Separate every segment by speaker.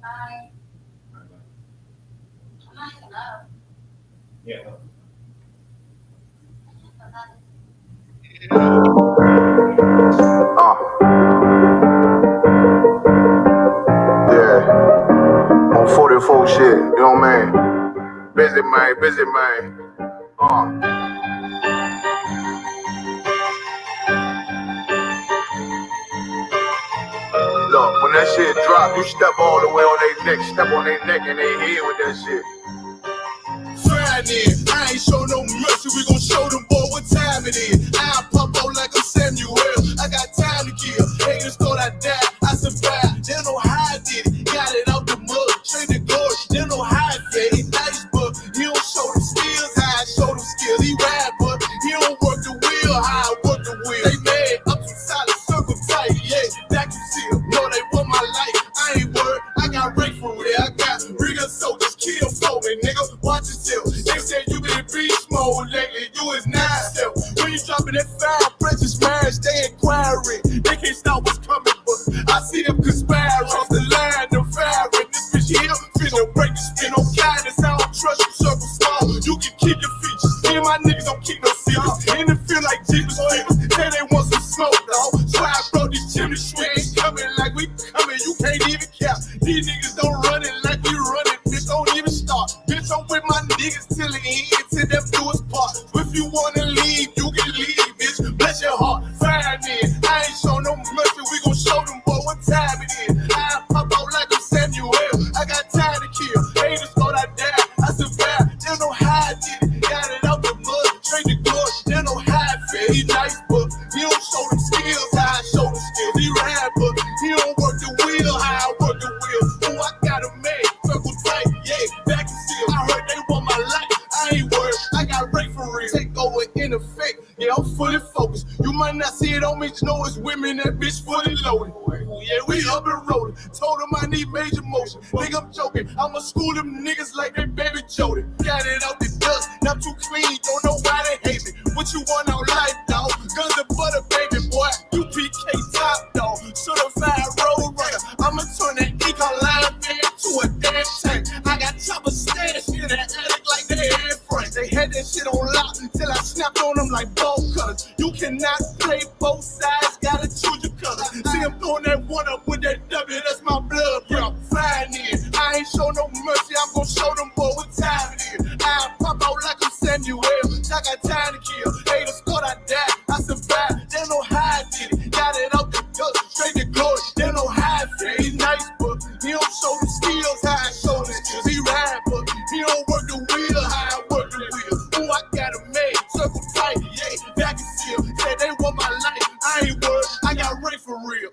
Speaker 1: Bye. I'm not hanging up.
Speaker 2: Yeah.
Speaker 3: Yeah. On 44 shit, you know what I mean? Busy man. Look, when that shit drop, you step all the way on their neck, step on their neck and they head with that shit.
Speaker 4: Friday, I ain't show no mercy, we gon' show them boy what time it is. I pop out like I'm Samuel, I got time to kill. Haters thought I died, I survived. They don't know how I did it, got it out the mud, straight to glory. They don't know how I did it, nice, but he don't show them skills, how I show them skills. He ride, but he don't work the wheel, how I work the wheel. They mad, up to solid, circle tight, yeah, vacuum seal. No, they want my life, I ain't worried, I got rape for real. I got real soldiers, kill for me, nigga, watch yourself. They said you been beast mode lately, you is nice. When you dropping that fire, precious marriage, they inquiring. They can't stop what's coming, but I see them conspiring. Off the line, they're firing. This bitch here, finna break the spin on kindness. I don't trust you, circle small. You can keep your features. Me and my niggas don't keep no secrets. And it feel like Jeepers Creepers. Say they want some smoke, dog. So I broke these chimney swings. Coming like we coming, you can't even cap. These niggas don't run it like we run it. Bitch, don't even start. Bitch, I'm with my niggas till the end, till them do us part. If you wanna leave, you can leave, bitch. Bless your heart, fire in. I ain't show no mercy, we gon' show them boy what time it is. I pop out like I'm Samuel, I got time to kill. Haters thought I died, I survived. They don't know how I did it, got it out the mud, straight to glory. They don't know how I feel. He nice, but he don't show them skills, how I show them skills. He ride, but he don't work the wheel, how I work the wheel. Oh, I got a man, circle tight, yeah, back and seal. I heard they want my life, I ain't worried, I got rape for real. Take over in effect, yeah, I'm fully focused. You might not see it on me, you know it's women, that bitch fully loaded. Yeah, we up and rolling. Told them I need major motion. Think I'm joking, I'ma school them niggas like they baby Jody. Got it out the dust, not too clean, don't know why they hate me. What you want out life, dog? Guns and butter, baby boy. I.S.U.P.K top dog, certified road runner. I'ma turn that eco line man to a damn tank. I got choppers stash in the attic like they had friends. They had that shit on lock till I snapped on them like bolt cutters. You cannot play both sides, gotta choose your colors. See I'm throwing that one up with that W, that's my blood, bro. Fine in. I ain't show no mercy, I'm gon' show them boy what time it is. I pop out like I'm Samuel, I got time to kill. Haters thought I died, I survived. They don't know how I did it, got it out the gut, straight to glory. They don't know how I feel. He nice, but he don't show the skills, how I show the skills. He ride, but he don't work the wheel, how I work the wheel. Oh, I got a man, circle tight, yeah, back and seal. Said they want my life, I ain't worried, I got rape for real.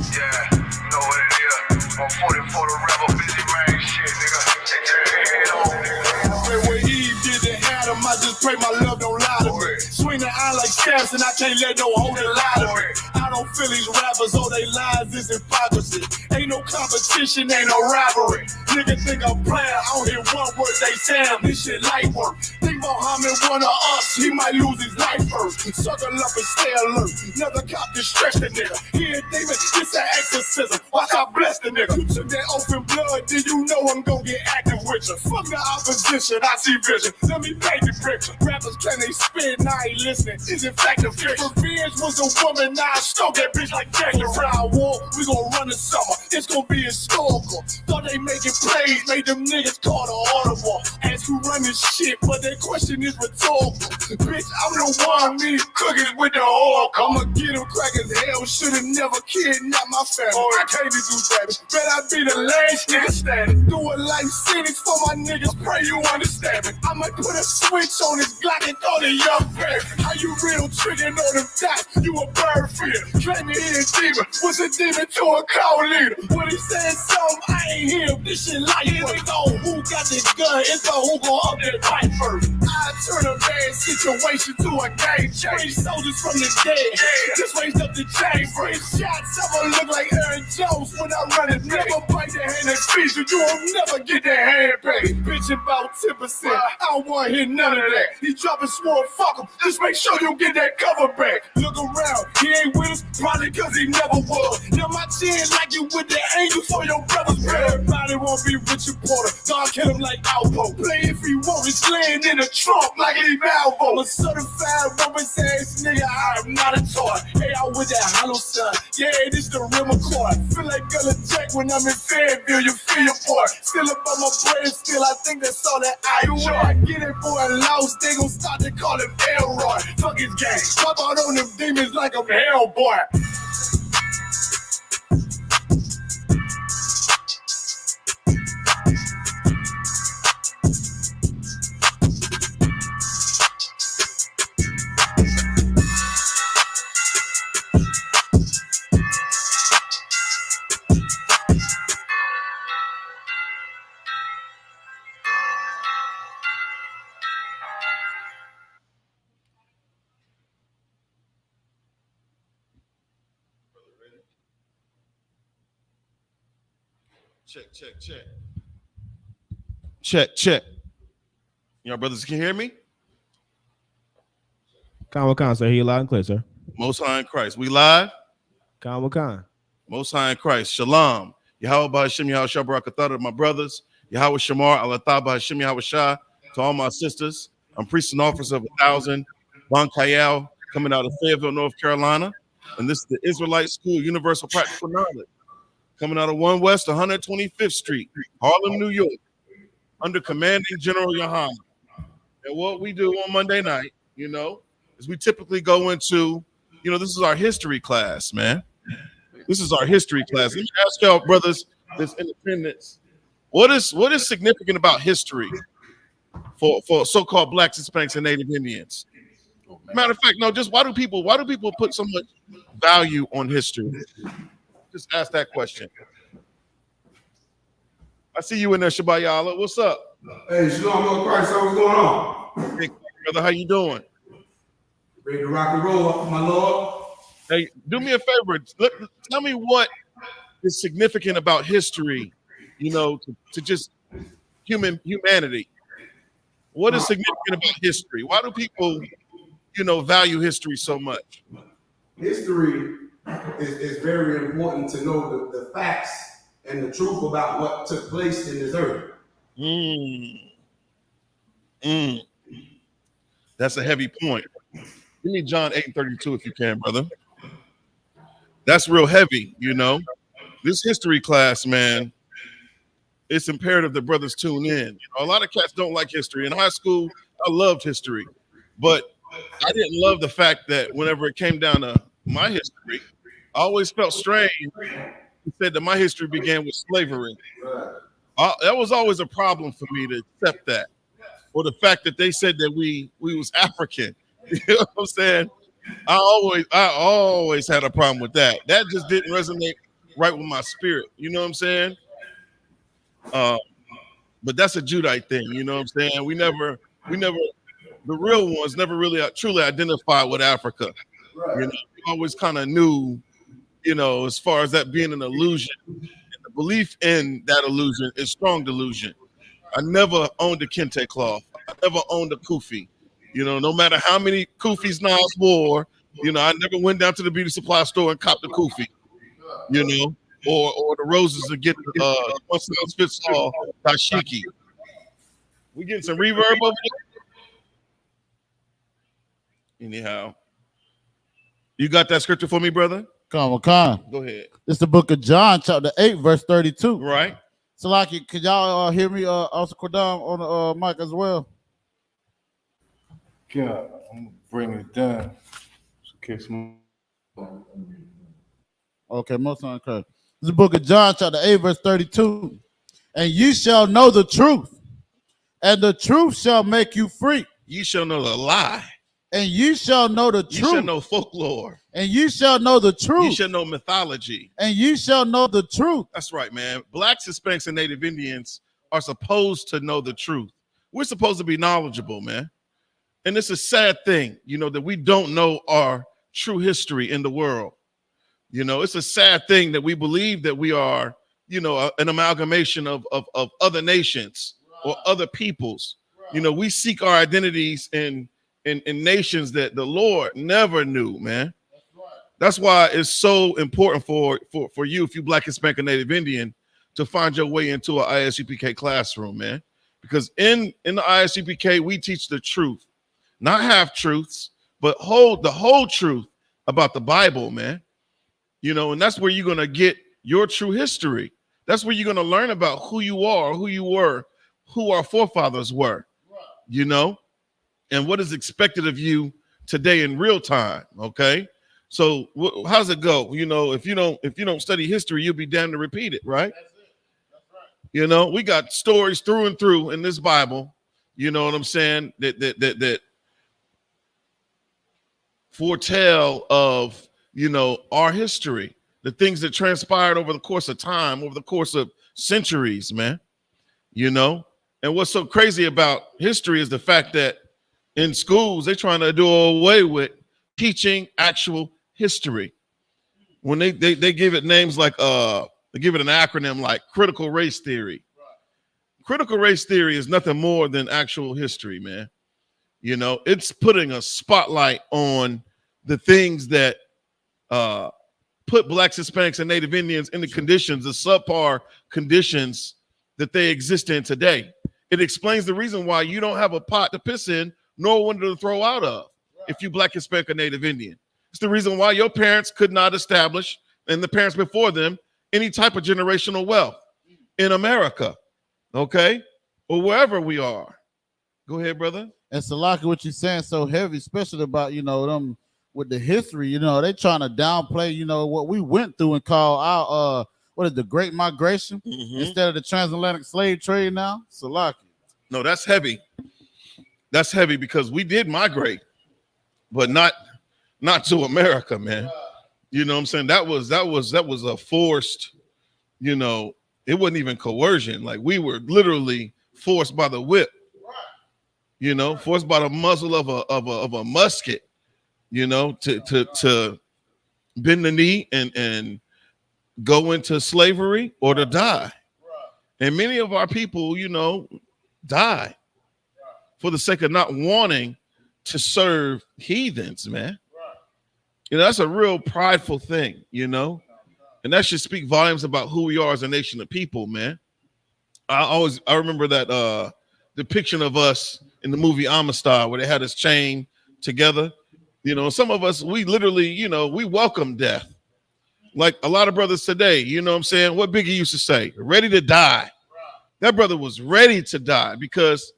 Speaker 3: Yeah, you know what it is. On 44 the rebel, busy man shit, nigga. Take your head on, nigga.
Speaker 4: Pray where Eve did to Adam, I just pray my love don't lie to me. Swing the eye like stamps and I can't let no holder lie to me. I don't feel these rappers, all they lies is hypocrisy. Ain't no competition, ain't no rivalry. Nigga think I'm playing, I don't hear one word they sound, this shit light work. Think Muhammad one of us, he might lose his life first. Suckle up and stay alert, never cop to stretch the nigga. Here, David, this an exorcism, watch I bless the nigga. You took that open blood, then you know I'm gon' get active with you. Fuck the opposition, I see vision, let me paint the picture. Rappers can they spit, now I ain't listening, is in fact a fiction. Revenge was a woman, now I stroke that bitch like Jack the Round War. We gon' run the summer, it's gon' be historical. Thought they making plays, made them niggas call the audible. Ask who run this shit, but that question is rhetorical. Bitch, I'm the one, me cooking with the oil. I'ma get him crack as hell, should've never kidnapped my family. I can't do that, bet I be the last nigga standing. Do a life sentence for my niggas, pray you understand me. I'ma put a switch on his Glock and throw the young baby. How you real tricking on them dots, you a bird feeder. Claiming he a demon, was a demon to a cult leader. When he said something, I ain't hear him, this shit like here we go. Who got the gun, it's the who gon' up that fight first. I turn a man's situation to a game change. Soldiers from the dead, just raised up the chain. Free shots, I'ma look like Aaron Jones when I run it. Never bite the hand that feeds you, you won't never get that hand back. Bitch about 10%, I don't wanna hear none of that. He dropping swore, fuck him, just make sure you get that cover back. Look around, he ain't with us, probably cause he never was. Now my chin like you with the angels for your brothers. Everybody won't be Richard Porter, God kill him like Alpo. Play if he want, it's laying in the trunk like Lee Malvo. I'm a certified woman's ass nigga, I am not a toy. Hey, I with that hollow son, yeah, this the real McCoy. Feel like Gullah Jack when I'm in Fayetteville, you feel your boy. Still up on my brain, still I think that's all that I enjoy. I get it boy lost, they gon' start to call him Elroy. Fuck his gang, pop out on them demons like I'm Hellboy.
Speaker 1: Check. Y'all brothers can hear me?
Speaker 2: Khan, sir. Hear you loud and clear, sir.
Speaker 1: Most High in Christ. We live?
Speaker 2: Khan.
Speaker 1: Most High in Christ. Shalom. Yahweh Ba'Hashem, Yahweh Shabbarakathah, my brothers. Yahweh Shamar, Allah-Tah Ba'Hashem, Yahweh Shah. To all my sisters. I'm priest and officer of 1,000. Bon Kayal, coming out of Fayetteville, North Carolina. And this is the Israelite School, Universal Practical Knowledge. Coming out of 1 West 125th Street, Harlem, New York, under Commanding General YAHANNA. And what we do on Monday night, is we typically go into, this is our history class, man. This is our history class. Let me ask y'all, brothers, this independence. What is significant about history for so-called Blacks, Hispanics, and Native Indians? Matter of fact, no, just why do people put so much value on history? Just ask that question. I see you in there, Shabayala. What's up?
Speaker 5: Hey, Shalom, Lord Christ. What's going on?
Speaker 1: Hey, brother, how you doing?
Speaker 5: Ready to rock and roll, my Lord.
Speaker 1: Hey, do me a favor. Tell me what is significant about history, to just humanity. What is significant about history? Why do people, value history so much?
Speaker 5: History is very important to know the facts and the truth about what took place in this earth.
Speaker 1: That's a heavy point. Give me John 8:32 if you can, brother. That's real heavy, This history class, man, it's imperative that brothers tune in. A lot of cats don't like history. In high school, I loved history, but I didn't love the fact that whenever it came down to my history, I always felt strange. He said that my history began with slavery. That was always a problem for me to accept that, or the fact that they said that we was African. You know what I'm saying? I always had a problem with that. That just didn't resonate right with my spirit. You know what I'm saying? But that's a Judite thing. You know what I'm saying? We never, the real ones never really truly identified with Africa. We always kind of knew, as far as that being an illusion. And the belief in that illusion is strong delusion. I never owned a kente cloth. I never owned a kufi. No matter how many kufis Nas wore, I never went down to the beauty supply store and copped a kufi. Or the roses to get one size fits all dashiki. We getting some reverb over there? Anyhow, you got that scripture for me, brother?
Speaker 6: Khan.
Speaker 1: Go ahead.
Speaker 6: It's the book of John, chapter 8, verse 32.
Speaker 1: Right.
Speaker 6: So, could y'all hear me, also Kodam, on the mic as well?
Speaker 7: Yeah, I'm gonna bring it down.
Speaker 6: Okay, most on okay. It's the book of John, chapter 8, verse 32. And you shall know the truth, and the truth shall make you free.
Speaker 1: You shall know the lie.
Speaker 6: And you shall know the truth.
Speaker 1: You shall know folklore.
Speaker 6: And you shall know the truth.
Speaker 1: You shall know mythology.
Speaker 6: And you shall know the truth.
Speaker 1: That's right, man. Blacks, Hispanics, and Native Indians are supposed to know the truth. We're supposed to be knowledgeable, man. And it's a sad thing, that we don't know our true history in the world. It's a sad thing that we believe that we are, an amalgamation of other nations or other peoples. We seek our identities in nations that the Lord never knew, man. That's why it's so important for you, if you Black, Hispanic, and Native Indian, to find your way into an I.S.U.P.K classroom, man. Because in the I.S.U.P.K, we teach the truth, not half truths, but the whole truth about the Bible, man. And that's where you're going to get your true history. That's where you're going to learn about who you are, who you were, who our forefathers were, and what is expected of you today in real time. Okay. So how's it go? If you don't study history, you'll be damned to repeat it. Right. That's right. We got stories through and through in this Bible. You know what I'm saying? That foretell of, our history, the things that transpired over the course of time, over the course of centuries, man. And what's so crazy about history is the fact that in schools, they're trying to do away with teaching actual history. When they give it names like, they give it an acronym like critical race theory. Right. Critical race theory is nothing more than actual history, man. It's putting a spotlight on the things that put Blacks, Hispanics, and Native Indians in the conditions, the subpar conditions that they exist in today. It explains the reason why you don't have a pot to piss in, nor one to throw out of, if you Black, Hispanic, or Native Indian. It's the reason why your parents could not establish, and the parents before them, any type of generational wealth in America, okay? Or wherever we are. Go ahead, brother.
Speaker 6: And Salaki, what you're saying so heavy, especially about, them with the history, they trying to downplay, what we went through and call our, what is the Great Migration instead of the transatlantic slave trade now? Salaki.
Speaker 1: No, that's heavy. That's heavy because we did migrate, but not to America, man. You know what I'm saying? That was a forced, it wasn't even coercion. Like we were literally forced by the whip, forced by the muzzle of a musket, to bend the knee and go into slavery or to die. And many of our people, died for the sake of not wanting to serve heathens, man. That's a real prideful thing, and that should speak volumes about who we are as a nation of people, man. I remember that depiction of us in the movie Amistad where they had us chained together. Some of us, we literally, we welcome death. Like a lot of brothers today, what I'm saying? What Biggie used to say, ready to die. That brother was ready to die because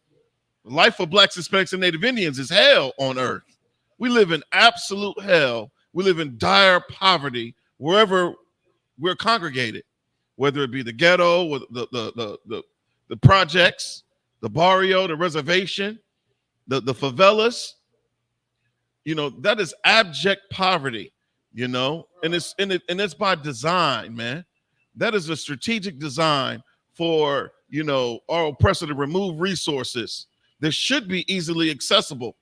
Speaker 1: the life of Blacks, Hispanics, and Native Indians is hell on earth. We live in absolute hell. We live in dire poverty wherever we're congregated, whether it be the ghetto or the projects, the barrio, the reservation, the favelas. That is abject poverty, and it's by design, man. That is a strategic design for, our oppressor to remove resources that should be easily accessible.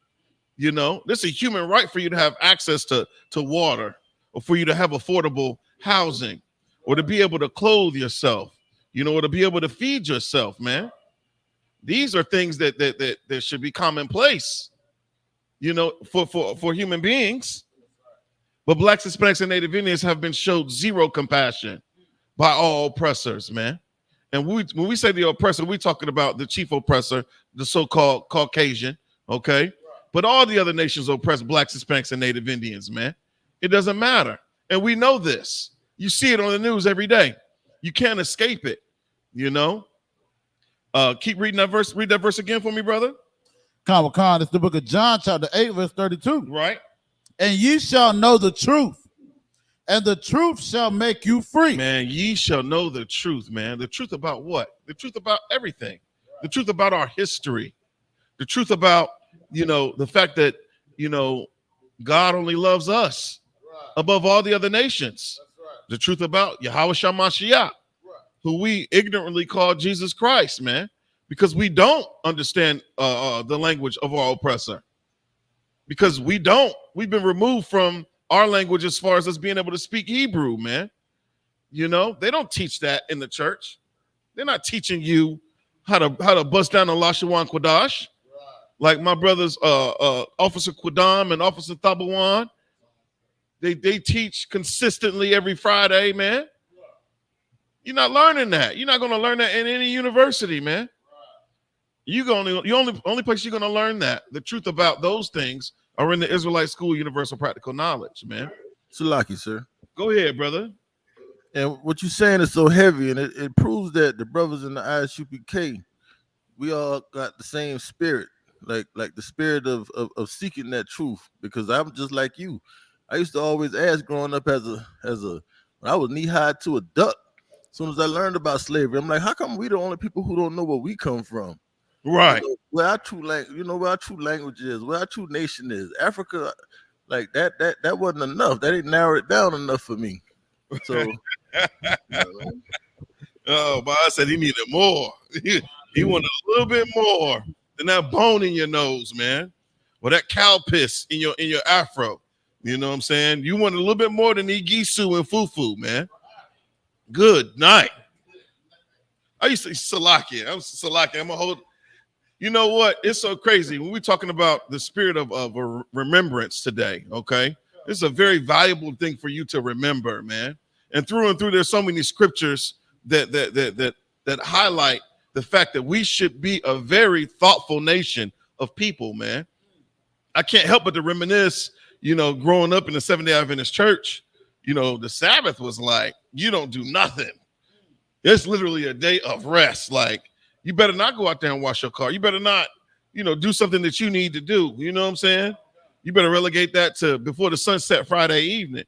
Speaker 1: This is a human right for you to have access to water, or for you to have affordable housing, or to be able to clothe yourself, or to be able to feed yourself, man. These are things that should be commonplace, for human beings. But Blacks, Hispanics, and Native Indians have been showed zero compassion by all oppressors, man. And when we say the oppressor, we're talking about the chief oppressor, the so-called Caucasian, okay? But all the other nations oppress Blacks, Hispanics, and Native Indians, man. It doesn't matter. And we know this. You see it on the news every day. You can't escape it, Keep reading that verse. Read that verse again for me, brother.
Speaker 6: Khan, it's the book of John, chapter 8, verse 32.
Speaker 1: Right.
Speaker 6: And ye shall know the truth, and the truth shall make you free.
Speaker 1: Man, ye shall know the truth, man. The truth about what? The truth about everything. The truth about our history. The truth about, the fact that, God only loves us above all the other nations. The truth about YAHANNA, who we ignorantly call Jesus Christ, man, because we don't understand the language of our oppressor. because we don't. We've been removed from our language as far as us being able to speak Hebrew, man. You know, they don't teach that in the church. They're not teaching you how to bust down on Lashawan Quadash, like my brothers, Officer Quadam and Officer Thabawan. They teach consistently every Friday, man. You're not learning that. You're not going to learn that in any university, man. Only place you're going to learn that, the truth about those things, are in the Israelite School Universal Practical Knowledge, man.
Speaker 8: Salaki, sir.
Speaker 1: Go ahead, brother.
Speaker 8: And what you're saying is so heavy, and it proves that the brothers in the I.S.U.P.K, we all got the same spirit, like the spirit of seeking that truth. Because I'm just like you. I used to always ask growing up as a when I was knee high to a duck. As soon as I learned about slavery, I'm like, how come we the only people who don't know where we come from?
Speaker 1: Right.
Speaker 8: You know, where our true language is, where our true nation is. Africa, like that wasn't enough. That didn't narrow it down enough for me. So
Speaker 1: oh, but I said he needed more. He wanted a little bit more than that bone in your nose, man. Or that cow piss in your afro. You know what I'm saying? You wanted a little bit more than Igisu and Fufu, man. Good night. I used to Salaki. I'm Salaki. I'm gonna hold. You know what? It's so crazy when we're talking about the spirit of remembrance today. Okay, it's a very valuable thing for you to remember, man. And through, there's so many scriptures that highlight the fact that we should be a very thoughtful nation of people, man. I can't help but to reminisce. You know, growing up in the Seventh-day Adventist church, you know, the Sabbath was like, you don't do nothing. It's literally a day of rest. Like, you better not go out there and wash your car. You better not, you know, do something that you need to do. You know what I'm saying? You better relegate that to before the sunset Friday evening.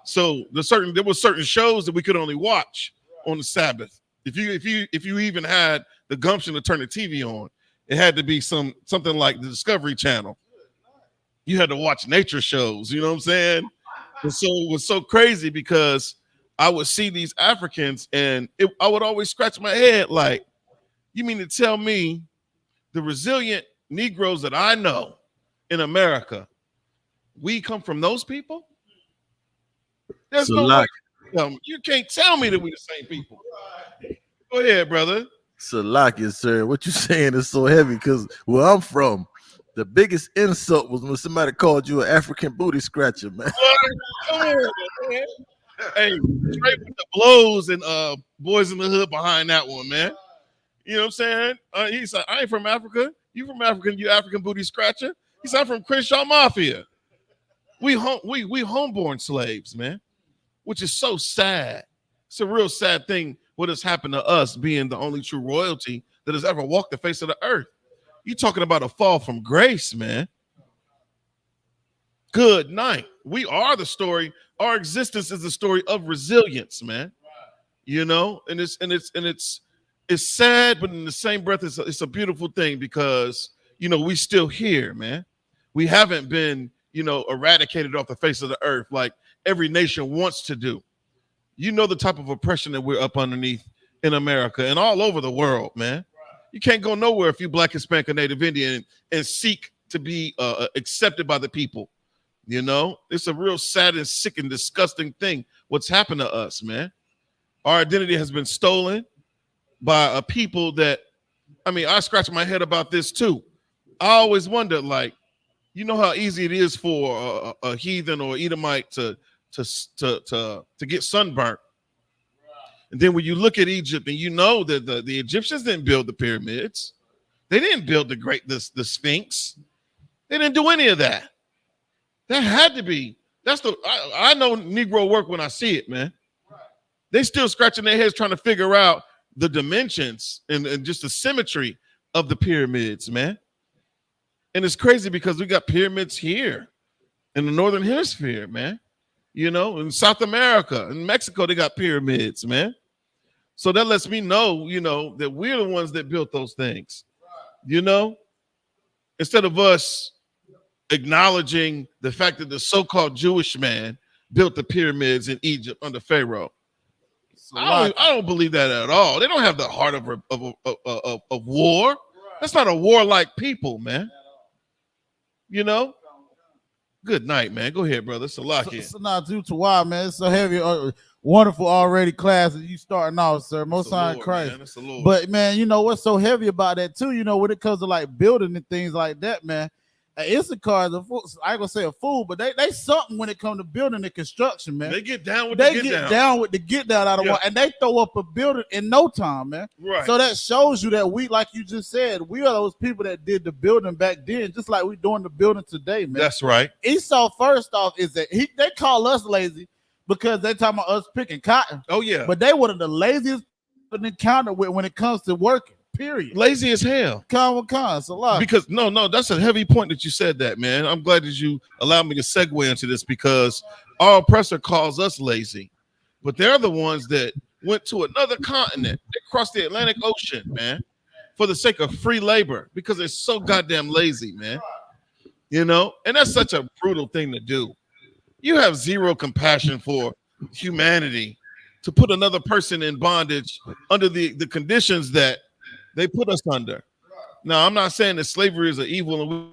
Speaker 1: So there were certain shows that we could only watch on the Sabbath. If you even had the gumption to turn the TV on, it had to be something like the Discovery Channel. You had to watch nature shows, you know what I'm saying? And so it was so crazy because I would see these Africans and I would always scratch my head like, you mean to tell me the resilient Negroes that I know in America, we come from those people? There's no way. You can't tell me that we're the same people. Go ahead, brother.
Speaker 8: Salaki, sir. What you saying is so heavy because where I'm from, the biggest insult was when somebody called you an African booty scratcher, man.
Speaker 1: Come on, man. Hey, straight with the blows and Boys in the Hood behind that one, man. You know what I'm saying? He said, I ain't from Africa. You from Africa, you African booty scratcher. He said, I'm from Crenshaw Mafia. We homeborn slaves, man, which is so sad. It's a real sad thing what has happened to us being the only true royalty that has ever walked the face of the earth. You talking about a fall from grace, man. Good night. We are the story. Our existence is the story of resilience, man. You know, and it's sad, but in the same breath, it's a beautiful thing because you know we still here, man. We haven't been, you know, eradicated off the face of the earth like every nation wants to do. You know the type of oppression that we're up underneath in America and all over the world, man. You can't go nowhere if you're Black, Hispanic, or Native Indian and seek to be accepted by the people. You know, it's a real sad and sick and disgusting thing what's happened to us, man. Our identity has been stolen by a people that, I mean, I scratch my head about this too. I always wondered, like, you know how easy it is for a heathen or Edomite to get sunburnt. And then when you look at Egypt and you know that the Egyptians didn't build the pyramids. They didn't build the Sphinx. They didn't do any of that. That had to be. I know Negro work when I see it, man. They still scratching their heads trying to figure out the dimensions and just the symmetry of the pyramids, man. And it's crazy because we got pyramids here in the Northern Hemisphere, man. You know, in South America, in Mexico, they got pyramids, man. So that lets me know, you know, that we're the ones that built those things, you know, instead of us acknowledging the fact that the so-called Jewish man built the pyramids in Egypt under Pharaoh. I don't believe that at all. They don't have the heart of war. That's not a warlike people, man. You know, Good night, man. Go ahead, brother. Salakia.
Speaker 6: So now, due to why, man, it's so heavy, wonderful already class that you starting off, sir. Most High in Christ.
Speaker 1: That's the Lord.
Speaker 6: But man, you know what's so heavy about that too? You know, when it comes to like building and things like that, man. Issachar is a fool. I ain't gonna say a fool, but they something when it comes to building and construction, man.
Speaker 1: They get down with
Speaker 6: they
Speaker 1: the
Speaker 6: get down with the get down out of one, and they throw up a building in no time, man.
Speaker 1: Right.
Speaker 6: So that shows you that we, like you just said, we are those people that did the building back then, just like we doing the building today, man.
Speaker 1: That's right.
Speaker 6: Esau, first off, is that they call us lazy because they talking about us picking cotton.
Speaker 1: Oh yeah.
Speaker 6: But they one of the laziest encounter with when it comes to working. Period.
Speaker 1: Lazy as hell.
Speaker 6: It's a lot.
Speaker 1: Because no, that's a heavy point that you said that, man. I'm glad that you allowed me to segue into this because our oppressor calls us lazy, but they're the ones that went to another continent. They crossed the Atlantic Ocean, man, for the sake of free labor because they're so goddamn lazy, man. You know, and that's such a brutal thing to do. You have zero compassion for humanity to put another person in bondage under the conditions that they put us under. Now, I'm not saying that slavery is an evil and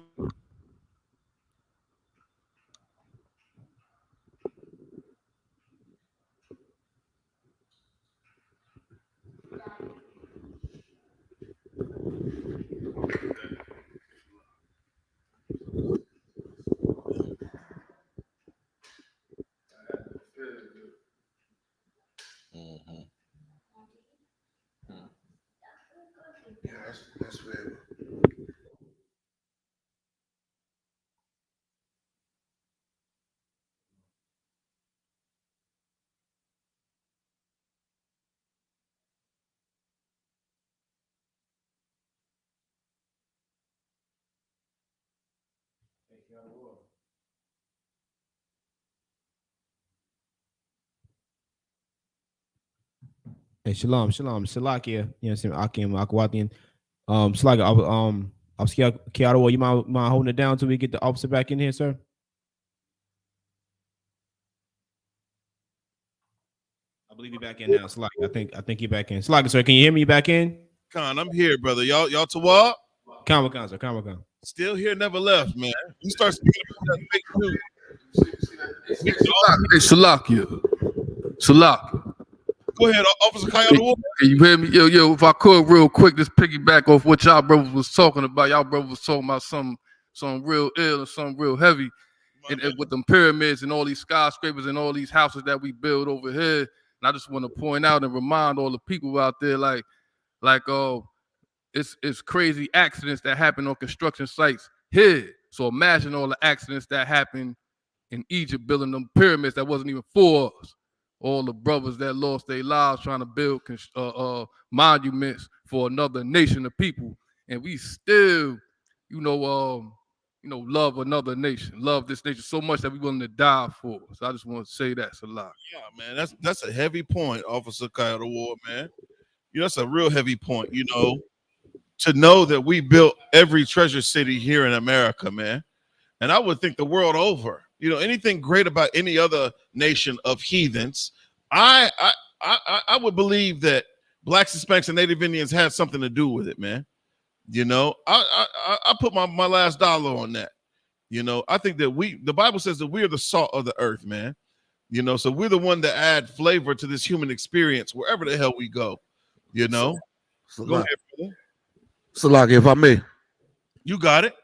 Speaker 5: Yeah, that's fair.
Speaker 2: Hey, shalom, Salakia. You know what I'm saying? Akim, Akwatian. Salakia, I was Kiara, you mind holding it down until we get the officer back in here, sir? I believe you're back in now, Salakia. I think you're back in. Salakia, sir, can you hear me? You back in?
Speaker 1: Khan, I'm here, brother. Y'all Tawab?
Speaker 2: Khan, sir, Khan.
Speaker 1: Still here, never left, man. You start speaking about that fake news.
Speaker 9: Hey, Salak.
Speaker 1: Go ahead, Officer Kayode.
Speaker 9: Can you hear me? Yo, if I could real quick, just piggyback off what y'all brothers was talking about. Y'all brothers was talking about some real ill and some real heavy. And with them pyramids and all these skyscrapers and all these houses that we build over here. And I just want to point out and remind all the people out there, it's crazy accidents that happen on construction sites here. So imagine all the accidents that happen in Egypt building them pyramids that wasn't even for us. All the brothers that lost their lives trying to build monuments for another nation of people, and we still, love another nation, love this nation so much that we're willing to die for. So I just want to say that's a lot.
Speaker 1: Yeah, man, that's a heavy point, Officer Kayode, man. You know, that's a real heavy point. You know, to know that we built every treasure city here in America, man, and I would think the world over. You know, anything great about any other nation of heathens, I would believe that Blacks, Hispanics, and Native Indians had something to do with it, man. You know, I put my last dollar on that. You know, I think that the Bible says that we are the salt of the earth, man. You know, so we're the one that add flavor to this human experience wherever the hell we go. You know, go ahead, brother.
Speaker 10: Salaki, if I may.
Speaker 1: You got it.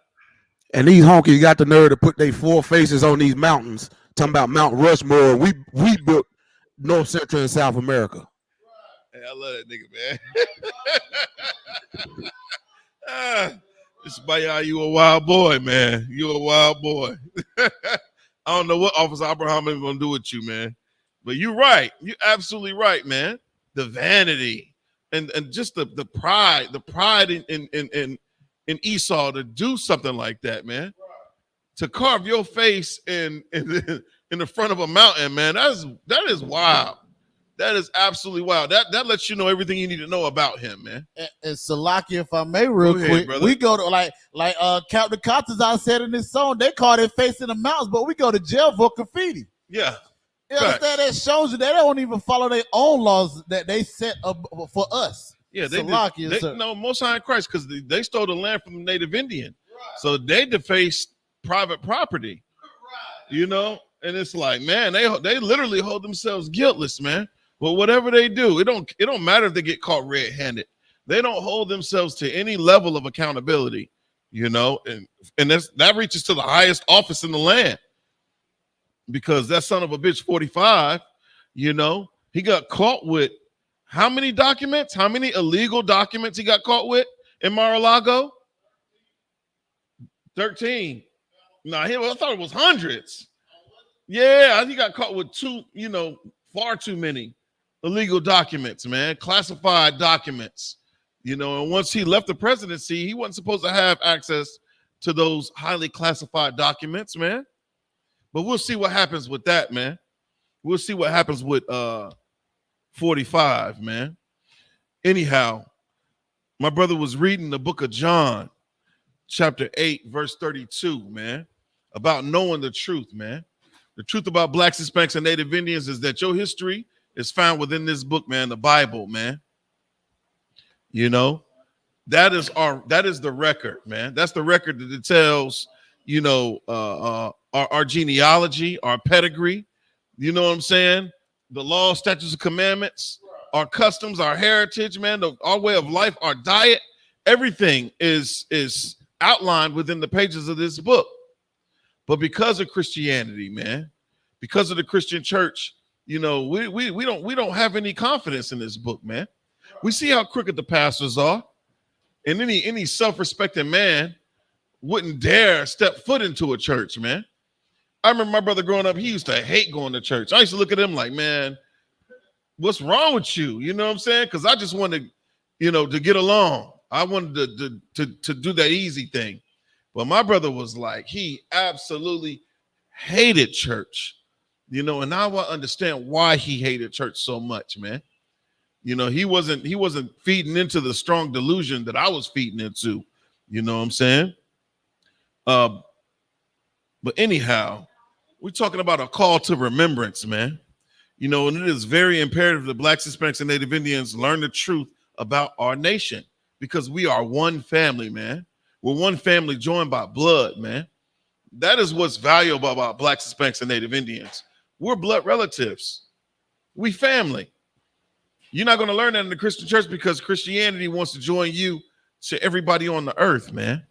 Speaker 10: And these honkies got the nerve to put their four faces on these mountains, talking about Mount Rushmore. We built North, Central, and South America.
Speaker 1: Hey, I love that nigga, man. You a wild boy, man. You a wild boy. I don't know what Officer Abraham is gonna do with you, man. But you're right. You're absolutely right, man. The vanity and just the pride in Esau to do something like that, man. To carve your face in the front of a mountain, man. That is wild. That is absolutely wild. That lets you know everything you need to know about him, man.
Speaker 6: And Salaki, if I may, real quick,
Speaker 1: brother.
Speaker 6: we go to like Captain Cottons said in this song, they call it face in the mountains, but we go to jail for graffiti.
Speaker 1: Yeah.
Speaker 6: You understand? That shows you they don't even follow their own laws that they set up for us.
Speaker 1: Yeah, they
Speaker 6: Salaki,
Speaker 1: no Most High in Christ, because they stole the land from the Native Indian. Right. So they defaced private property. You know, and it's like, man, they literally hold themselves guiltless, man. But whatever they do, it don't matter if they get caught red-handed. They don't hold themselves to any level of accountability, you know, and that reaches to the highest office in the land. Because that son of a bitch 45, you know, he got caught with how many documents? How many illegal documents he got caught with in Mar-a-Lago? 13. No, I thought it was hundreds. Yeah, he got caught with far too many illegal documents, man, classified documents. You know, and once he left the presidency, he wasn't supposed to have access to those highly classified documents, man. But we'll see what happens with that, man. We'll see what happens with 45, man. Anyhow, my brother was reading the book of John, chapter 8, verse 32, man, about knowing the truth, man. The truth about blacks, Hispanics, and Native Indians is that your history is found within this book, man, the Bible, man. You know, that is the record, man. That's the record that it tells, you know, our genealogy, our pedigree. You know what I'm saying? The law, statutes, and commandments, our customs, our heritage, man, our way of life, our diet, everything is outlined within the pages of this book. But because of Christianity, man, because of the Christian church, you know, we don't have any confidence in this book, man. We see how crooked the pastors are, and any self-respecting man wouldn't dare step foot into a church, man. I remember my brother growing up, he used to hate going to church. I used to look at him like, man, what's wrong with you? You know what I'm saying? Because I just wanted, you know, to get along. I wanted to do that easy thing. But my brother was like, he absolutely hated church, you know, and now I understand why he hated church so much, man. You know, he wasn't feeding into the strong delusion that I was feeding into, you know what I'm saying? But anyhow, we're talking about a call to remembrance, man. You know, and it is very imperative that blacks, Hispanics, and Native Indians learn the truth about our nation because we are one family, man. We're one family joined by blood, man. That is what's valuable about blacks, Hispanics, and Native Indians. We're blood relatives. We family. You're not going to learn that in the Christian church because Christianity wants to join you to everybody on the earth, man.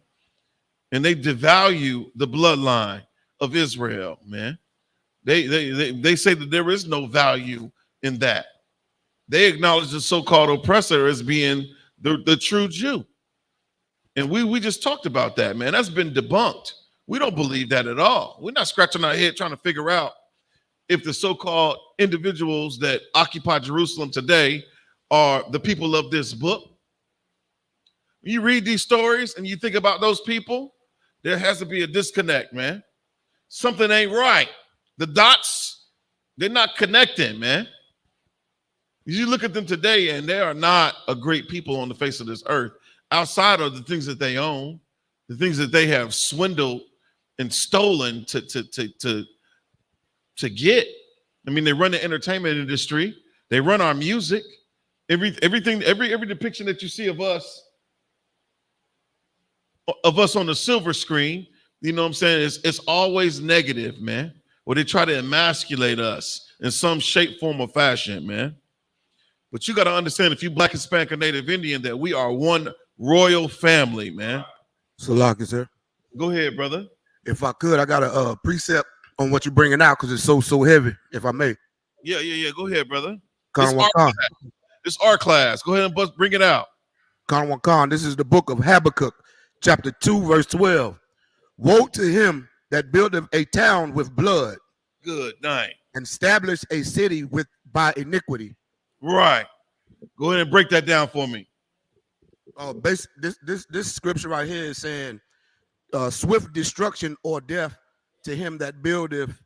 Speaker 1: And they devalue the bloodline of Israel, man. They say that there is no value in that. They acknowledge the so-called oppressor as being the true Jew. And we just talked about that, man. That's been debunked. We don't believe that at all. We're not scratching our head trying to figure out if the so-called individuals that occupy Jerusalem today are the people of this book. When you read these stories and you think about those people, there has to be a disconnect, man. Something ain't right. The dots, they're not connecting, man. You look at them today and they are not a great people on the face of this earth outside of the things that they own, the things that they have swindled and stolen to get. I mean, they run the entertainment industry. They run our music. Every depiction that you see of us on the silver screen, you know what I'm saying? It's always negative, man. Or they try to emasculate us in some shape, form, or fashion, man. But you got to understand, if you Black, Hispanic, or Native Indian, that we are one royal family, man.
Speaker 10: Salaki, sir.
Speaker 1: Go ahead, brother.
Speaker 10: If I could, I got a precept on what you're bringing out because it's so heavy, if I may.
Speaker 1: Yeah. Go ahead, brother.
Speaker 10: It's
Speaker 1: our class. Go ahead and bring it out.
Speaker 10: Khan. This is the book of Habakkuk, chapter 2, verse 12. Woe to him that buildeth a town with blood.
Speaker 1: Good night.
Speaker 10: And establish a city by iniquity.
Speaker 1: Right. Go ahead and break that down for me.
Speaker 10: This scripture right here is saying swift destruction or death to him that buildeth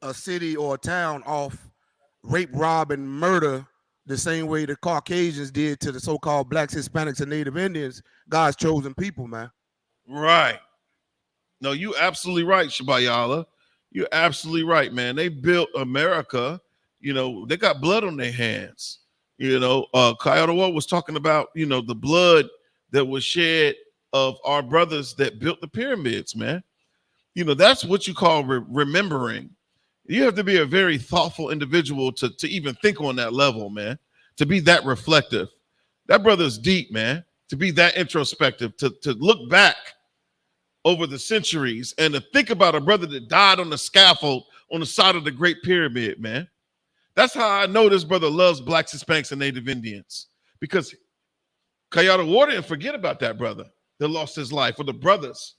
Speaker 10: a city or a town off rape, rob, and murder the same way the Caucasians did to the so-called blacks, Hispanics, and Native Indians, God's chosen people, man.
Speaker 1: Right. No, you absolutely right, Shabayala. You're absolutely right, man. They built America. You know, they got blood on their hands. You know, Kayode was talking about, you know, the blood that was shed of our brothers that built the pyramids, man. You know, that's what you call remembering. You have to be a very thoughtful individual to even think on that level, man, to be that reflective. That brother's deep, man, to be that introspective, to look back over the centuries and to think about a brother that died on the scaffold on the side of the Great Pyramid, man. That's how I know this brother loves blacks, Hispanics, and Native Indians, because Kayada Ward didn't forget about that brother that lost his life, or the brothers,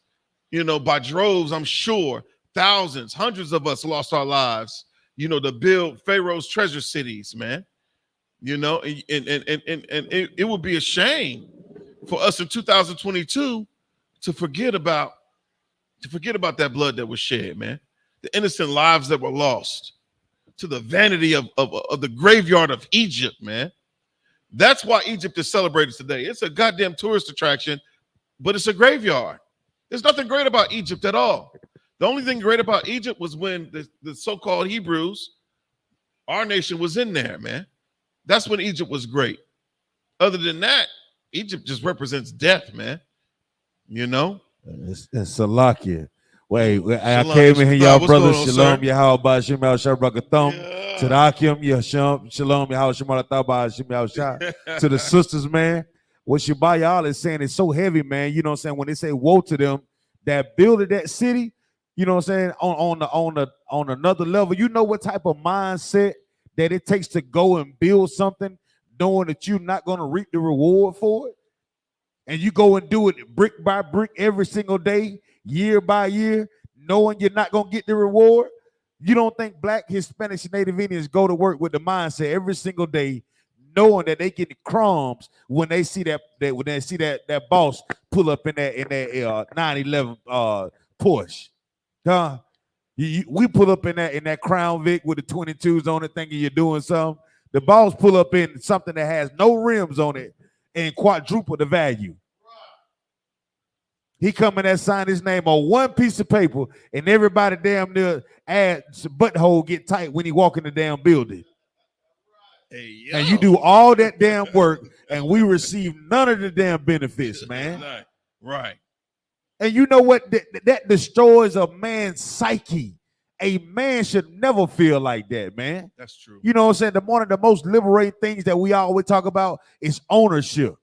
Speaker 1: you know, by droves, I'm sure, thousands, hundreds of us lost our lives, you know, to build Pharaoh's treasure cities, man. You know, and it would be a shame for us in 2022 to forget about that blood that was shed, man. The innocent lives that were lost, to the vanity of the graveyard of Egypt, man. That's why Egypt is celebrated today. It's a goddamn tourist attraction, but it's a graveyard. There's nothing great about Egypt at all. The only thing great about Egypt was when the so-called Hebrews, our nation, was in there, man. That's when Egypt was great. Other than that, Egypt just represents death, man. You know?
Speaker 11: It's Salakia. Wait, I
Speaker 1: Shalom,
Speaker 11: came in here, y'all
Speaker 1: what's
Speaker 11: brothers.
Speaker 1: going on,
Speaker 11: Shalom,
Speaker 1: sir?
Speaker 11: Yahweh, Shem, Shabrak, Tadakim, Yasham, Shalom, Yahweh, Shemalataba, Shem, Yahweh. To the sisters, man. What Shabbat is saying is so heavy, man. You know what I'm saying? When they say woe to them that builded that city, you know what I'm saying? On another level, you know what type of mindset that it takes to go and build something, knowing that you're not going to reap the reward for it. And you go and do it brick by brick every single day, year by year, knowing you're not going to get the reward. You don't think black, Hispanics, and Native Indians go to work with the mindset every single day, knowing that they get the crumbs when they see that boss pull up in that 911 Porsche. We pull up in that Crown Vic with the 22s on it, thinking you're doing something. The boss pull up in something that has no rims on it and quadruple the value. He come in there, sign his name on one piece of paper, and everybody damn near butthole get tight when he walk in the damn building. Hey, and you do all that damn work, and we receive none of the damn benefits, man.
Speaker 1: Right.
Speaker 11: And you know what? That destroys a man's psyche. A man should never feel like that, man.
Speaker 1: That's true.
Speaker 11: You know what I'm saying? One of the most liberating things that we always talk about is ownership.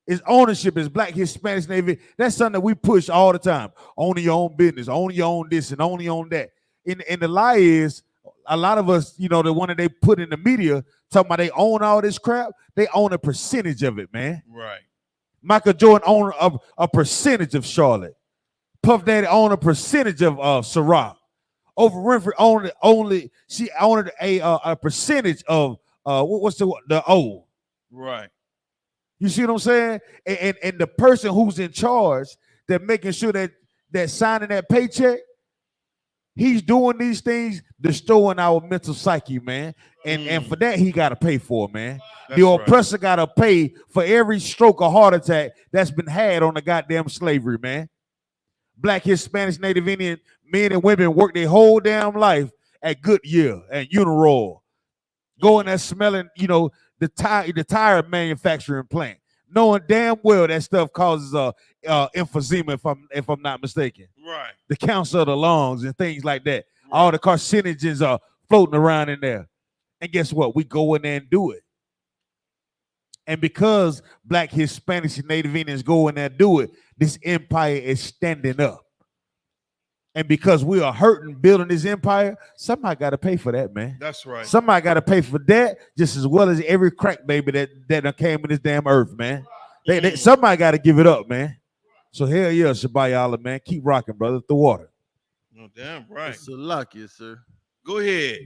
Speaker 11: It's ownership. It's black, Hispanics, Navy. That's something that we push all the time. Own your own business. Own your own this and only own that. And the lie is, a lot of us, you know, the one that they put in the media talking about they own all this crap. They own a percentage of it, man.
Speaker 1: Right.
Speaker 11: Michael Jordan owned a percentage of Charlotte. Puff Daddy owned a percentage of Ciroc. Oprah Winfrey owned a percentage of what's the O.
Speaker 1: Right.
Speaker 11: You see what I'm saying? And the person who's in charge, that making sure that signing that paycheck, he's doing these things, destroying our mental psyche, man. And for that, he got to pay for it, man.
Speaker 1: That's
Speaker 11: the oppressor got to pay for every stroke or heart attack that's been had on the goddamn slavery, man. Black, Hispanics, Native Indian men and women work their whole damn life at Goodyear and Uniroyal, going there smelling, you know, the tire manufacturing plant, knowing damn well that stuff causes emphysema, if I'm not mistaken.
Speaker 1: Right.
Speaker 11: The cancer of the lungs and things like that. Right. All the carcinogens are floating around in there. And guess what? We go in there and do it. And because black, Hispanics, and Native Indians go in there and do it, this empire is standing up. And because we are hurting building this empire, somebody got to pay for that, man.
Speaker 1: That's right.
Speaker 11: Somebody got to pay for that just as well as every crack baby that came in this damn earth, man. Somebody got to give it up, man. So hell yeah, Shabbat, man. Keep rocking, brother. The water.
Speaker 1: No, damn right.
Speaker 8: It's a lucky, sir.
Speaker 1: Go ahead.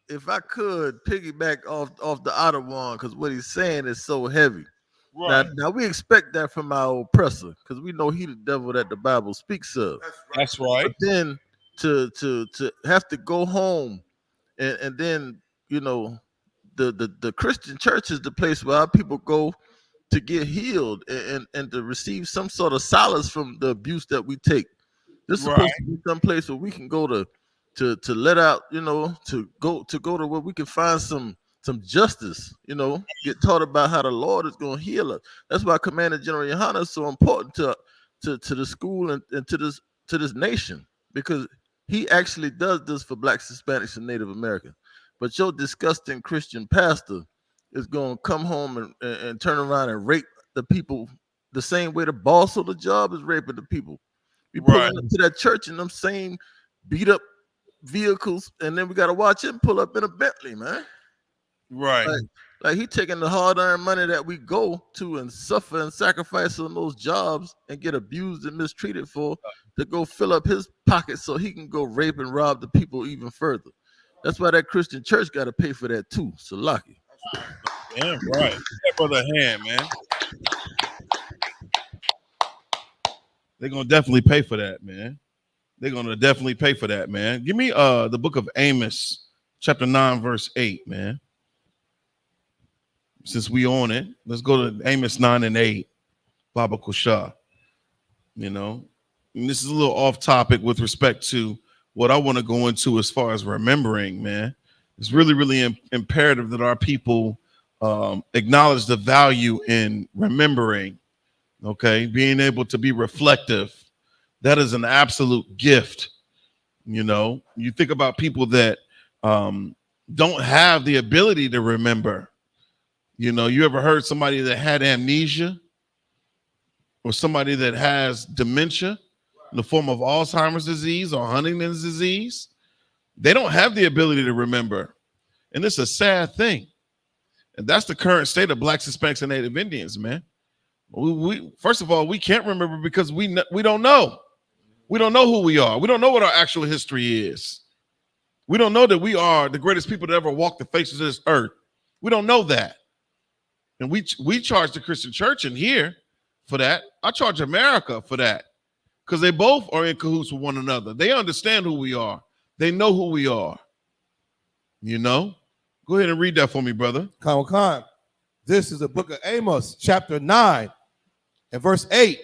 Speaker 8: If I could piggyback off the other one, because what he's saying is so heavy. Right. Now we expect that from our oppressor, because we know he the devil that the Bible speaks of.
Speaker 1: That's right.
Speaker 8: But then to have to go home and then, you know, the Christian church is the place where our people go to get healed and to receive some sort of solace from the abuse that we take. This is supposed to be some place where we can go to let out, you know, to go to where we can find some justice, you know, get taught about how the Lord is going to heal us. That's why Commander General YAHANNA is so important to to the school and to this nation, because he actually does this for blacks, Hispanics, and Native Americans. But your disgusting Christian pastor is going to come home and turn around and rape the people the same way the boss of the job is raping the people. We pulling
Speaker 1: Right.
Speaker 8: up to that church in them same beat up vehicles, and then we got to watch him pull up in a Bentley, man.
Speaker 1: Right.
Speaker 8: Like he taking the hard-earned money that we go to and suffer and sacrifice on those jobs and get abused and mistreated for, to go fill up his pockets so he can go rape and rob the people even further. That's why that Christian church got to pay for that too. Salaki.
Speaker 1: Damn right. That brother hand, man. They're gonna definitely pay for that, man. They're gonna definitely pay for that, man. Give me the book of Amos, chapter 9, verse 8, man. Since we own it, let's go to Amos 9 and 8, Baba Kusha. You know, and this is a little off topic with respect to what I want to go into as far as remembering, man. It's really, really imperative that our people acknowledge the value in remembering, okay? Being able to be reflective. That is an absolute gift. You know, you think about people that don't have the ability to remember. You know, you ever heard somebody that had amnesia, or somebody that has dementia in the form of Alzheimer's disease or Huntington's disease? They don't have the ability to remember. And it's a sad thing. And that's the current state of blacks, Hispanics, and Native Indians, man. We first of all, we can't remember because we don't know. We don't know who we are. We don't know what our actual history is. We don't know that we are the greatest people to ever walk the face of this earth. We don't know that. And we charge the Christian church in here for that. I charge America for that, because they both are in cahoots with one another. They understand who we are. They know who we are. You know? Go ahead and read that for me, brother.
Speaker 12: Khan. This is the book of Amos, chapter 9 and verse 8.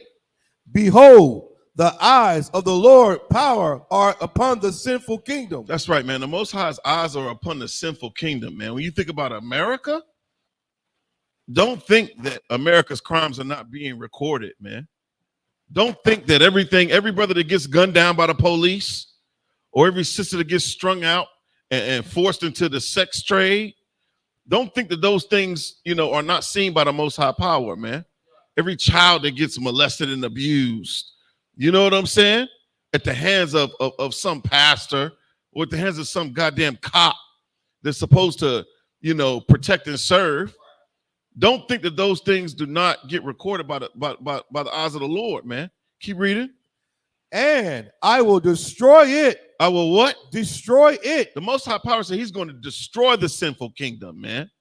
Speaker 12: Behold, the eyes of the Lord power are upon the sinful kingdom.
Speaker 1: That's right, man. The Most High's eyes are upon the sinful kingdom, man. When you think about America, don't think that America's crimes are not being recorded, man. Don't think that every brother that gets gunned down by the police, or every sister that gets strung out and forced into the sex trade, don't think that those things, you know, are not seen by the Most High power, man. Every child that gets molested and abused, you know what I'm saying? At the hands of some pastor, or at the hands of some goddamn cop that's supposed to, you know, protect and serve. Don't think that those things do not get recorded by the eyes of the Lord, man. Keep reading.
Speaker 12: And I will destroy it.
Speaker 1: I will what?
Speaker 12: Destroy it.
Speaker 1: The Most High Power said he's going to destroy the sinful kingdom, man.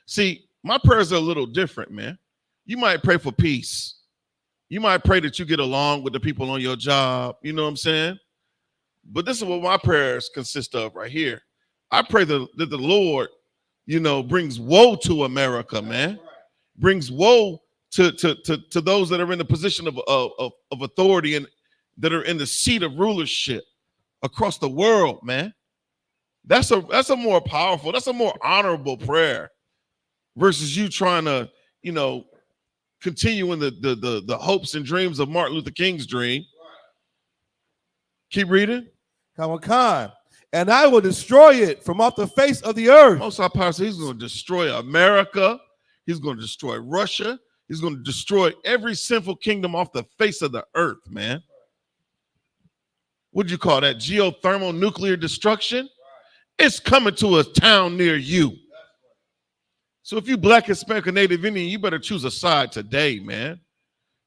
Speaker 1: See, my prayers are a little different, man. You might pray for peace. You might pray that you get along with the people on your job. You know what I'm saying? But this is what my prayers consist of right here. I pray that the Lord, you know, brings woe to America, man. Brings woe to those that are in the position of authority and that are in the seat of rulership across the world, man. That's a more powerful, that's a more honorable prayer versus you trying to, you know, continuing the hopes and dreams of Martin Luther King's dream. Keep reading.
Speaker 12: Khan. And I will destroy it from off the face of the earth.
Speaker 1: Most High Power says he's going to destroy America. He's going to destroy Russia. He's going to destroy every sinful kingdom off the face of the earth, man. What'd you call that? Geothermal nuclear destruction? It's coming to a town near you. So if you black, Hispanic, or Native Indian, you better choose a side today, man.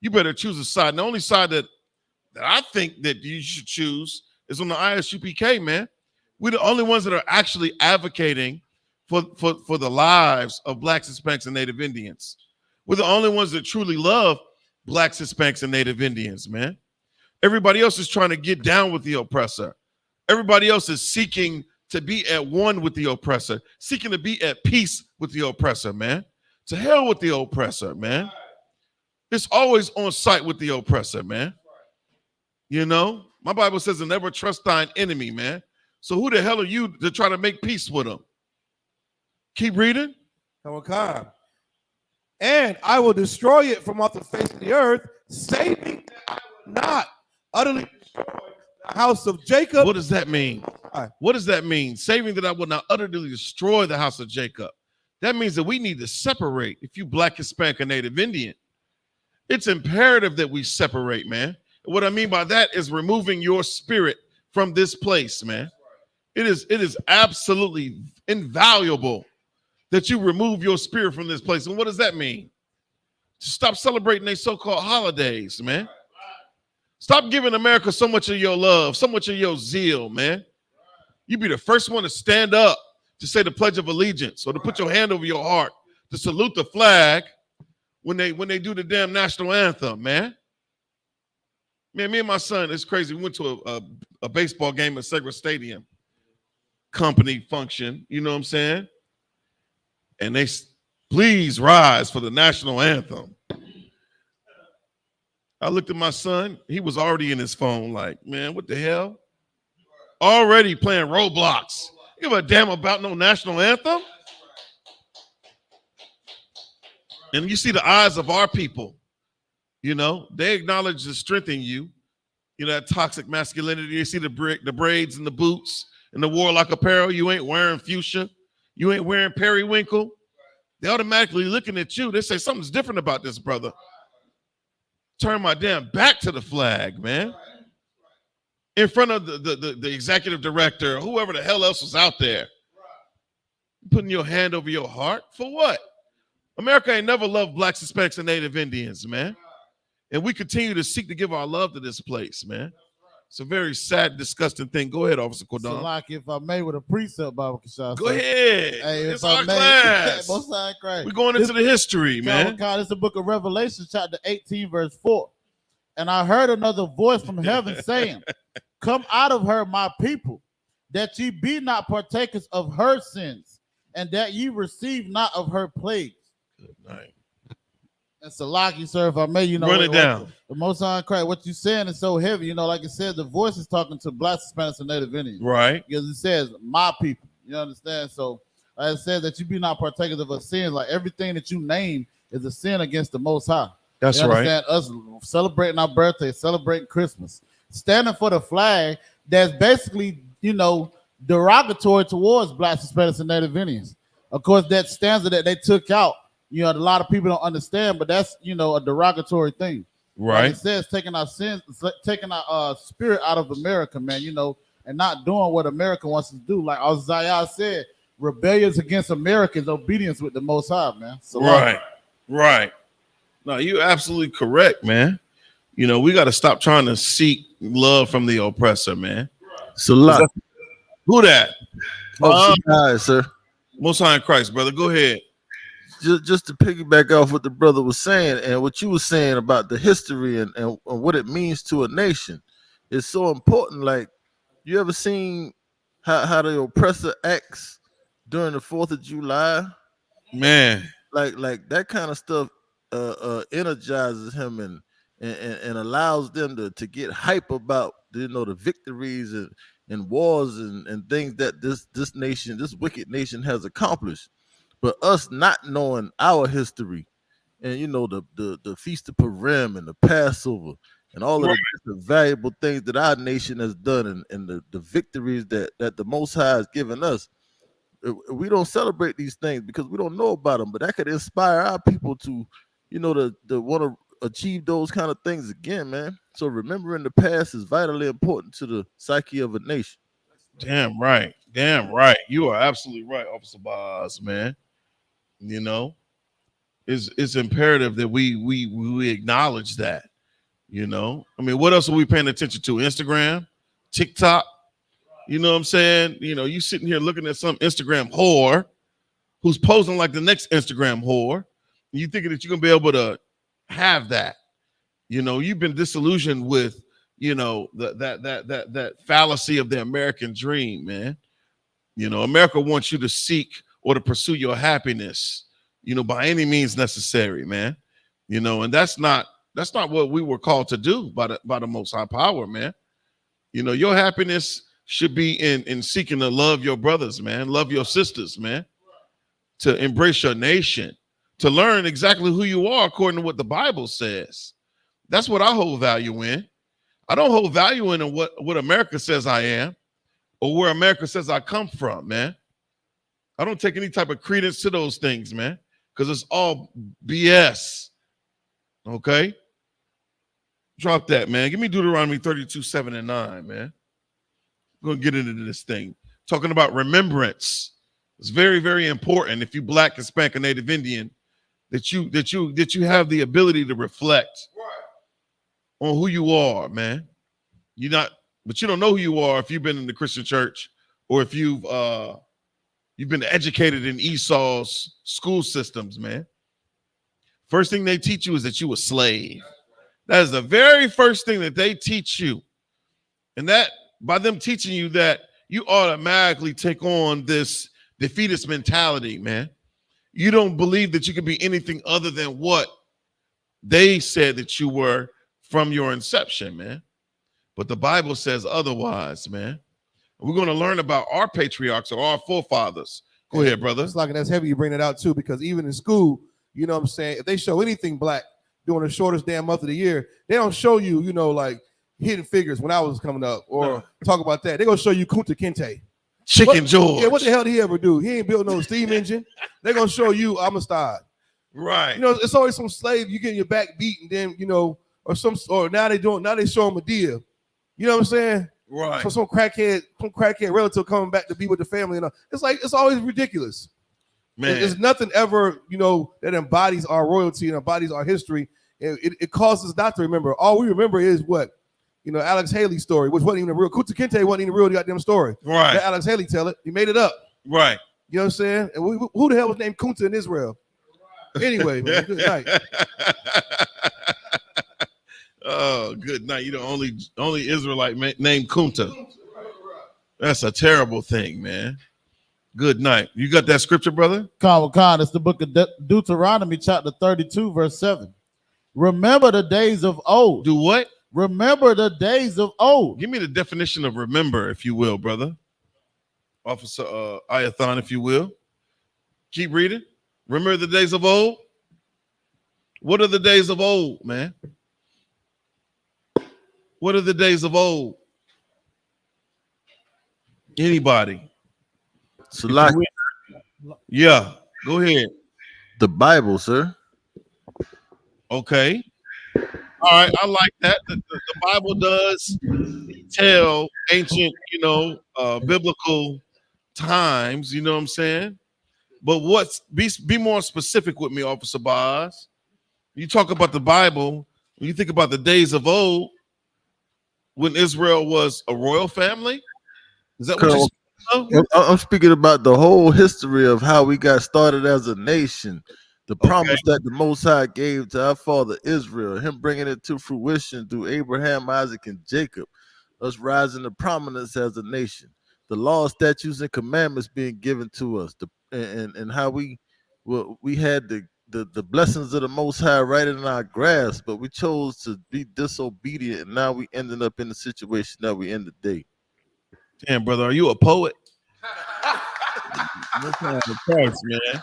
Speaker 1: You better choose a side. And the only side that I think that you should choose is on the I.S.U.P.K, man. We're the only ones that are actually advocating for the lives of blacks, Hispanics, and Native Indians. We're the only ones that truly love blacks, Hispanics, and Native Indians, man. Everybody else is trying to get down with the oppressor. Everybody else is seeking to be at one with the oppressor, seeking to be at peace with the oppressor, man. To hell with the oppressor, man. It's always on site with the oppressor, man. You know, my Bible says to never trust thine enemy, man. So who the hell are you to try to make peace with them? Keep reading.
Speaker 12: And I will destroy it from off the face of the earth, saving that I not utterly destroy the house of Jacob.
Speaker 1: What does that mean? What does that mean? Saving that I will not utterly destroy the house of Jacob. That means that we need to separate. If you Black, Hispanic, or Native Indian, it's imperative that we separate, man. What I mean by that is removing your spirit from this place, man. It is absolutely invaluable that you remove your spirit from this place. And what does that mean? To stop celebrating these so-called holidays, man. Stop giving America so much of your love, so much of your zeal, man. You be the first one to stand up to say the Pledge of Allegiance or to put your hand over your heart to salute the flag when they do the damn national anthem, man. Man, me and my son, it's crazy. We went to a baseball game at Segra Stadium, company function, you know what I'm saying? And they, please rise for the national anthem. I looked at my son. He was already in his phone like, man, what the hell? Already playing Roblox. You give a damn about no national anthem? And you see the eyes of our people. You know, they acknowledge the strength in you. You know, that toxic masculinity. You see the braids and the boots and the warlock apparel. You ain't wearing fuchsia. You ain't wearing periwinkle. They automatically looking at you. They say something's different about this brother. Turn my damn back to the flag, man. In front of the executive director, or whoever the hell else was out there. Putting your hand over your heart for what? America ain't never loved Blacks, Hispanics, and Native Indians, man. And we continue to seek to give our love to this place, man. It's a very sad, disgusting thing. Go ahead, Officer Cordon.
Speaker 6: So like if I may with a precept, Baba Kashaf.
Speaker 1: Go ahead.
Speaker 6: Hey,
Speaker 1: it's our class. We're going into the history, man.
Speaker 6: It's the book of Revelation, chapter 18, verse 4. And I heard another voice from heaven saying, come out of her, my people, that ye be not partakers of her sins, and that ye receive not of her plagues.
Speaker 1: Good night.
Speaker 6: And Salaki, sir, if I may, you know,
Speaker 1: run it down.
Speaker 6: The Most High Christ, what you saying is so heavy, you know, like it said, the voice is talking to Blacks, Hispanics, and Native Indians.
Speaker 1: Right.
Speaker 6: Because it says, my people. You understand? So I said that you be not partakers of her sins, like everything that you name is a sin against the Most High.
Speaker 1: That's
Speaker 6: you understand?
Speaker 1: right.
Speaker 6: Us celebrating our birthday, celebrating Christmas, standing for the flag that's basically, you know, derogatory towards Blacks, Hispanics, and Native Indians. Of course, that stanza that they took out, you know, a lot of people don't understand, but that's, you know, a derogatory thing.
Speaker 1: Right.
Speaker 6: Like it says taking our sins, taking our spirit out of America, man, you know, and not doing what America wants to do. Like Isaiah said, rebellions against America is obedience with the Most High, man. So
Speaker 1: right. No, you're absolutely correct, man. You know, we got to stop trying to seek love from the oppressor, man.
Speaker 8: Salat.
Speaker 1: Who that?
Speaker 8: Sir.
Speaker 1: Most High in Christ, brother. Go ahead.
Speaker 8: Just to piggyback off what the brother was saying and what you were saying about the history and what it means to a nation is so important. Like, you ever seen how the oppressor acts during the 4th of July?
Speaker 1: Man.
Speaker 8: Like that kind of stuff energizes him and allows them to get hype about, you know, the victories and wars and things that this nation, this wicked nation has accomplished. But us not knowing our history and, you know, the Feast of Purim and the Passover and all of the valuable things that our nation has done and the victories that the Most High has given us, we don't celebrate these things because we don't know about them. But that could inspire our people to, you know, to want to achieve those kind of things again, man. So remembering the past is vitally important to the psyche of a nation.
Speaker 1: Damn right. You are absolutely right, Officer Boz, man. You know, it's imperative that we acknowledge that. You know, I mean, what else are we paying attention to? Instagram, TikTok. You know what I'm saying? You know, you sitting here looking at some Instagram whore who's posing like the next Instagram whore, and you thinking that you're gonna be able to have that. You know, you've been disillusioned with, you know, that fallacy of the American dream, man. You know, America wants you to seek or to pursue your happiness, you know, by any means necessary, man. You know, and that's not what we were called to do by the Most High Power, man. You know, your happiness should be in seeking to love your brothers, man, love your sisters, man, to embrace your nation, to learn exactly who you are according to what the Bible says. That's what I hold value in. I don't hold value in what America says I am or where America says I come from, man. I don't take any type of credence to those things, man, because it's all BS. Okay? Drop that, man. Give me Deuteronomy 32, 7 and 9, man. We're going to get into this thing. Talking about remembrance. It's very, very important if you Black, Hispanic, or Native Indian that you have the ability to reflect on who you are, man. But you don't know who you are if you've been in the Christian church or if you've been educated in Esau's school systems, man. First thing they teach you is that you a slave. That is the very first thing that they teach you. And that by them teaching you that, you automatically take on this defeatist mentality, man. You don't believe that you can be anything other than what they said that you were from your inception, man. But the Bible says otherwise, man. We're going to learn about our patriarchs or our forefathers. Go ahead, brother.
Speaker 12: It's like that's heavy you bring it out too, because even in school, you know what I'm saying, if they show anything Black during the shortest damn month of the year, they don't show you, you know, like Hidden Figures when I was coming up or talk about that. They're going to show you Kunta Kinte.
Speaker 1: Chicken George.
Speaker 12: Yeah, what the hell did he ever do? He ain't built no steam engine. They're going to show you Amistad.
Speaker 1: Right.
Speaker 12: You know, it's always some slave, you getting your back beat and then, you know, or now they show him Medea. You know what I'm saying?
Speaker 1: Right.
Speaker 12: So some crackhead relative coming back to be with the family and all. It's like, it's always ridiculous.
Speaker 1: Man.
Speaker 12: There's nothing ever, you know, that embodies our royalty and embodies our history. It causes us not to remember. All we remember is what? You know, Alex Haley's story, which wasn't even a real, Kunta Kinte wasn't even a real goddamn story.
Speaker 1: Right.
Speaker 12: Let Alex Haley tell it. He made it up.
Speaker 1: Right.
Speaker 12: You know what I'm saying? And who the hell was named Kunta in Israel? Anyway, man, good night.
Speaker 1: Oh, good night. You're the only Israelite named Kunta. That's a terrible thing, man. Good night. You got that scripture, brother?
Speaker 6: Khan, it's the book of Deuteronomy, chapter 32, verse 7. Remember the days of old.
Speaker 1: Do what?
Speaker 6: Remember the days of old.
Speaker 1: Give me the definition of remember, if you will, brother. Officer Ayathon, if you will. Keep reading. Remember the days of old? What are the days of old, man? What are the days of old? Anybody? Yeah, go ahead.
Speaker 8: The Bible, sir.
Speaker 1: Okay. All right, I like that. The Bible does tell ancient, you know, biblical times, you know what I'm saying? But be more specific with me, Officer Boz. You talk about the Bible, when you think about the days of old, when Israel was a royal family? Is that what you're speaking of?
Speaker 8: I'm speaking about the whole history of how we got started as a nation. The promise that the Most High gave to our father Israel, him bringing it to fruition through Abraham, Isaac, and Jacob, us rising to prominence as a nation, the laws, statutes, and commandments being given to us, and how we had the blessings of the Most High right in our grasp, but we chose to be disobedient, and now we ended up in the situation that we in today.
Speaker 1: Damn, brother, are you a poet? Christ, man.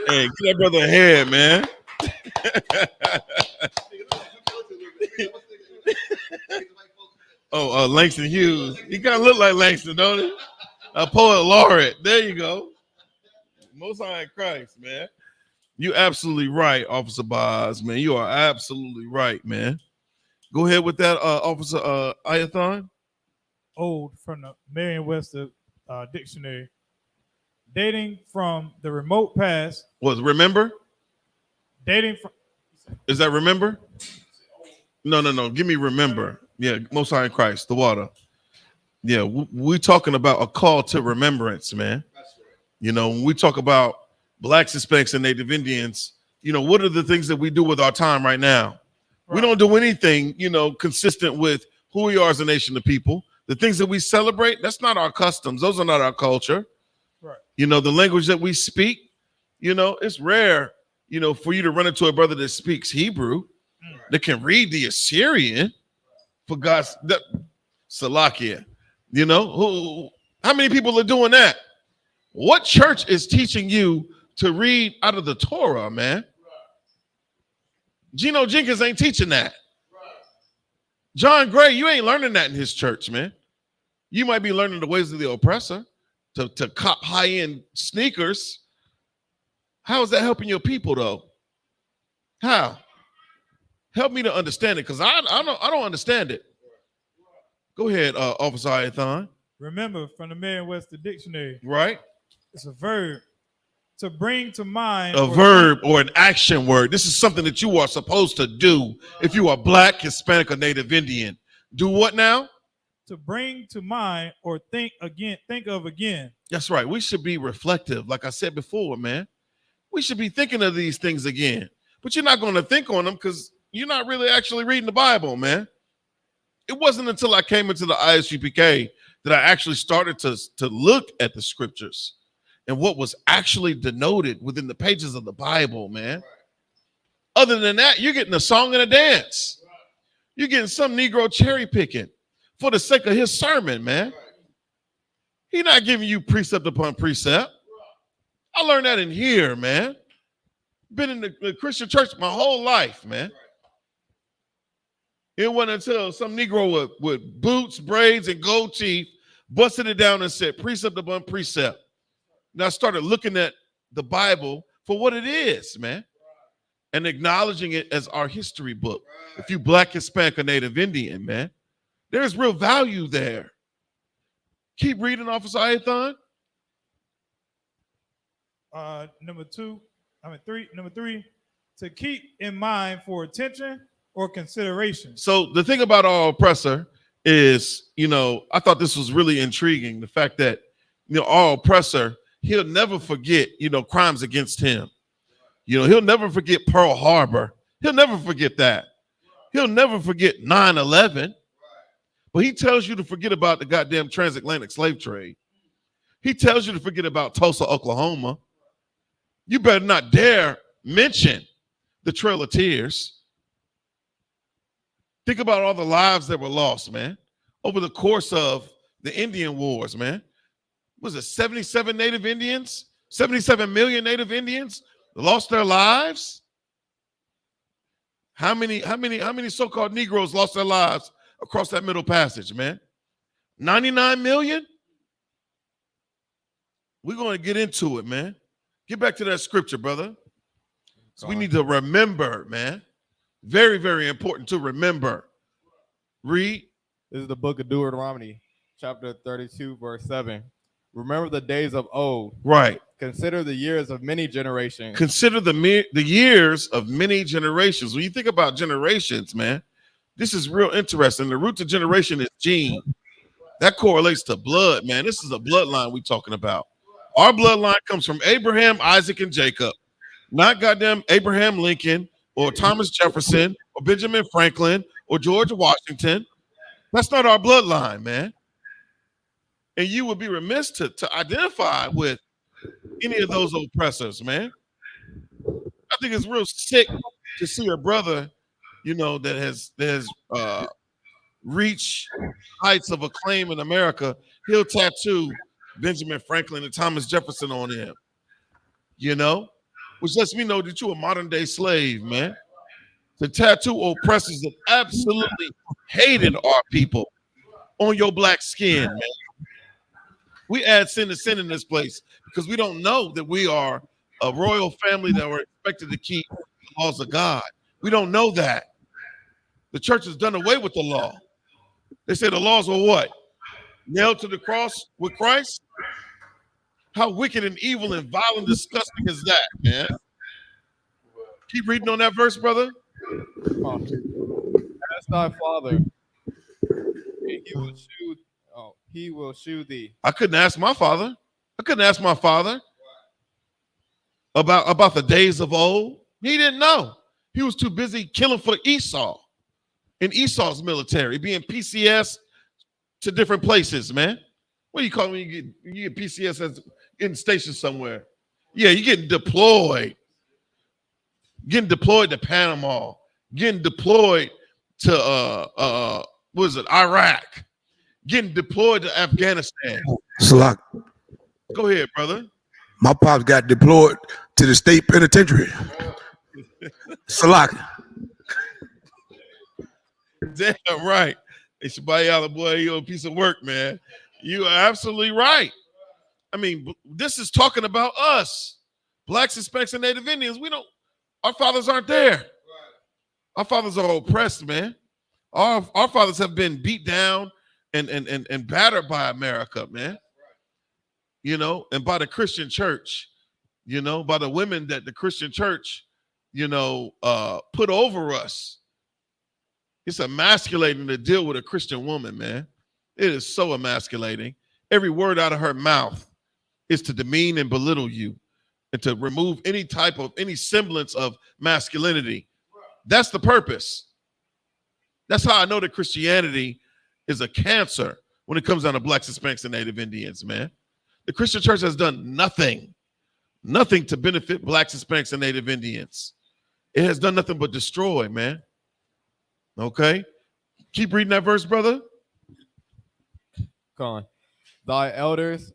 Speaker 1: Hey, get that brother a hair, man. Langston Hughes. He kind of look like Langston, don't he? A poet laureate. There you go. Most High in Christ, man. You absolutely right, Officer Boz, man. You are absolutely right, man. Go ahead with that, Officer Ayathon.
Speaker 13: Old from the Merriam-Webster dictionary. Dating from the remote past.
Speaker 1: Was remember?
Speaker 13: Dating from.
Speaker 1: Is that remember? No. Give me remember. Yeah, Most High in Christ, the water. Yeah, we're talking about a call to remembrance, man. You know, when we talk about Blacks, Hispanics, and Native Indians, you know, what are the things that we do with our time right now? Right. We don't do anything, you know, consistent with who we are as a nation of people. The things that we celebrate, that's not our customs. Those are not our culture.
Speaker 13: Right.
Speaker 1: You know, the language that we speak, you know, it's rare, you know, for you to run into a brother that speaks Hebrew, that can read the Assyrian, for God's Salakia. You know, how many people are doing that? What church is teaching you to read out of the Torah, man? Geno Jenkins ain't teaching that. John Gray, you ain't learning that in his church, man. You might be learning the ways of the oppressor to cop high-end sneakers. How is that helping your people, though? How? Help me to understand it, because I don't understand it. Go ahead, Officer Ayathon.
Speaker 13: Remember, from the Merriam-Webster Dictionary,
Speaker 1: Right?
Speaker 13: it's a verb to bring to mind.
Speaker 1: A verb or an action word. This is something that you are supposed to do if you are Black, Hispanic, or Native Indian. Do what now?
Speaker 13: To bring to mind or think of again.
Speaker 1: That's right. We should be reflective. Like I said before, man. We should be thinking of these things again. But you're not going to think on them because you're not really actually reading the Bible, man. It wasn't until I came into the I.S.U.P.K that I actually started to look at the scriptures and what was actually denoted within the pages of the Bible, man. Other than that, you're getting a song and a dance. You're getting some Negro cherry picking for the sake of his sermon, man. He's not giving you precept upon precept. I learned that in here, man. Been in the Christian church my whole life, man. It wasn't until some Negro with boots, braids, and gold teeth busted it down and said precept upon precept. And I started looking at the Bible for what it is, man, and acknowledging it as our history book. If you Black, Hispanic, or Native Indian, man, there's real value there. Keep reading, Officer Ayathon.
Speaker 13: Number three, to keep in mind for attention or consideration.
Speaker 1: So the thing about our oppressor is, I thought this was really intriguing. The fact that, our oppressor, he'll never forget, crimes against him. He'll never forget Pearl Harbor. He'll never forget that. He'll never forget 9/11. But he tells you to forget about the goddamn transatlantic slave trade. He tells you to forget about Tulsa, Oklahoma. You better not dare mention the Trail of Tears. Think about all the lives that were lost, man, over the course of the Indian Wars, man. Was it 77 Native Indians? 77 million Native Indians lost their lives? How many so-called Negroes lost their lives across that Middle Passage, man? 99 million? We're going to get into it, man. Get back to that scripture, brother. So we need to remember, man. Very, very important to remember. Read.
Speaker 14: This is the book of Deuteronomy, chapter 32, verse 7. Remember the days of old.
Speaker 1: Right.
Speaker 14: Consider the years of many generations.
Speaker 1: Consider the years of many generations. When you think about generations, man, this is real interesting. The root of generation is gene. That correlates to blood, man. This is a bloodline we're talking about. Our bloodline comes from Abraham, Isaac, and Jacob. Not goddamn Abraham Lincoln or Thomas Jefferson or Benjamin Franklin or George Washington. That's not our bloodline, man. And you would be remiss to identify with any of those oppressors, man. I think it's real sick to see a brother, that has reached heights of acclaim in America. He'll tattoo Benjamin Franklin and Thomas Jefferson on him, which lets me know that you're a modern day slave, man. To tattoo oppressors that absolutely hated our people on your black skin, man. We add sin to sin in this place because we don't know that we are a royal family that were expected to keep the laws of God. We don't know that. The church has done away with the law. They say the laws were what? Nailed to the cross with Christ? How wicked and evil and vile and disgusting is that, man? Keep reading on that verse, brother.
Speaker 14: Ask thy father, and he will shew thee.
Speaker 1: I couldn't ask my father. About the days of old. He didn't know. He was too busy killing for Esau in Esau's military, being PCS to different places, man. What do you call it when you get PCS as getting stationed somewhere? Yeah, you're getting deployed. Getting deployed to Panama. Getting deployed to Iraq. Getting deployed to Afghanistan.
Speaker 10: Salak.
Speaker 1: Go ahead, brother.
Speaker 10: My pops got deployed to the state penitentiary. Salak.
Speaker 1: Damn right. They should buy y'all a boy, you a piece of work, man. You are absolutely right. I mean, this is talking about us, blacks, Hispanics, and Native Indians. Our fathers aren't there. Our fathers are oppressed, man. Our fathers have been beat down and battered by America, man. You know, and by the Christian church, you know, by the women that the Christian church, you know, put over us. It's emasculating to deal with a Christian woman, man. It is so emasculating. Every word out of her mouth is to demean and belittle you and to remove any semblance of masculinity. That's the purpose. That's how I know that Christianity is a cancer when it comes down to blacks, Hispanics, and Native Indians, man. The Christian church has done nothing to benefit blacks, Hispanics, and Native Indians. It has done nothing but destroy, man. Okay? Keep reading that verse, brother.
Speaker 14: Come on. Thy elders,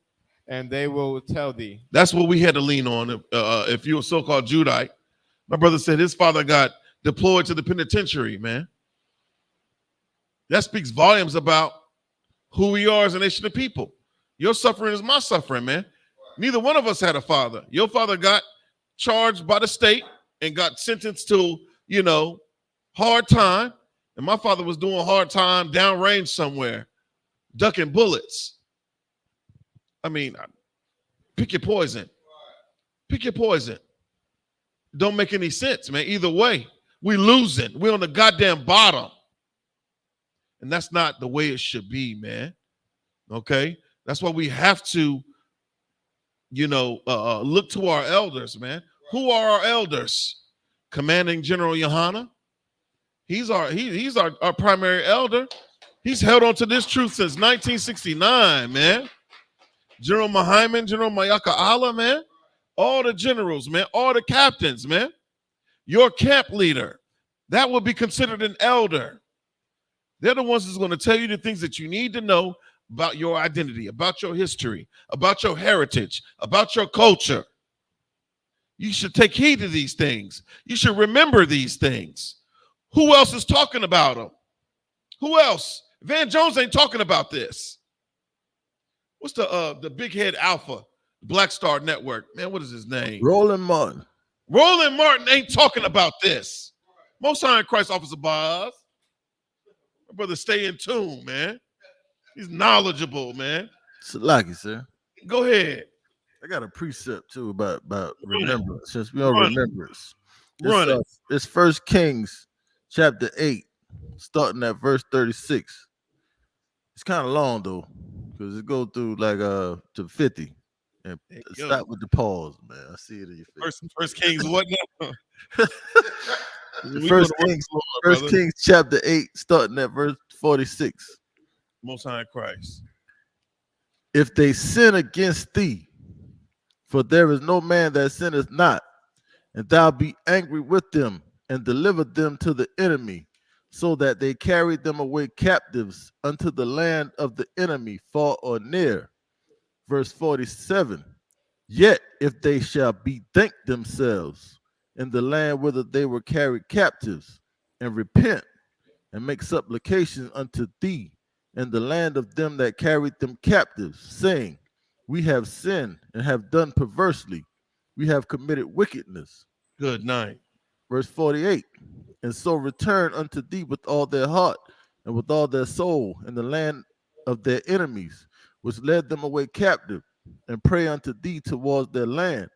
Speaker 14: and they will tell thee.
Speaker 1: That's what we had to lean on if you're a so-called Judite. My brother said his father got deployed to the penitentiary, man. That speaks volumes about who we are as a nation of people. Your suffering is my suffering, man. Neither one of us had a father. Your father got charged by the state and got sentenced to, you know, hard time. And my father was doing hard time downrange somewhere, ducking bullets. I mean, pick your poison. Pick your poison. Don't make any sense, man. Either way, we losing. We're on the goddamn bottom. And that's not the way it should be, man. Okay? That's why we have to, you know, look to our elders, man. Who are our elders? Commanding General YAHANNA. He's our primary elder. He's held on to this truth since 1969, man. General Muhammad, General Mayaka Allah, man. All the generals, man. All the captains, man. Your camp leader. That would be considered an elder. They're the ones that's going to tell you the things that you need to know about your identity, about your history, about your heritage, about your culture. You should take heed to these things. You should remember these things. Who else is talking about them? Who else? Van Jones ain't talking about this. What's the big head alpha, Black Star Network? Man, what is his name?
Speaker 8: Roland Martin.
Speaker 1: Roland Martin ain't talking about this. Most High in Christ, Officer Boz. My brother, stay in tune, man. He's knowledgeable, man.
Speaker 8: Salaki, sir.
Speaker 1: Go ahead.
Speaker 8: I got a precept too about remembrance. Since we on remembrance, it's 1 Kings chapter 8, starting at verse 36. It's kind of long though, because it goes through like to 50. And stop with the pause, man. I see it in your face.
Speaker 1: First Kings, what now?
Speaker 8: First Kings chapter 8, starting at verse 46.
Speaker 1: Most High in Christ.
Speaker 8: If they sin against thee, for there is no man that sinneth not, and thou be angry with them, and deliver them to the enemy, so that they carry them away captives unto the land of the enemy, far or near. Verse 47. Yet if they shall bethink themselves in the land whither they were carried captives, and repent, and make supplication unto thee in the land of them that carried them captives, saying, we have sinned and have done perversely. We have committed wickedness.
Speaker 1: Good night.
Speaker 8: Verse 48. And so return unto thee with all their heart and with all their soul in the land of their enemies, which led them away captive, and pray unto thee towards their land,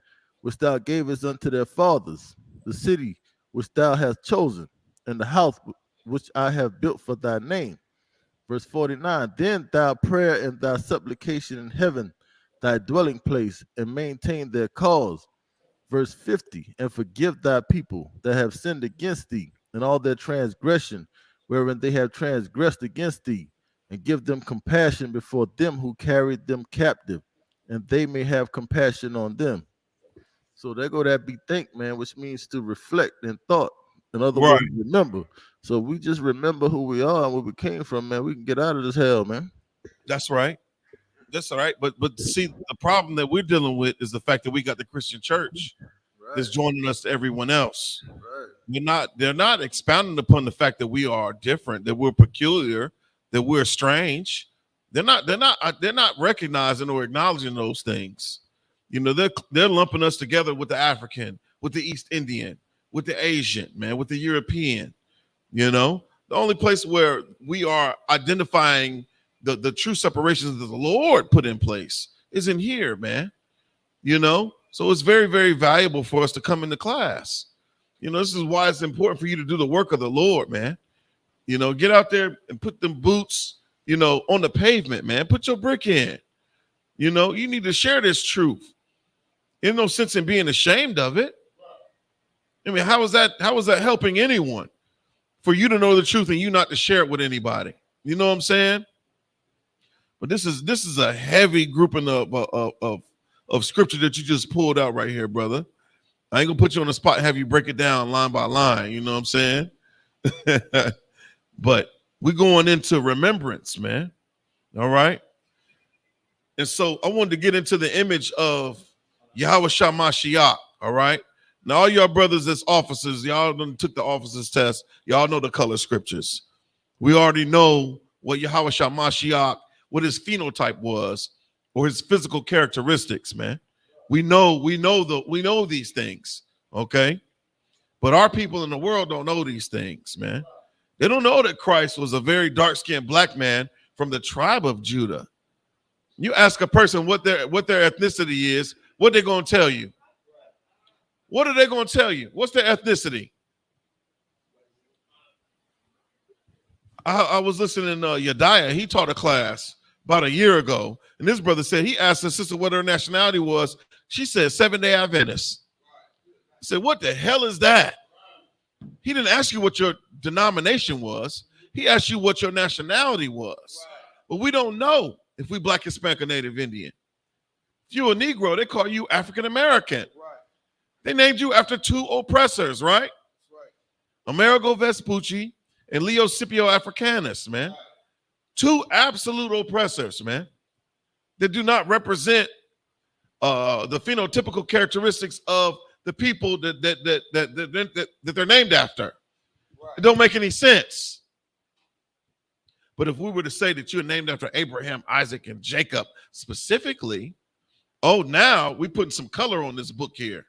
Speaker 8: which thou gavest unto their fathers, the city which thou hast chosen, and the house which I have built for thy name. Verse 49. Then thy prayer and thy supplication in heaven, thy dwelling place, and maintain their cause. Verse 50. And forgive thy people that have sinned against thee, and all their transgression wherein they have transgressed against thee, and give them compassion before them who carried them captive, and they may have compassion on them. So there go that bethink, man, which means to reflect and thought. In other words, remember. So we just remember who we are and where we came from, man. We can get out of this hell, man.
Speaker 1: That's right. That's all right. But see, the problem that we're dealing with is the fact that we got the Christian church. that's joining us to everyone else. They're not expounding upon the fact that we are different, that we're peculiar, that we're strange. They're not recognizing or acknowledging those things. You know, they're lumping us together with the African, with the East Indian, with the Asian, man, with the European. You know, the only place where we are identifying the true separations that the Lord put in place is in here, man. You know, so it's very, very valuable for us to come into class. You know, this is why it's important for you to do the work of the Lord, man. You know, get out there and put them boots, you know, on the pavement, man. Put your brick in. You know, you need to share this truth. There's no sense in being ashamed of it. I mean, how is that helping anyone? For you to know the truth and you not to share it with anybody. You know what I'm saying? But this is a heavy grouping of scripture that you just pulled out right here, brother. I ain't gonna put you on the spot and have you break it down line by line. You know what I'm saying? But we're going into remembrance, man. All right. And so I wanted to get into the image of Yahweh Mashiach. All right. Now, all y'all brothers as officers, y'all done took the officers test. Y'all know the color scriptures. We already know what Yahweh Mashiach, what his phenotype was, or his physical characteristics, man. We know these things, okay? But our people in the world don't know these things, man. They don't know that Christ was a very dark-skinned black man from the tribe of Judah. You ask a person what their ethnicity is, what they're going to tell you. What are they going to tell you? What's their ethnicity? I was listening to Yadiah. He taught a class about a year ago, and this brother said he asked his sister what her nationality was. She said Seventh-day Adventist. I said, what the hell is that? He didn't ask you what your denomination was. He asked you what your nationality was. But we don't know if we Black, Hispanic, or Native Indian. If you're a Negro, they call you African American. They named you after two oppressors, right? Amerigo Vespucci and Leo Scipio Africanus, man. Two absolute oppressors, man, that do not represent the phenotypical characteristics of the people that they're named after. It don't make any sense. But if we were to say that you're named after Abraham, Isaac, and Jacob specifically, oh, now we're putting some color on this book here.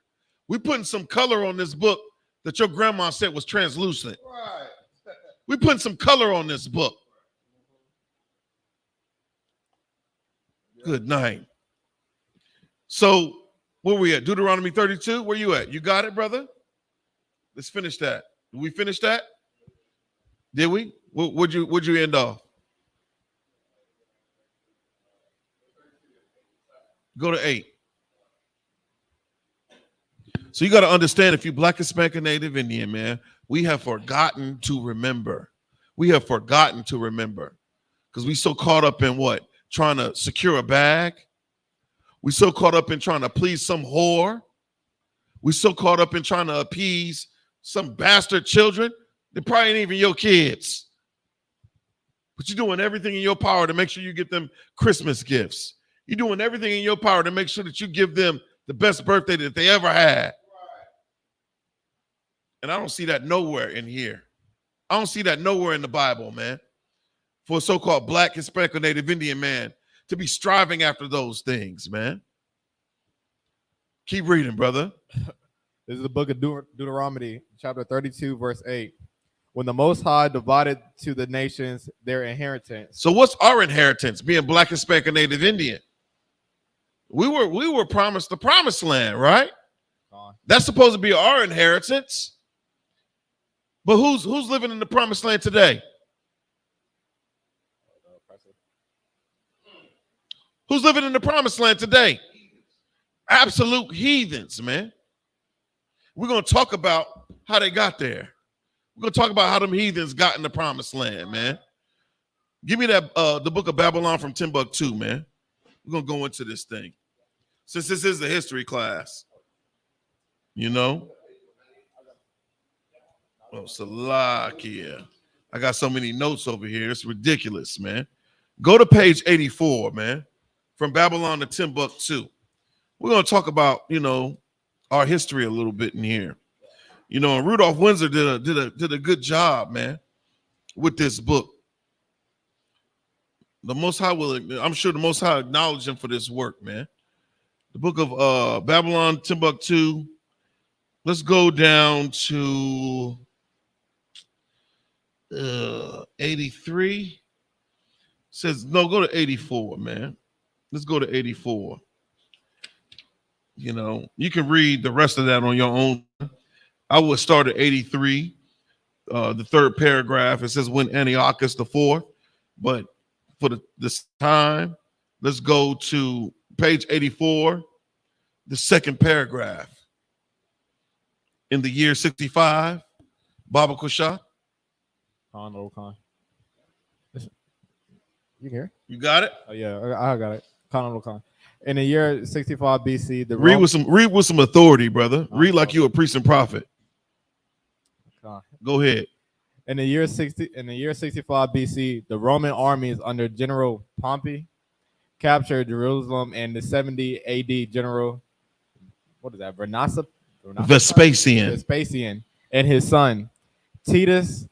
Speaker 1: We're putting some color on this book that your grandma said was translucent. Right. We're putting some color on this book. Good night. So where we at? Deuteronomy 32? Where you at? You got it, brother? Let's finish that. Did we finish that? Did we? Would you end off? Go to 8. So you got to understand, if you Black, Hispanic, and Native Indian, man, we have forgotten to remember. We have forgotten to remember because we so caught up in what? Trying to secure a bag. We so caught up in trying to please some whore. We so caught up in trying to appease some bastard children. They probably ain't even your kids. But you're doing everything in your power to make sure you get them Christmas gifts. You're doing everything in your power to make sure that you give them the best birthday that they ever had. And I don't see that nowhere in here. I don't see that nowhere in the Bible, man. For a so-called Black, Hispanic, or Native Indian man to be striving after those things, man. Keep reading, brother.
Speaker 14: This is the book of Deuteronomy, chapter 32, verse 8. When the Most High divided to the nations their inheritance.
Speaker 1: So what's our inheritance? Being Black, Hispanic, or Native Indian. We were promised the promised land, right? That's supposed to be our inheritance. But who's living in the promised land today? Who's living in the promised land today? Absolute heathens, man. We're going to talk about how they got there. We're going to talk about how them heathens got in the promised land, man. Give me that the book of Babylon from Timbuktu, man. We're going to go into this thing. Since this is the history class, you know. Oh, Salakia. I got so many notes over here. It's ridiculous, man. Go to page 84, man. From Babylon to Timbuktu. We're going to talk about, you know, our history a little bit in here. You know, and Rudolph Windsor did a good job, man, with this book. The Most High I'm sure the Most High acknowledge him for this work, man. The book of Babylon, Timbuktu. Let's go down to 83. Says no, go to 84, man. Let's go to 84. You know, you can read the rest of that on your own. I would start at 83, the third paragraph. It says when Antiochus IV, but for this time, let's go to page 84, the second paragraph. In the year 65, Baba Kusha.
Speaker 14: Khan, old Khan. You hear?
Speaker 1: You got it?
Speaker 14: Oh yeah, I got it. Khan, old Khan. In the year 65 BC, the
Speaker 1: read with some authority, brother. Read like you a priest and prophet. Go ahead.
Speaker 14: In the year 65 BC, the Roman armies under General Pompey captured Jerusalem, and the 70 AD General, what is that? Vespasian and his son Titus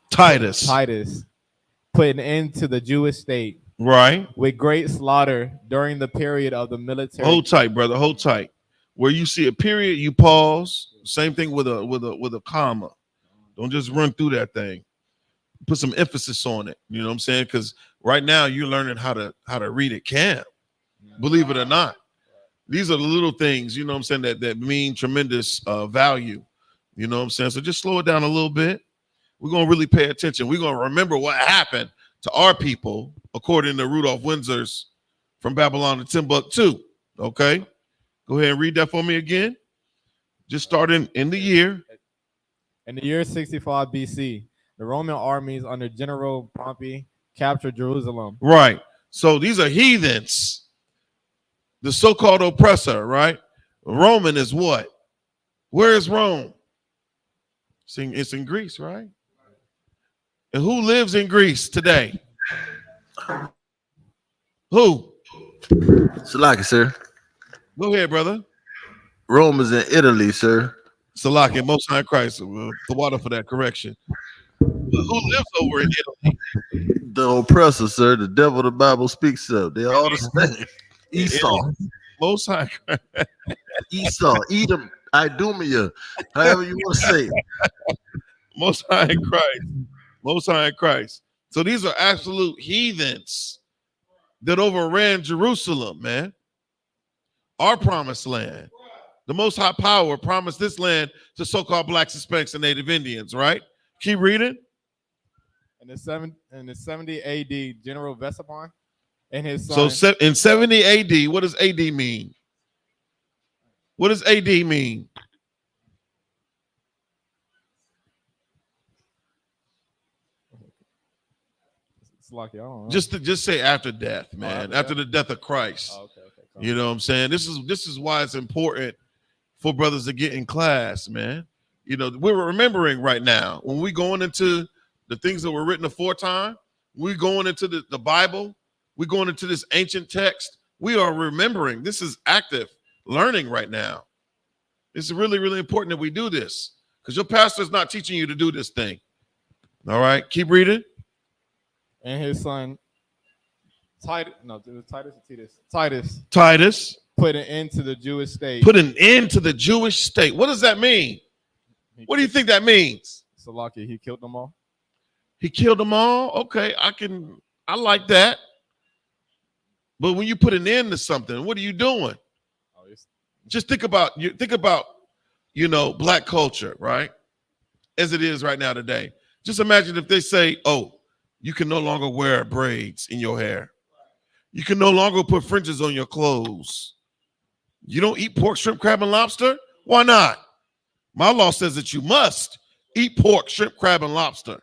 Speaker 14: put an end to the Jewish state.
Speaker 1: Right.
Speaker 14: With great slaughter during the period of the military.
Speaker 1: Hold tight, brother. Hold tight. Where you see a period, you pause. Same thing with a comma. Don't just run through that thing. Put some emphasis on it. You know what I'm saying? Because right now you're learning how to read at camp. Believe it or not. These are the little things, you know what I'm saying, that mean tremendous value. You know what I'm saying? So just slow it down a little bit. We're going to really pay attention. We're going to remember what happened to our people, according to Rudolph Windsor's From Babylon to Timbuktu. Okay? Go ahead and read that for me again. Just starting in the year.
Speaker 14: In the year 65 BC, the Roman armies under General Pompey captured Jerusalem.
Speaker 1: Right. So these are heathens. The so-called oppressor, right? Roman is what? Where is Rome? It's in Greece, right? And who lives in Greece today? Who?
Speaker 8: Salaki, sir.
Speaker 1: Go ahead, brother.
Speaker 8: Rome is in Italy, sir.
Speaker 1: Salaki, Most High Christ. The water for that correction. But who lives over in Italy?
Speaker 8: The oppressor, sir. The devil the Bible speaks of. They're all the same. Esau.
Speaker 1: Most High Christ.
Speaker 8: Esau. Edom. Idumea. However you want to say it.
Speaker 1: Most High Christ. Most High Christ. So these are absolute heathens that overran Jerusalem, man. Our promised land. The Most High Power promised this land to so-called blacks, Hispanics, and Native Indians, right? Keep reading.
Speaker 14: In the 70 AD, General Vespasian and his son.
Speaker 1: So in 70 AD, what does AD mean? What does AD mean?
Speaker 14: It's like, I don't know.
Speaker 1: Just say after death, man. After the death of Christ.
Speaker 14: Oh, okay.
Speaker 1: You know what I'm saying? This is why it's important for brothers to get in class, man. You know, we're remembering right now when we going into the things that were written aforetime, we going into the Bible, we going into this ancient text. We are remembering. This is active learning right now. It's really, really important that we do this because your pastor's not teaching you to do this thing. All right, keep reading.
Speaker 14: And his son Titus put an end to the Jewish state.
Speaker 1: Put an end to the Jewish state. What does that mean? What do you think that means?
Speaker 14: Salaki, he killed them all.
Speaker 1: He killed them all? Okay, I like that. But when you put an end to something, what are you doing? Just think about black culture, right? As it is right now today. Just imagine if they say, oh, you can no longer wear braids in your hair. You can no longer put fringes on your clothes. You don't eat pork, shrimp, crab, and lobster? Why not? My law says that you must eat pork, shrimp, crab, and lobster.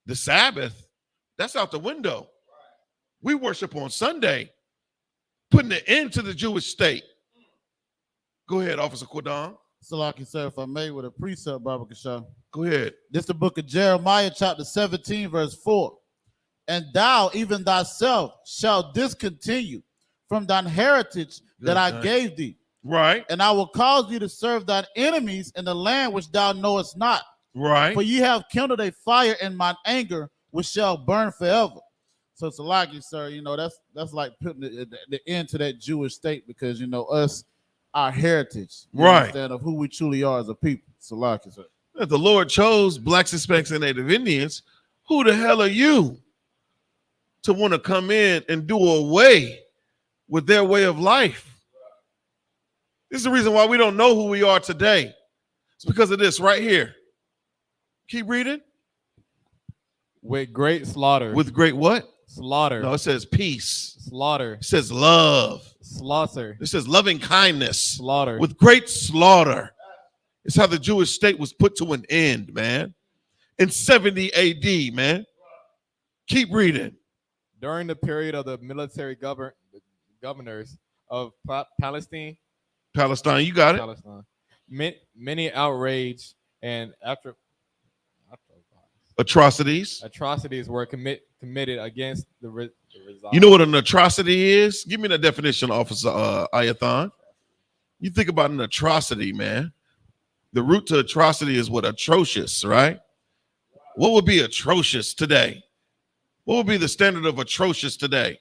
Speaker 1: The Sabbath, that's out the window. We worship on Sunday, putting an end to the Jewish state. Go ahead, Officer Quadon.
Speaker 6: Salaki, sir, if I may, with a precept, Baba Kasha.
Speaker 1: Go ahead.
Speaker 6: This is the book of Jeremiah, chapter 17, verse 4. And thou, even thyself, shalt discontinue from thine heritage that I gave thee,
Speaker 1: Right.
Speaker 6: And I will cause you to serve thine enemies in the land which thou knowest not.
Speaker 1: Right.
Speaker 6: For ye have kindled a fire in mine anger, which shall burn forever. So it's like you, sir. You know, that's like putting the end to that Jewish state, because you know us, our heritage, you
Speaker 1: Right,
Speaker 6: understand, of who we truly are as a people. So like you, sir.
Speaker 1: If the Lord chose blacks, Hispanics, and Native Indians, who the hell are you to want to come in and do away with their way of life? This is the reason why we don't know who we are today. It's because of this right here. Keep reading.
Speaker 14: With great slaughter.
Speaker 1: With great what?
Speaker 14: Slaughter.
Speaker 1: No, it says peace.
Speaker 14: Slaughter.
Speaker 1: It says love.
Speaker 14: Slaughter.
Speaker 1: It says loving kindness.
Speaker 14: Slaughter.
Speaker 1: With great slaughter. It's how the Jewish state was put to an end, man. In 70 AD, man. Keep reading.
Speaker 14: During the period of the military governors of Palestine.
Speaker 1: Palestine, you got it.
Speaker 14: Palestine. Many outrage and atrocities were committed against the
Speaker 1: You know what an atrocity is? Give me the definition, Officer Ayathon. You think about an atrocity, man. The root to atrocity is what? Atrocious, right? What would be atrocious today? What would be the standard of atrocious today?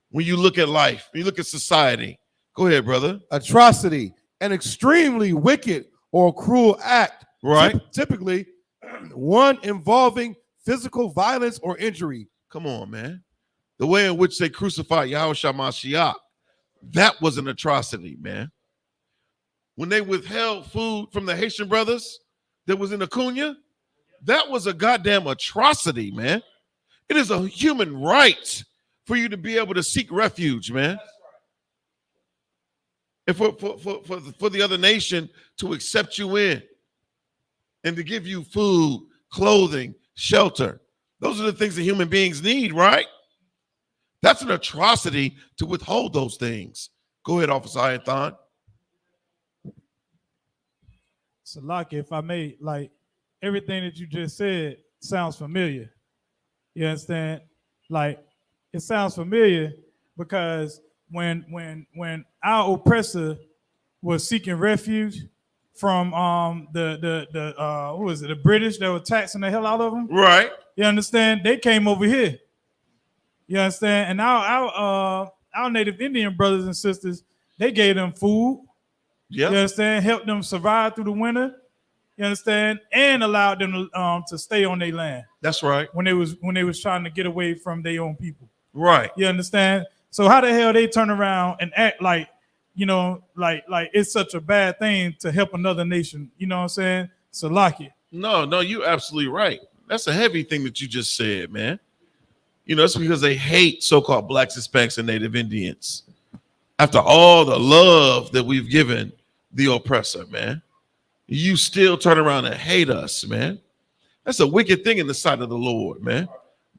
Speaker 1: When you look at life, when you look at society. Go ahead, brother.
Speaker 12: Atrocity, an extremely wicked or cruel act.
Speaker 1: Right.
Speaker 12: Typically, one involving physical violence or injury.
Speaker 1: Come on, man. The way in which they crucified YAHANNA, that was an atrocity, man. When they withheld food from the Haitian brothers that was in Acuna, that was a goddamn atrocity, man. It is a human right for you to be able to seek refuge, man. And for the other nation to accept you in and to give you food, clothing, shelter. Those are the things that human beings need, right? That's an atrocity to withhold those things. Go ahead, Officer Ayathon.
Speaker 13: Salaki, if I may, like everything that you just said sounds familiar. You understand? Like it sounds familiar because when our oppressor was seeking refuge from who was it, the British that were taxing the hell out of them,
Speaker 1: right?
Speaker 13: You understand? They came over here. You understand? And our Native Indian brothers and sisters, they gave them food.
Speaker 1: Yeah.
Speaker 13: You understand? Helped them survive through the winter. You understand? And allowed them to stay on their land.
Speaker 1: That's right.
Speaker 13: When they was trying to get away from their own people.
Speaker 1: Right.
Speaker 13: You understand? So how the hell they turn around and act like, you know, like it's such a bad thing to help another nation? You know what I'm saying? Salaki.
Speaker 1: No, you're absolutely right. That's a heavy thing that you just said, man. You know, it's because they hate so-called blacks, Hispanics, and Native Indians. After all the love that we've given the oppressor, man, you still turn around and hate us, man. That's a wicked thing in the sight of the Lord, man.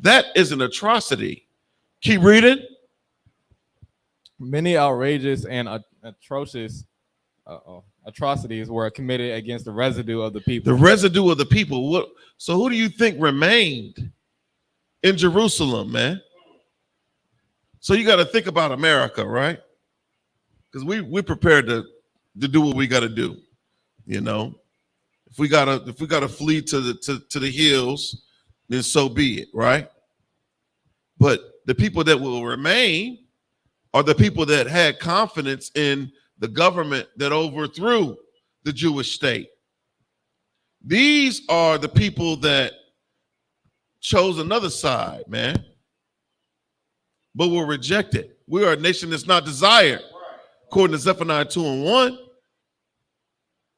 Speaker 1: That is an atrocity. Keep reading.
Speaker 14: Many outrageous and atrocious atrocities were committed against the residue of the people.
Speaker 1: The residue of the people. What? So who do you think remained in Jerusalem, man? So you got to think about America, right? Because we're prepared to do what we got to do. You know, if we gotta flee to the hills, then so be it, right? But the people that will remain are the people that had confidence in the government that overthrew the Jewish state. These are the people that chose another side, man, but were rejected. We are a nation that's not desired, according to Zephaniah 2:1.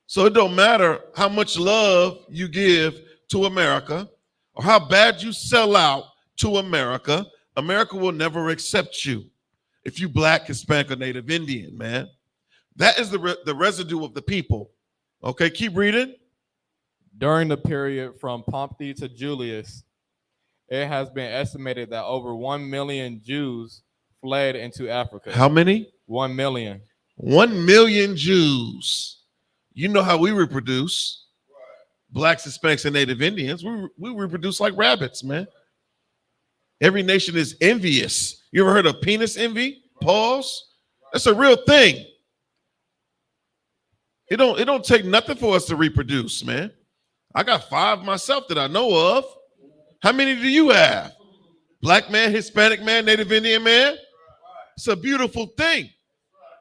Speaker 1: So it don't matter how much love you give to America or how bad you sell out to America, America will never accept you if you black, Hispanic, or Native Indian, man. That is the residue of the people. Okay, keep reading.
Speaker 14: During the period from Pompey to Julius, it has been estimated that over 1 million Jews fled into Africa.
Speaker 1: How many?
Speaker 14: 1 million.
Speaker 1: 1 million Jews. You know how we reproduce. Blacks, Hispanics, and Native Indians. We reproduce like rabbits, man. Every nation is envious. You ever heard of penis envy? Pause. That's a real thing. It don't take nothing for us to reproduce, man. I got 5 myself that I know of. How many do you have? Black man, Hispanic man, Native Indian man. It's a beautiful thing.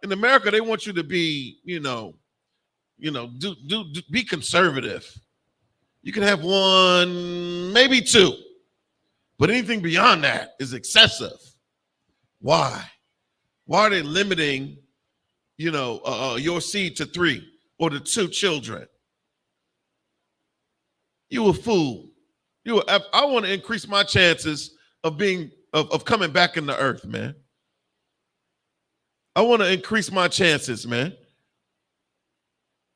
Speaker 1: In America, they want you to be, be conservative. You can have 1, maybe 2, but anything beyond that is excessive. Why? Why are they limiting, your seed to 3 or to 2 children? You a fool. I want to increase my chances of coming back in the earth, man. I want to increase my chances, man.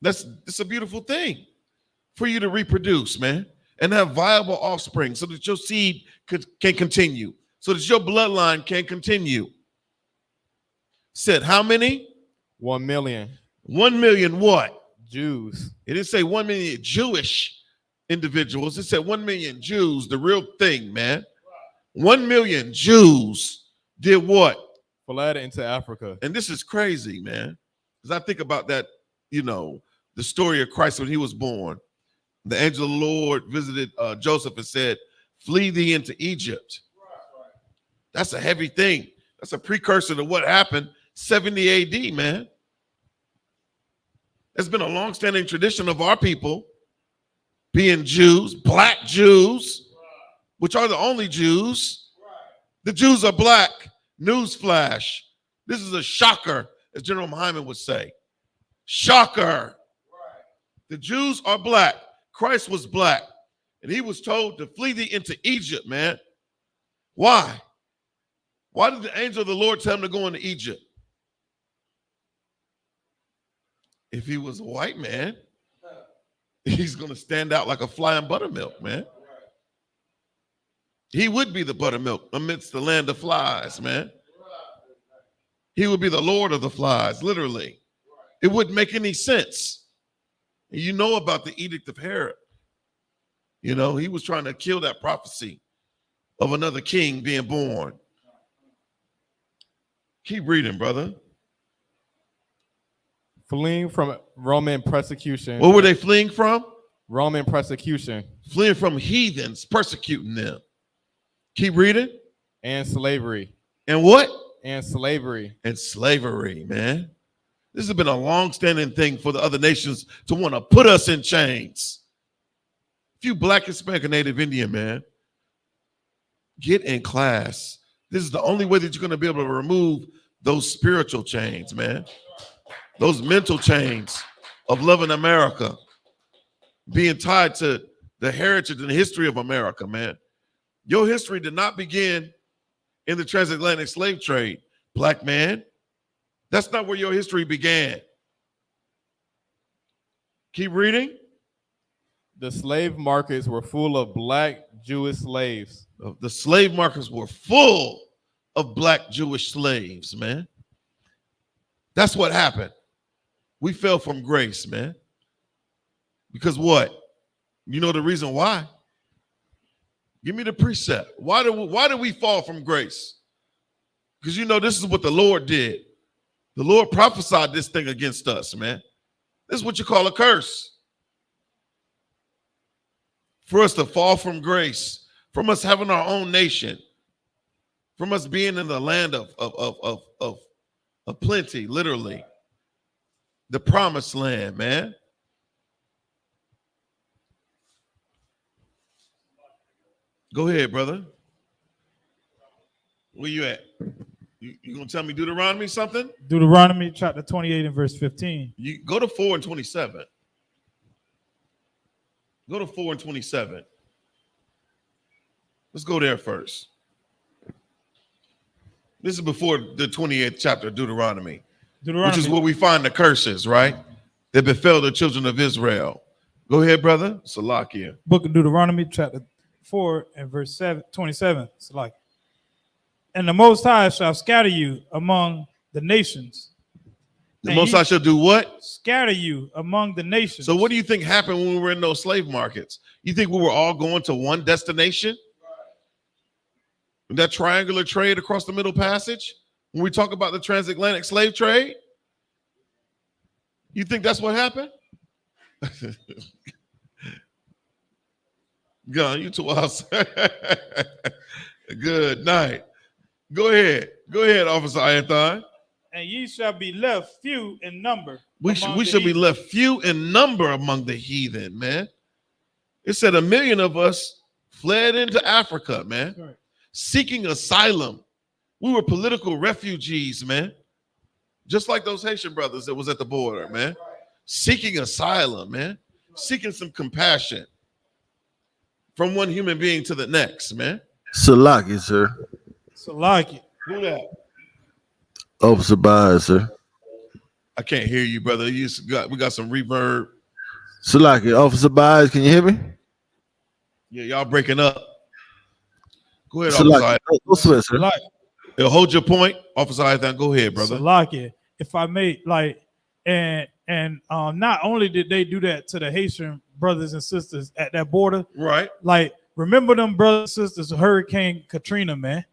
Speaker 1: It's a beautiful thing for you to reproduce, man, and have viable offspring so that your seed can continue, so that your bloodline can continue. Said how many?
Speaker 14: 1 million.
Speaker 1: 1 million what?
Speaker 14: Jews.
Speaker 1: It didn't say 1 million Jewish individuals. It said 1 million Jews, the real thing, man. 1 million Jews did what?
Speaker 14: Fled into Africa.
Speaker 1: And this is crazy, man. Because I think about that, the story of Christ when he was born. The angel of the Lord visited Joseph and said, flee thee into Egypt. That's a heavy thing. That's a precursor to what happened 70 AD, man. It's been a long-standing tradition of our people being Jews, black Jews, which are the only Jews. The Jews are black. Newsflash. This is a shocker, as General Muhammad would say. Shocker. The Jews are black. Christ was black. And he was told to flee thee into Egypt, man. Why? Why did the angel of the Lord tell him to go into Egypt? If he was a white man, he's going to stand out like a fly in buttermilk, man. He would be the buttermilk amidst the land of flies, man. He would be the Lord of the flies, literally. It wouldn't make any sense. You know about the edict of Herod. He was trying to kill that prophecy of another king being born. Keep reading, brother.
Speaker 14: Fleeing from Roman persecution.
Speaker 1: What were they fleeing from?
Speaker 14: Roman persecution.
Speaker 1: Fleeing from heathens persecuting them. Keep reading.
Speaker 14: And slavery.
Speaker 1: And what?
Speaker 14: And slavery.
Speaker 1: And slavery, man. This has been a long-standing thing for the other nations to want to put us in chains. If you black, Hispanic, or Native Indian, man, get in class. This is the only way that you're going to be able to remove those spiritual chains, man. Those mental chains of loving America, being tied to the heritage and the history of America, man. Your history did not begin in the transatlantic slave trade, black man. That's not where your history began. Keep reading.
Speaker 14: The slave markets were full of black Jewish slaves.
Speaker 1: The slave markets were full of black Jewish slaves, man. That's what happened. We fell from grace, man. Because what? You know the reason why? Give me the precept. Why do we fall from grace? Because this is what the Lord did. The Lord prophesied this thing against us, man. This is what you call a curse. For us to fall from grace, from us having our own nation, from us being in the land of plenty, literally. The promised land, man. Go ahead, brother. Where you at? You gonna tell me Deuteronomy something?
Speaker 13: Deuteronomy chapter 28 and verse 15.
Speaker 1: You go to 4 and 27. Go to 4 and 27. Let's go there first. This is before the 28th chapter of Deuteronomy. Which is where we find the curses, right? That befell the children of Israel. Go ahead, brother. Salakia.
Speaker 13: Book of Deuteronomy, chapter 4 and verse 27. Salakia. And the Most High shall scatter you among the nations.
Speaker 1: The Most High shall do what?
Speaker 13: Scatter you among the nations.
Speaker 1: So what do you think happened when we were in those slave markets? You think we were all going to one destination? That triangular trade across the Middle Passage? When we talk about the transatlantic slave trade, You think that's what happened? Gun, you too wild. Good night. Go ahead. Go ahead, Officer Ayathon.
Speaker 13: And ye shall be left few in number.
Speaker 1: We should be left few in number among the heathen, man. It said 1 million of us fled into Africa, man,
Speaker 13: Right.
Speaker 1: seeking asylum. We were political refugees, man. Just like those Haitian brothers that was at the border, man. Seeking asylum, man. Seeking some compassion from one human being to the next, man.
Speaker 8: Salaki, sir.
Speaker 13: Salaki.
Speaker 1: Who that?
Speaker 8: Officer Bias, sir.
Speaker 1: I can't hear you, brother. We got some reverb.
Speaker 8: Salaki, Officer Bias, can you hear me?
Speaker 1: Yeah, y'all breaking up. Go ahead,
Speaker 8: Salaki,
Speaker 1: Officer.
Speaker 8: go sweat, sir.
Speaker 13: Salaki.
Speaker 1: Hold your point, Officer Ayathan. Go ahead, brother.
Speaker 13: Salaki. If I may, like, and not only did they do that to the Haitian brothers and sisters at that border,
Speaker 1: right?
Speaker 13: Like, remember them brothers and sisters of Hurricane Katrina, man.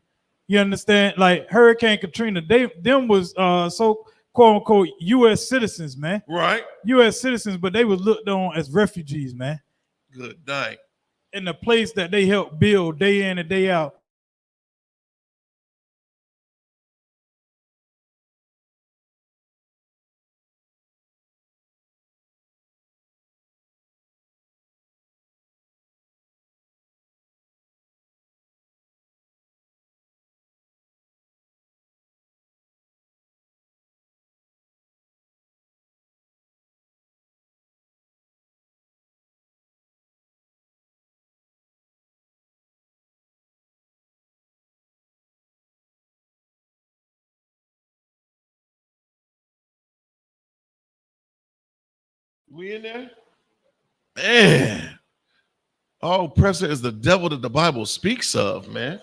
Speaker 13: You understand? Like Hurricane Katrina, them was so quote unquote U.S. citizens, man.
Speaker 1: Right.
Speaker 13: U.S. citizens, but they was looked on as refugees, man.
Speaker 1: Good night.
Speaker 13: In the place that they helped build day in and day out.
Speaker 1: We in there? Man. All oppressor is the devil that the Bible speaks of, man.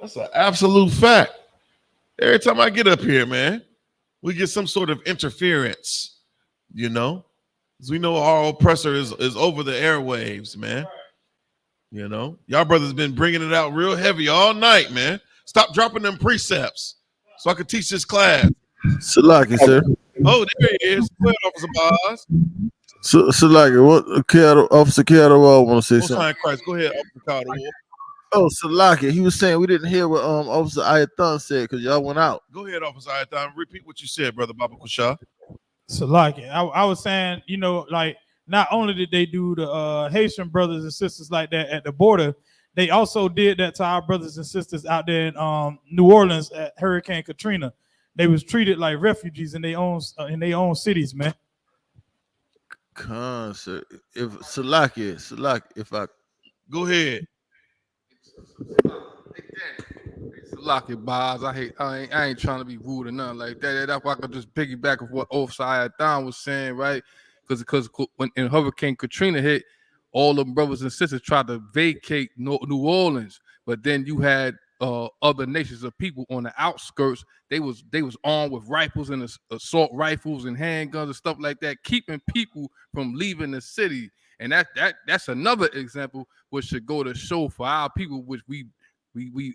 Speaker 1: That's an absolute fact. Every time I get up here, man, we get some sort of interference, you know? Because we know our oppressor is over the airwaves, man. You know? Y'all brothers been bringing it out real heavy all night, man. Stop dropping them precepts so I can teach this class.
Speaker 8: Salaki, sir.
Speaker 1: Oh, there he is. Go ahead, Officer Boz.
Speaker 8: Salaki, what Officer Keato want to say
Speaker 1: Most
Speaker 8: something?
Speaker 1: High Christ. Go ahead, Officer Carter.
Speaker 8: Oh, Salaki, he was saying we didn't hear what Officer Ayathon said because y'all went out.
Speaker 1: Go ahead, Officer Ayathon. Repeat what you said, Brother Baba Kusha.
Speaker 13: So like I was saying, you know, like not only did they do the Haitian brothers and sisters like that at the border, they also did that to our brothers and sisters out there in New Orleans at Hurricane Katrina. They was treated like refugees in their own cities, man.
Speaker 8: Concert. If Salaki, if I
Speaker 1: go ahead.
Speaker 9: Lock it, Boz. I ain't trying to be rude or nothing like that. That's why I could just piggyback of what Officer Ayathon was saying, right? Because when Hurricane Katrina hit, all them brothers and sisters tried to vacate New Orleans, but then you had other nations of people on the outskirts. They was armed with rifles and assault rifles and handguns and stuff like that, keeping people from leaving the city. And that's another example which should go to show for our people, which we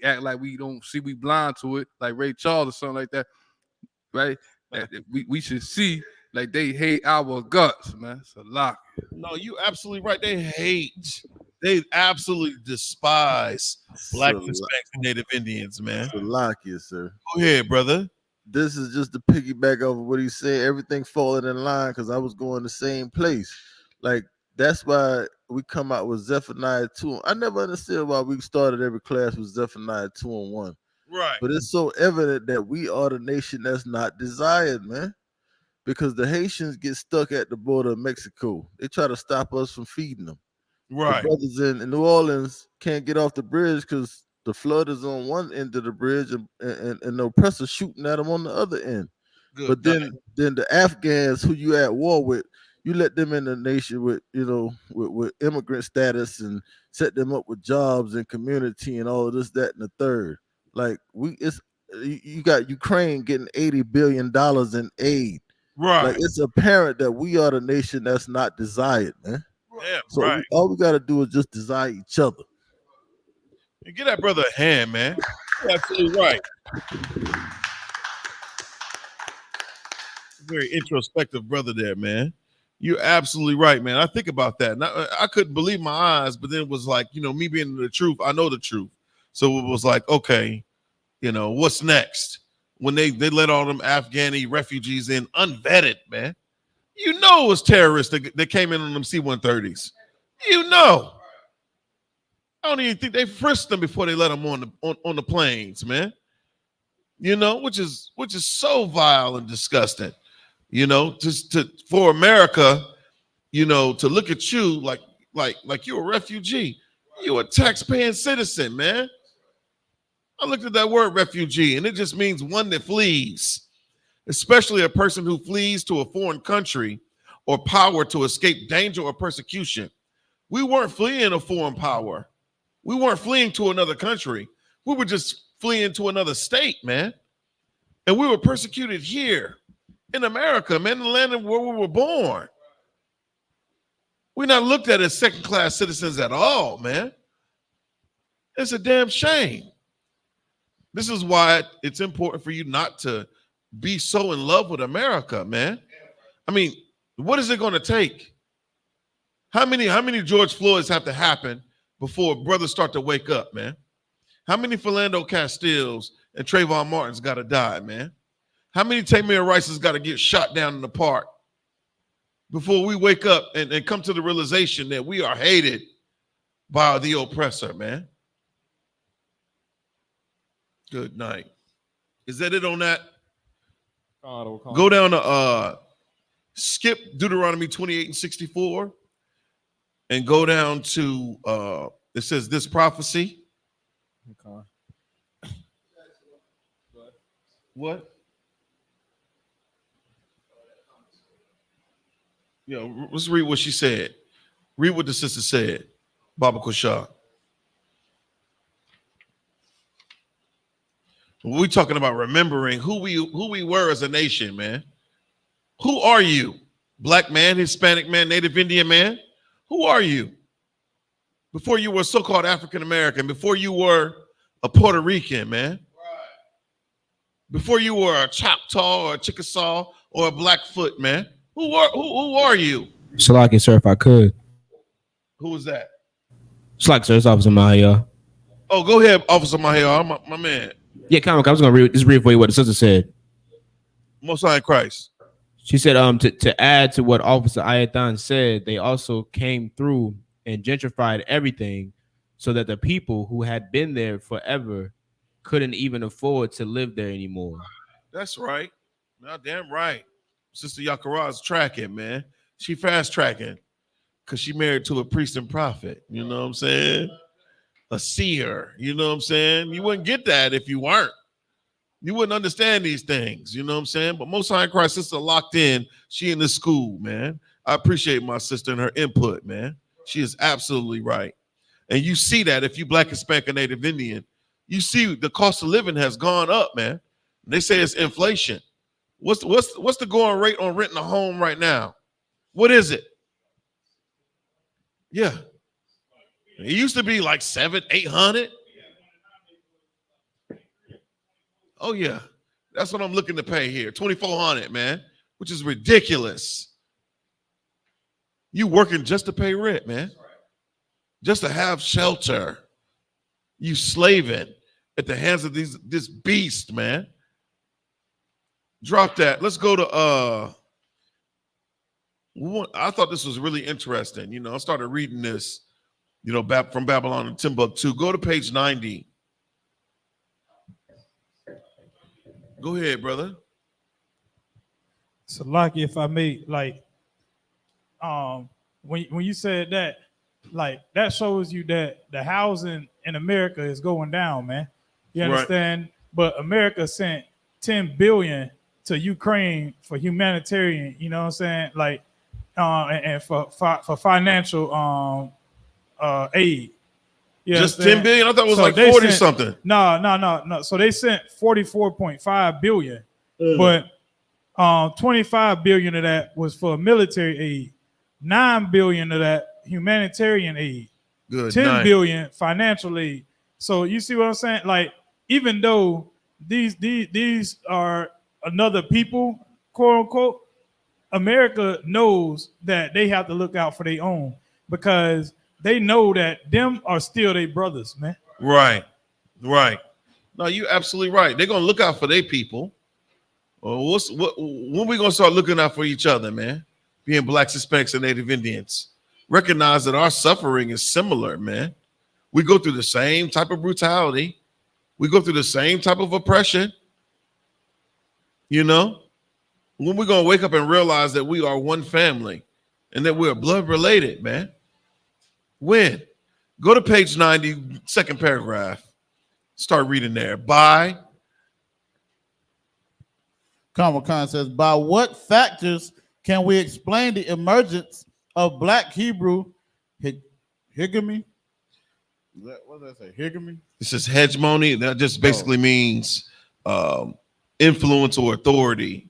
Speaker 9: act like we don't see, we blind to it, like Ray Charles or something like that, right? We should see like they hate our guts, man. It's a lot.
Speaker 1: No, you absolutely right. They absolutely despise Black, Hispanics, and Native Indians, man.
Speaker 8: Salaki, sir.
Speaker 1: Go ahead, brother.
Speaker 8: This is just to piggyback over what he said. Everything falling in line because I was going the same place. Like, that's why we come out with Zephaniah 2. I never understood why we started every class with Zephaniah 2:1.
Speaker 1: Right.
Speaker 8: But it's so evident that we are the nation that's not desired, man. Because the Haitians get stuck at the border of Mexico. They try to stop us from feeding them.
Speaker 1: Right.
Speaker 8: The brothers in New Orleans can't get off the bridge because the flood is on one end of the bridge and the oppressor shooting at them on the other end.
Speaker 1: Good
Speaker 8: but then the Afghans who you at war with, you let them in the nation with, you know, with immigrant status and set them up with jobs and community and all of this, that, and the third. Like you got Ukraine getting $80 billion in aid.
Speaker 1: Right.
Speaker 8: Like it's apparent that we are the nation that's not desired, man.
Speaker 1: Yeah,
Speaker 8: So
Speaker 1: right.
Speaker 8: all we got to do is just desire each other.
Speaker 1: And give that brother a hand, man. You're absolutely right. Very introspective brother there, man. You're absolutely right, man. I think about that. And I couldn't believe my eyes, but then it was like, me being the truth, I know the truth. So it was like, okay, what's next? When they let all them Afghani refugees in unvetted, man. It was terrorists that came in on them C-130s. I don't even think they frisked them before they let them on the planes, man. Which is so vile and disgusting. Just for America, to look at you like you're a refugee. You're a tax-paying citizen, man. I looked at that word refugee, and it just means one that flees, especially a person who flees to a foreign country or power to escape danger or persecution. We weren't fleeing a foreign power. We weren't fleeing to another country. We were just fleeing to another state, man. And we were persecuted here in America, man, in the land where we were born. We're not looked at as second-class citizens at all, man. It's a damn shame. This is why it's important for you not to be so in love with America, man. I mean, what is it going to take? How many George Floyds have to happen before brothers start to wake up, man? How many Philando Castiles and Trayvon Martin's got to die, man? How many Tamir Rice's got to get shot down in the park before we wake up and come to the realization that we are hated by the oppressor, man? Good night. Is that it on that? Go down to skip Deuteronomy 28 and 64 and go down to it says this prophecy.
Speaker 14: Okay.
Speaker 1: What? Yeah, let's read what she said. Read what the sister said. Baba Kushah. We're talking about remembering who we were as a nation, man. Who are you? Black man, Hispanic man, Native Indian man? Who are you? Before you were so-called African American, before you were a Puerto Rican, man. Before you were a Choctaw or a Chickasaw or a Blackfoot, man. Who are you?
Speaker 2: Salaki, sir, if I could.
Speaker 1: Who was that?
Speaker 2: Salaki, sir, it's Officer Mahia.
Speaker 1: Oh, go ahead, Officer Mahia, my man.
Speaker 2: Yeah, I was gonna read for you what the sister said.
Speaker 1: Most High in Christ.
Speaker 2: She said, to add to what Officer Ayathan said, they also came through and gentrified everything so that the people who had been there forever couldn't even afford to live there anymore.
Speaker 1: That's right. Now, damn right. Sister Yakara is tracking, man. She fast tracking because she married to a priest and prophet. You know what I'm saying? A seer. You know what I'm saying? You wouldn't get that if you weren't. You wouldn't understand these things. You know what I'm saying? But Most High in Christ, sister locked in. She in the school, man. I appreciate my sister and her input, man. She is absolutely right. And you see that if you Black, Hispanic, or Native Indian, you see the cost of living has gone up, man. They say it's inflation. What's the going rate on renting a home right now? What is it? Yeah. It used to be like 700-800. Oh yeah. That's what I'm looking to pay here. 2,400, man, which is ridiculous. You working just to pay rent, man. Just to have shelter. You slaving at the hands of this beast, man. Drop that. Let's go to I thought this was really interesting. You know, I started reading this, you know, from Babylon and Timbuktu. Go to page 90. Go ahead, brother.
Speaker 13: So, Lucky, if I may, like, when you said that, like, that shows you that the housing in America is going down, man. You understand? Right. But America sent $10 billion to Ukraine for humanitarian, you know what I'm saying? Like, and for financial aid. You
Speaker 1: just $10 billion? I thought it was like 40 something.
Speaker 13: No. So they sent 44.5 billion, but 25 billion of that was for military aid, 9 billion of that humanitarian aid,
Speaker 1: good
Speaker 13: 10 billion financial aid. So you see what I'm saying? Like, even though these are another people, quote unquote, America knows that they have to look out for their own because they know that them are still their brothers, man.
Speaker 1: Right. No, you're absolutely right. They're gonna look out for their people. Well, when we gonna start looking out for each other, man? Being blacks, Hispanics, and Native Indians, recognize that our suffering is similar, man. We go through the same type of brutality. We go through the same type of oppression. You know, when we're gonna wake up and realize that we are one family and that we're blood related, man? When? Go to page 90, second paragraph. Start reading there. By
Speaker 6: Khan says, by what factors can we explain the emergence of Black Hebrew hegemony? What does that say? Hegemony?
Speaker 1: It says hegemony. That just basically means influence or authority,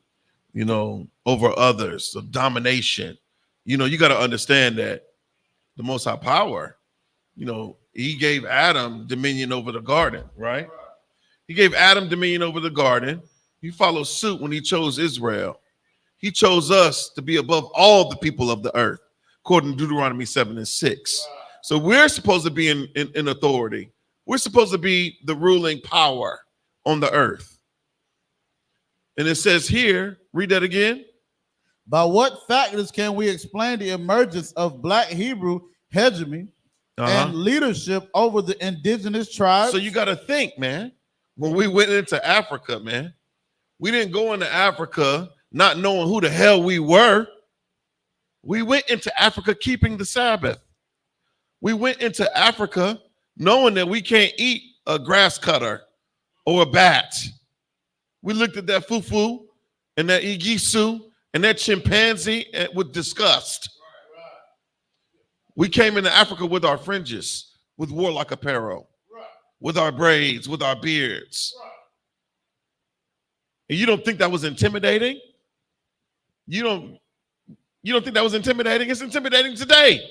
Speaker 1: you know, over others, so domination. You know, you got to understand that the Most High Power, you know, he gave Adam dominion over the garden, right? He gave Adam dominion over the garden. He followed suit when he chose Israel. He chose us to be above all the people of the earth, according to Deuteronomy 7:6. So we're supposed to be in authority. We're supposed to be the ruling power on the earth. And it says here, read that again.
Speaker 6: By what factors can we explain the emergence of Black Hebrew hegemony and leadership over the indigenous tribes?
Speaker 1: So you got to think, man, when we went into Africa, man, we didn't go into Africa not knowing who the hell we were. We went into Africa keeping the Sabbath. We went into Africa knowing that we can't eat a grass cutter or a bat. We looked at that fufu and that igisu and that chimpanzee with disgust. We came into Africa with our fringes, with warlock apparel, with our braids, with our beards. And you don't think that was intimidating? You don't think that was intimidating? It's intimidating today.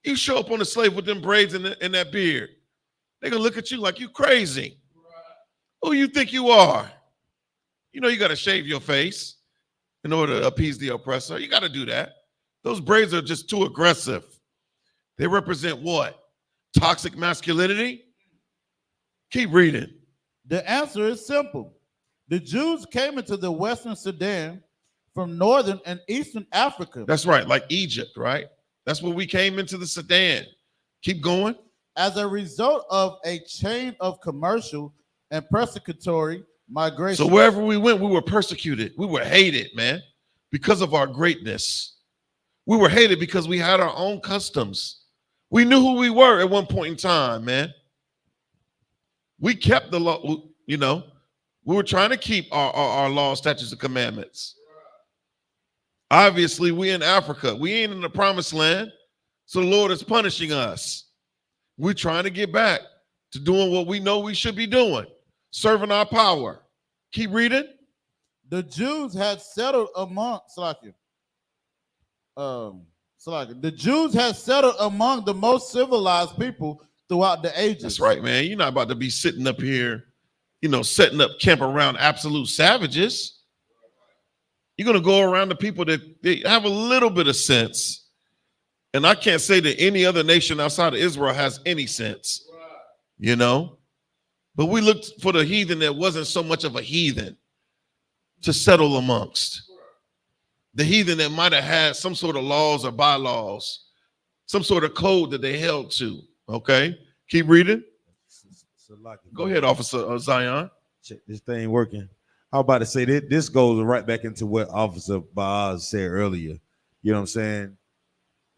Speaker 1: You show up on a slave with them braids and that beard, they're gonna look at you like you crazy. Who you think you are? You know you gotta shave your face in order to appease the oppressor. You gotta do that. Those braids are just too aggressive. They represent what? Toxic masculinity? Keep reading.
Speaker 6: The answer is simple. The Jews came into the Western Sudan from Northern and Eastern Africa.
Speaker 1: That's right, like Egypt, right? That's where we came into the Sudan. Keep going.
Speaker 6: As a result of a chain of commercial and persecutory migration.
Speaker 1: So wherever we went, we were persecuted. We were hated, man, because of our greatness. We were hated because we had our own customs. We knew who we were at one point in time, man. We kept the law, you know. We were trying to keep our laws, statutes, and commandments. Obviously, we in Africa. We ain't in the promised land. So the Lord is punishing us. We're trying to get back to doing what we know we should be doing, serving our power. Keep reading.
Speaker 6: The Jews had settled among the Jews had settled among the most civilized people throughout the ages.
Speaker 1: That's right, man. You're not about to be sitting up here, you know, setting up camp around absolute savages. You're going to go around the people that they have a little bit of sense. And I can't say that any other nation outside of Israel has any sense, you know. But we looked for the heathen that wasn't so much of a heathen to settle amongst. The heathen that might have had some sort of laws or bylaws, some sort of code that they held to. Okay, keep reading. Go ahead, Officer Zion.
Speaker 11: Check this thing working. How about to say that this goes right back into what Officer Baaz said earlier. You know what I'm saying?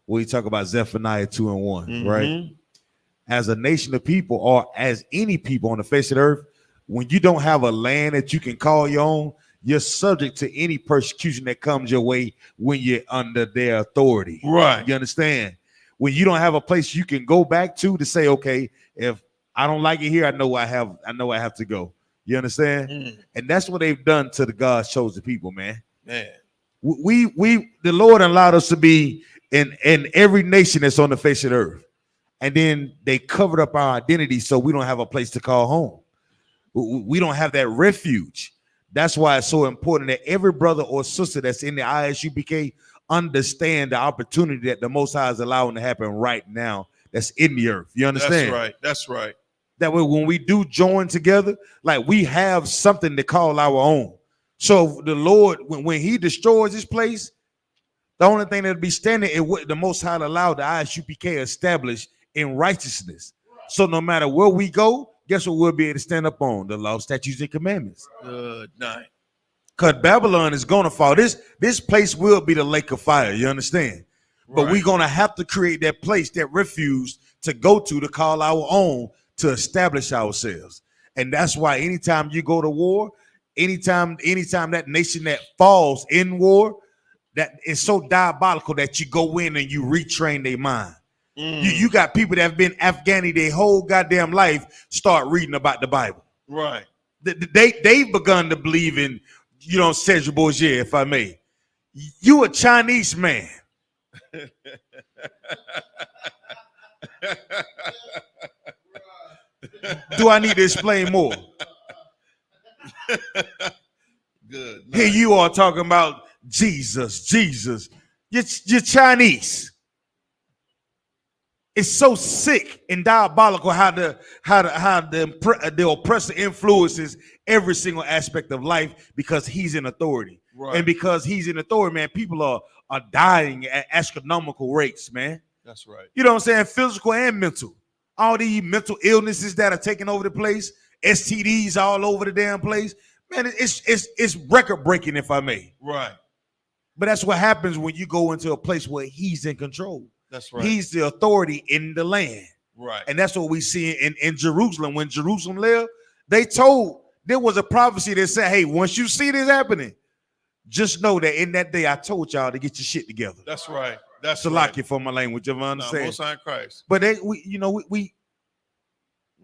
Speaker 11: We talk about Zephaniah 2:1, right? As a nation of people, or as any people on the face of the earth, when you don't have a land that you can call your own, you're subject to any persecution that comes your way when you're under their authority.
Speaker 1: Right.
Speaker 11: You understand? When you don't have a place you can go back to say, okay, if I don't like it here, I know I have to go. You understand? And that's what they've done to the God's chosen people, man.
Speaker 1: Man.
Speaker 11: The Lord allowed us to be in every nation that's on the face of the earth. And then they covered up our identity so we don't have a place to call home. We don't have that refuge That's why it's so important that every brother or sister that's in the I.S.U.P.K. understand the opportunity that the Most High is allowing to happen right now that's in the earth. You understand?
Speaker 1: That's right. That's right.
Speaker 11: That way, when we do join together, like we have something to call our own. So the Lord, when he destroys this place, the only thing that'll be standing is what the Most High allowed the I.S.U.P.K. established in righteousness. So no matter where we go, guess what we'll be able to stand up on? The law, statutes, and commandments.
Speaker 1: Good night.
Speaker 11: Because Babylon is going to fall. This place will be the lake of fire. You understand? But we're going to have to create that place, that refuge to go to call our own, to establish ourselves. And that's why anytime you go to war, anytime that nation that falls in war, that is so diabolical that you go in and you retrain their mind. You got people that have been Afghani their whole goddamn life start reading about the Bible.
Speaker 1: Right.
Speaker 11: They've begun to believe in, Cedric Bourget, if I may. You a Chinese man. Do I need to explain more?
Speaker 1: Good.
Speaker 11: Here you are talking about Jesus. You're Chinese. It's so sick and diabolical how the oppressor influences every single aspect of life because he's in authority.
Speaker 1: Right.
Speaker 11: And because he's in authority, man, people are dying at astronomical rates, man.
Speaker 1: That's right.
Speaker 11: You know what I'm saying? Physical and mental. All these mental illnesses that are taking over the place, STDs all over the damn place. Man, it's record breaking, if I may.
Speaker 1: Right.
Speaker 11: But that's what happens when you go into a place where he's in control.
Speaker 1: That's right.
Speaker 11: He's the authority in the land.
Speaker 1: Right.
Speaker 11: And that's what we see in Jerusalem. When Jerusalem lived, there was a prophecy that said, hey, once you see this happening, just know that in that day I told y'all to get your shit together.
Speaker 1: That's right. That's
Speaker 11: Salaki for my language, if I understand.
Speaker 1: Most High Christ.
Speaker 11: But we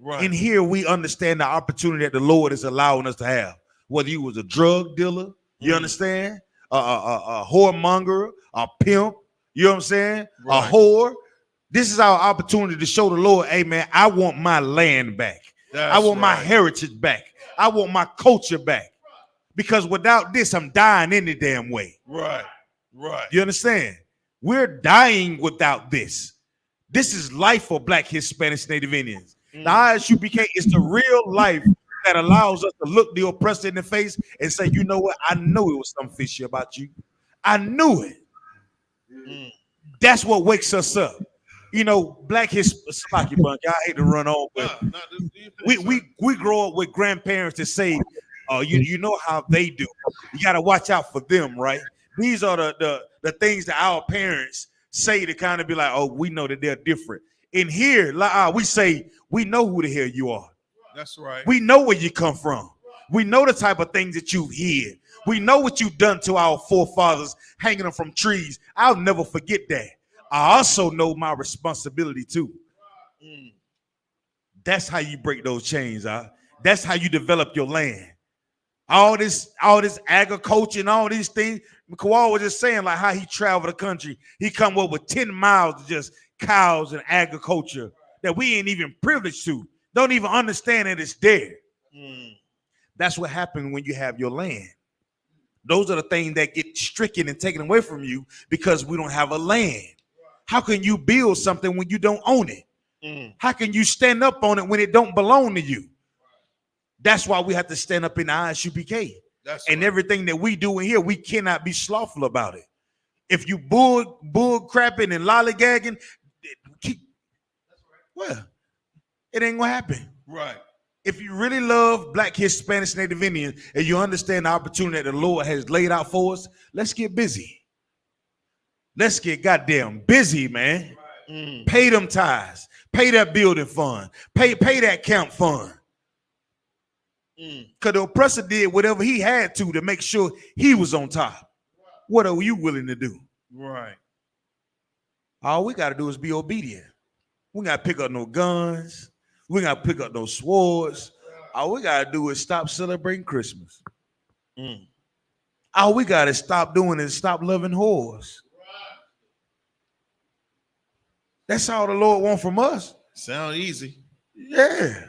Speaker 1: right.
Speaker 11: in here we understand the opportunity that the Lord is allowing us to have. Whether you was a drug dealer, you understand, a whoremonger, a pimp, you know what I'm saying, a whore. This is our opportunity to show the Lord, hey man, I want my land back. I want my heritage back. I want my culture back. Because without this, I'm dying any damn way.
Speaker 1: Right. Right.
Speaker 11: You understand? We're dying without this. This is life for Black, Hispanics, Native Indians. The I.S.U.P.K. is the real life that allows us to look the oppressor in the face and say, you know what? I know it was something fishy about you. I knew it. That's what wakes us up. Black Hispanic Bunk. I hate to run on, but we grow up with grandparents that say, you know how they do. You got to watch out for them, right? These are the things that our parents say to kind of be like, oh, we know that they're different. In here, we say, we know who the hell you are.
Speaker 1: That's right.
Speaker 11: We know where you come from. We know the type of things that you've hid. We know what you've done to our forefathers, hanging them from trees. I'll never forget that. I also know my responsibility too. That's how you break those chains. That's how you develop your land. All this agriculture and all these things. Kawal was just saying like how he traveled the country. He come up with 10 miles of just cows and agriculture that we ain't even privileged to. Don't even understand that it's there. That's what happens when you have your land. Those are the things that get stricken and taken away from you because we don't have a land. How can you build something when you don't own it? How can you stand up on it when it don't belong to you? That's why we have to stand up in the I.S.U.P.K. And everything that we do in here, we cannot be slothful about it. If you bull crapping and lollygagging, well, it ain't gonna happen.
Speaker 1: Right.
Speaker 11: If you really love Black, Hispanics, Native Indians, and you understand the opportunity that the Lord has laid out for us, let's get busy. Let's get goddamn busy, man. Pay them tithes. Pay that building fund. Pay that camp fund. Because the oppressor did whatever he had to make sure he was on top. What are you willing to do?
Speaker 1: Right.
Speaker 11: All we got to do is be obedient. We got to pick up no guns. We got to pick up no swords. All we got to do is stop celebrating Christmas. All we got to stop doing is stop loving whores. That's all the Lord wants from us.
Speaker 1: Sound easy.
Speaker 11: Yeah.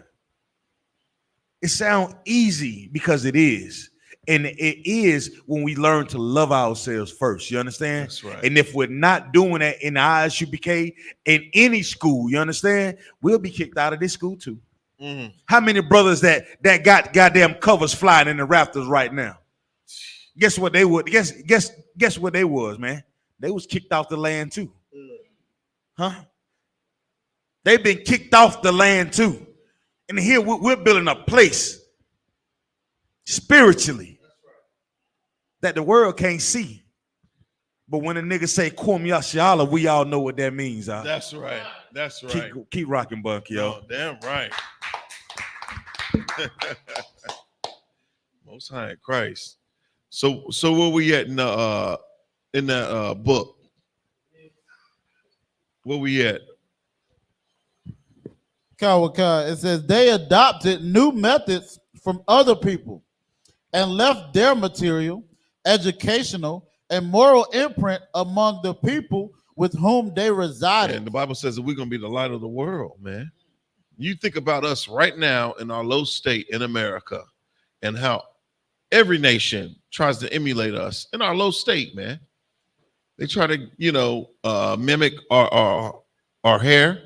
Speaker 11: It sounds easy because it is. And it is when we learn to love ourselves first. You understand?
Speaker 1: That's right.
Speaker 11: And if we're not doing that in the I.S.U.P.K, in any school, you understand, we'll be kicked out of this school too. How many brothers that got goddamn covers flying in the rafters right now? Guess what they would? Guess what they was, man? They was kicked off the land too. Huh? They've been kicked off the land too. And here we're building a place spiritually that the world can't see. But when a nigga say Kwum Yashala, we all know what that means.
Speaker 1: That's right. That's right.
Speaker 11: Keep rocking, Buck, yo.
Speaker 1: Oh, damn right. Most High in Christ. So where we at in that book? Where we at?
Speaker 6: Kawaka, it says they adopted new methods from other people and left their material, educational, and moral imprint among the people with whom they resided.
Speaker 1: And the Bible says that we're going to be the light of the world, man. You think about us right now in our low state in America and how every nation tries to emulate us in our low state, man. They try to, mimic our hair.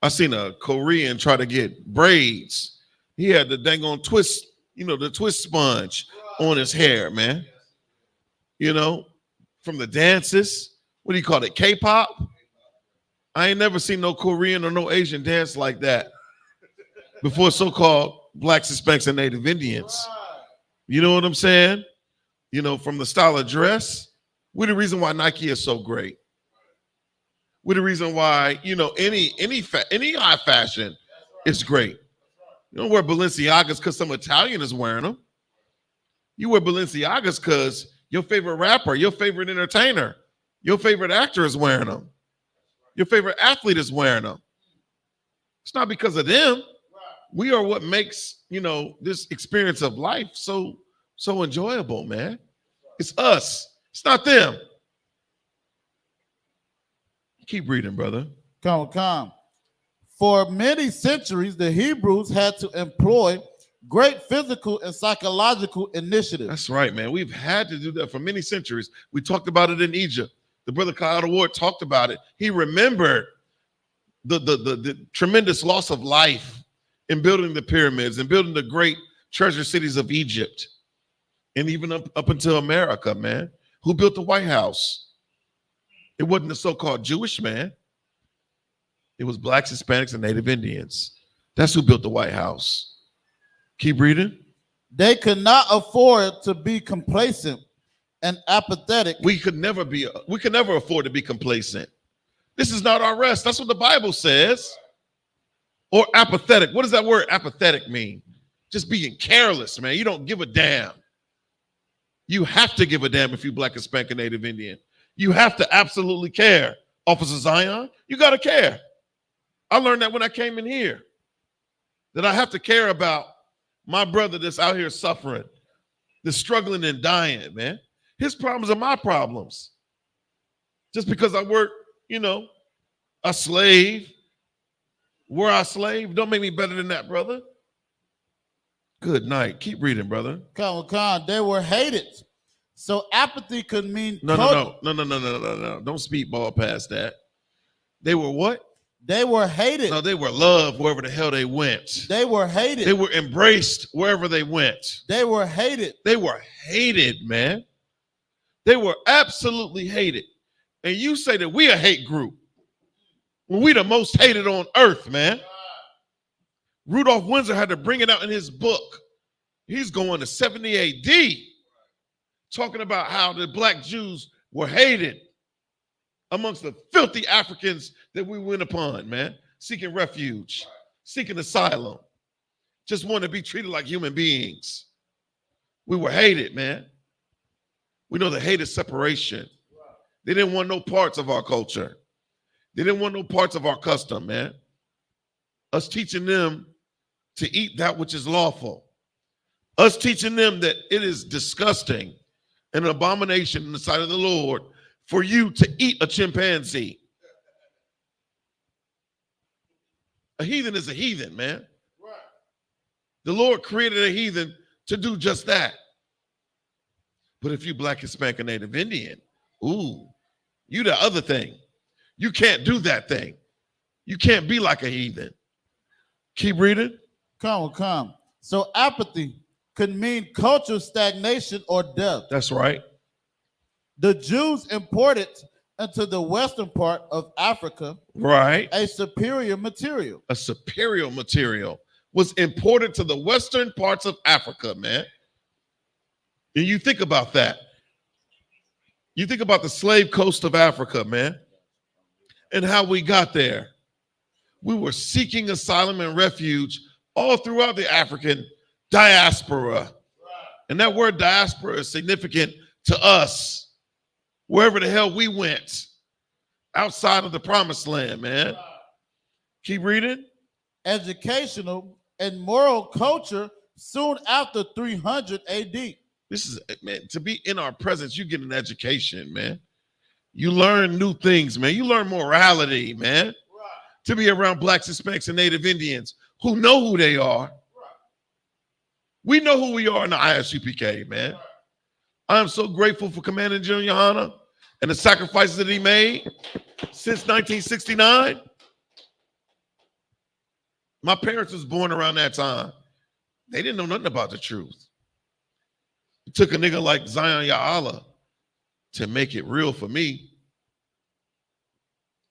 Speaker 1: I seen a Korean try to get braids. He had the dang on twist, the twist sponge on his hair, man. From the dances. What do you call it? K-pop? I ain't never seen no Korean or no Asian dance like that before so-called Blacks, Hispanics, and Native Indians. You know what I'm saying? From the style of dress. We're the reason why Nike is so great. We're the reason why, any high fashion is great. You don't wear Balenciagas because some Italian is wearing them. You wear Balenciagas because your favorite rapper, your favorite entertainer, your favorite actor is wearing them. Your favorite athlete is wearing them. It's not because of them. We are what makes, this experience of life so enjoyable, man. It's us. It's not them. Keep reading, brother.
Speaker 6: Come. For many centuries, the Hebrews had to employ great physical and psychological initiatives.
Speaker 1: That's right, man. We've had to do that for many centuries. We talked about it in Egypt. The brother Kyle Ward talked about it. He remembered the tremendous loss of life in building the pyramids and building the great treasure cities of Egypt. And even up until America, man. Who built the White House? It wasn't the so-called Jewish man. It was Blacks, Hispanics, and Native Indians. That's who built the White House. Keep reading.
Speaker 6: They could not afford to be complacent and apathetic.
Speaker 1: We could never afford to be complacent. This is not our rest. That's what the Bible says. Or apathetic. What does that word apathetic mean? Just being careless, man. You don't give a damn. You have to give a damn if you Black, Hispanic, and Native Indian. You have to absolutely care. Officer Zion, you got to care. I learned that when I came in here, that I have to care about my brother that's out here suffering, that's struggling and dying, man. His problems are my problems. Just because I work, a slave, were I a slave, don't make me better than that, brother. Good night. Keep reading, brother.
Speaker 6: Come. They were hated. So apathy could mean
Speaker 1: No. Don't speedball past that. They were what?
Speaker 6: They were hated.
Speaker 1: No, they were loved wherever the hell they went.
Speaker 6: They were hated.
Speaker 1: They were embraced wherever they went.
Speaker 6: They were hated.
Speaker 1: They were hated, man. They were absolutely hated. And you say that we a hate group when we the most hated on earth, man. Rudolph Windsor had to bring it out in his book. He's going to 70 AD, talking about how the Black Jews were hated amongst the filthy Africans that we went upon, man, seeking refuge, seeking asylum, just want to be treated like human beings. We were hated, man. We know the hate is separation. They didn't want no parts of our culture. They didn't want no parts of our custom, man. Us teaching them to eat that which is lawful. Us teaching them that it is disgusting and an abomination in the sight of the Lord for you to eat a chimpanzee. A heathen is a heathen, man. The Lord created a heathen to do just that. But if you Black, Hispanic, or Native Indian, ooh, you the other thing. You can't do that thing. You can't be like a heathen. Keep reading.
Speaker 6: Come. So apathy could mean cultural stagnation or death.
Speaker 1: That's right.
Speaker 6: The Jews imported into the western part of Africa,
Speaker 1: right,
Speaker 6: a superior material.
Speaker 1: A superior material was imported to the western parts of Africa, man. And you think about that. You think about the slave coast of Africa, man, and how we got there. We were seeking asylum and refuge all throughout the African diaspora. And that word diaspora is significant to us, wherever the hell we went, outside of the promised land, man. Keep reading.
Speaker 6: Educational and moral culture soon after 300 AD.
Speaker 1: This is, man, to be in our presence, you get an education, man. You learn new things, man. You learn morality, man. Right. To be around Blacks, Hispanics, and Native Indians who know who they are. Right. We know who we are in the I.S.U.P.K, man. Right. I am so grateful for Commander General YAHANNA and the sacrifices that he made since 1969. My parents was born around that time. They didn't know nothing about the truth. It took a nigga like Zion Ya'ala to make it real for me.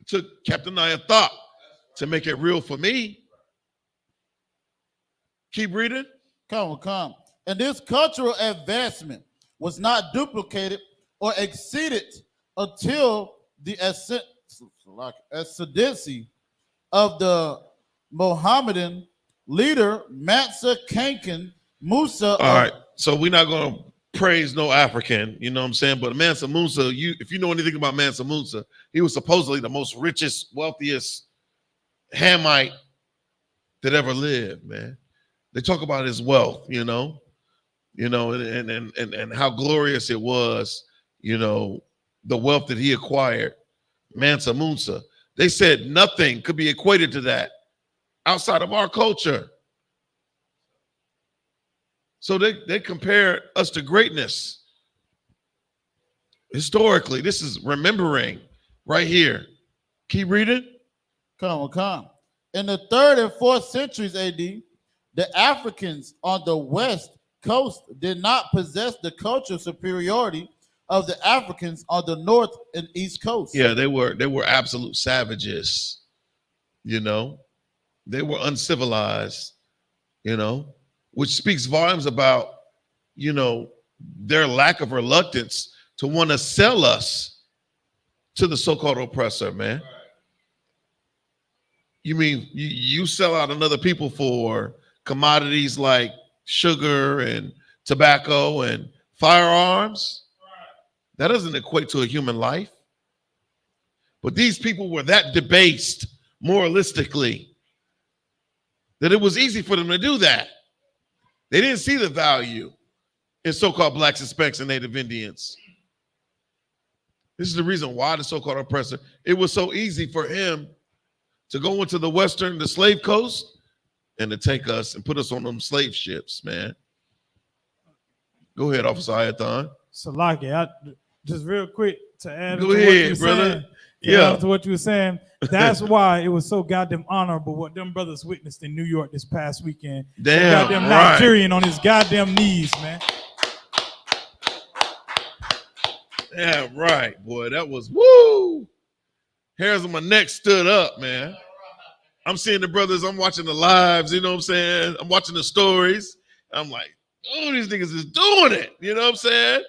Speaker 1: It took Captain I.S.U.P.K to make it real for me. Keep reading.
Speaker 6: Come. And this cultural advancement was not duplicated or exceeded until the ascendancy of the Mohammedan leader Mansa Kankan Musa.
Speaker 1: All right, so we're not going to praise no African, you know what I'm saying? But Mansa Musa, if you know anything about Mansa Musa, he was supposedly the most richest, wealthiest Hamite that ever lived, man. They talk about his wealth, and how glorious it was, the wealth that he acquired, Mansa Musa. They said nothing could be equated to that outside of our culture. So they compare us to greatness. Historically, this is remembering right here. Keep reading.
Speaker 6: Come. In the 3rd and 4th centuries AD, the Africans on the west coast did not possess the cultural superiority of the Africans on the north and east coast.
Speaker 1: Yeah, they were absolute savages. They were uncivilized, which speaks volumes about, their lack of reluctance to want to sell us to the so-called oppressor, man. You mean you sell out another people for commodities like sugar and tobacco and firearms? That doesn't equate to a human life. But these people were that debased moralistically that it was easy for them to do that. They didn't see the value in so-called Blacks, Hispanics, and Native Indians. This is the reason why the so-called oppressor, it was so easy for him to go into the slave coast, and to take us and put us on them slave ships, man. Go ahead, Officer Ayathon.
Speaker 13: Salaki, just real quick to add
Speaker 1: to what you're brother.
Speaker 13: Saying, to what you were saying. That's why it was so goddamn honorable what them brothers witnessed in New York this past weekend.
Speaker 1: Damn,
Speaker 13: goddamn Nigerian on his goddamn knees, man.
Speaker 1: Yeah, right, boy. That was woo. Hairs on my neck stood up, man. I'm seeing the brothers. I'm watching the lives. You know what I'm saying? I'm watching the stories. I'm like, oh, these niggas is doing it. You know what I'm saying?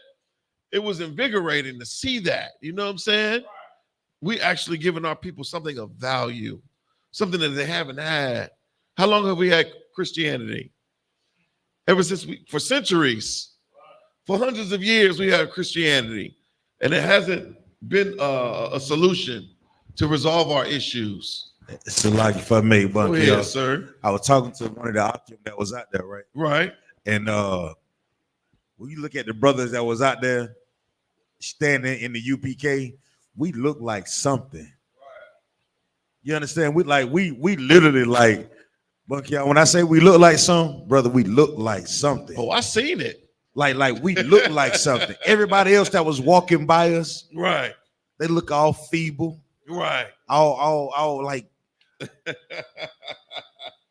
Speaker 1: It was invigorating to see that. You know what I'm saying? We actually giving our people something of value, something that they haven't had. How long have we had Christianity? Ever since for centuries, for hundreds of years, we had Christianity, and it hasn't been a solution to resolve our issues.
Speaker 11: It's like if I may, Bunky.
Speaker 1: Yes, sir.
Speaker 11: I was talking to one of the I.S.U.P. that was out there, right?
Speaker 1: Right.
Speaker 11: And when you look at the brothers that was out there standing in the UPK, we look like something. You understand? We literally like, Bunky. When I say we look like something, brother, we look like something.
Speaker 1: Oh, I seen it.
Speaker 11: Like we look like something. Everybody else that was walking by us,
Speaker 1: Right.
Speaker 11: they look all feeble,
Speaker 1: Right.
Speaker 11: all like.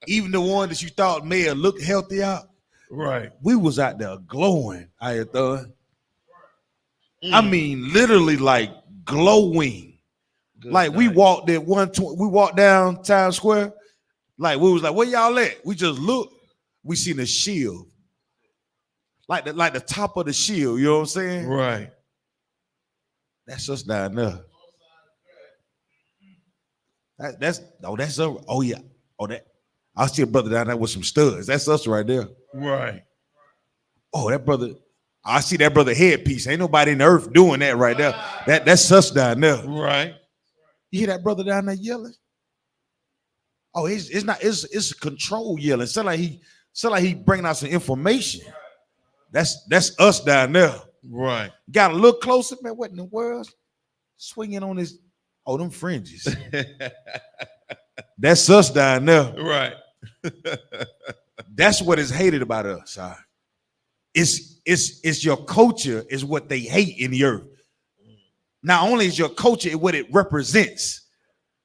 Speaker 11: Even the one that you thought may have looked healthy out,
Speaker 1: Right.
Speaker 11: we was out there glowing. I mean, literally like glowing.
Speaker 1: Good
Speaker 11: like we
Speaker 1: night.
Speaker 11: walked at we walked down Times Square. Like we was like, where y'all at? We just looked. We seen a shield, like the top of the shield. You know what I'm saying?
Speaker 1: Right.
Speaker 11: That's us down there. That's yeah. Oh, that I see a brother down there with some studs. That's us right there.
Speaker 1: Right.
Speaker 11: Oh, that brother. I see that brother headpiece. Ain't nobody in the earth doing that right there. That's us down there.
Speaker 1: Right.
Speaker 11: You hear that brother down there yelling? Oh, it's not. It's a control yelling. Sound like he bringing out some information. That's us down there.
Speaker 1: Right.
Speaker 11: Got to look closer, man. What in the world? Swinging on his. Oh, them fringes. That's us down there.
Speaker 1: Right.
Speaker 11: That's what is hated about us. It's your culture is what they hate in the earth. Not only is your culture what it represents,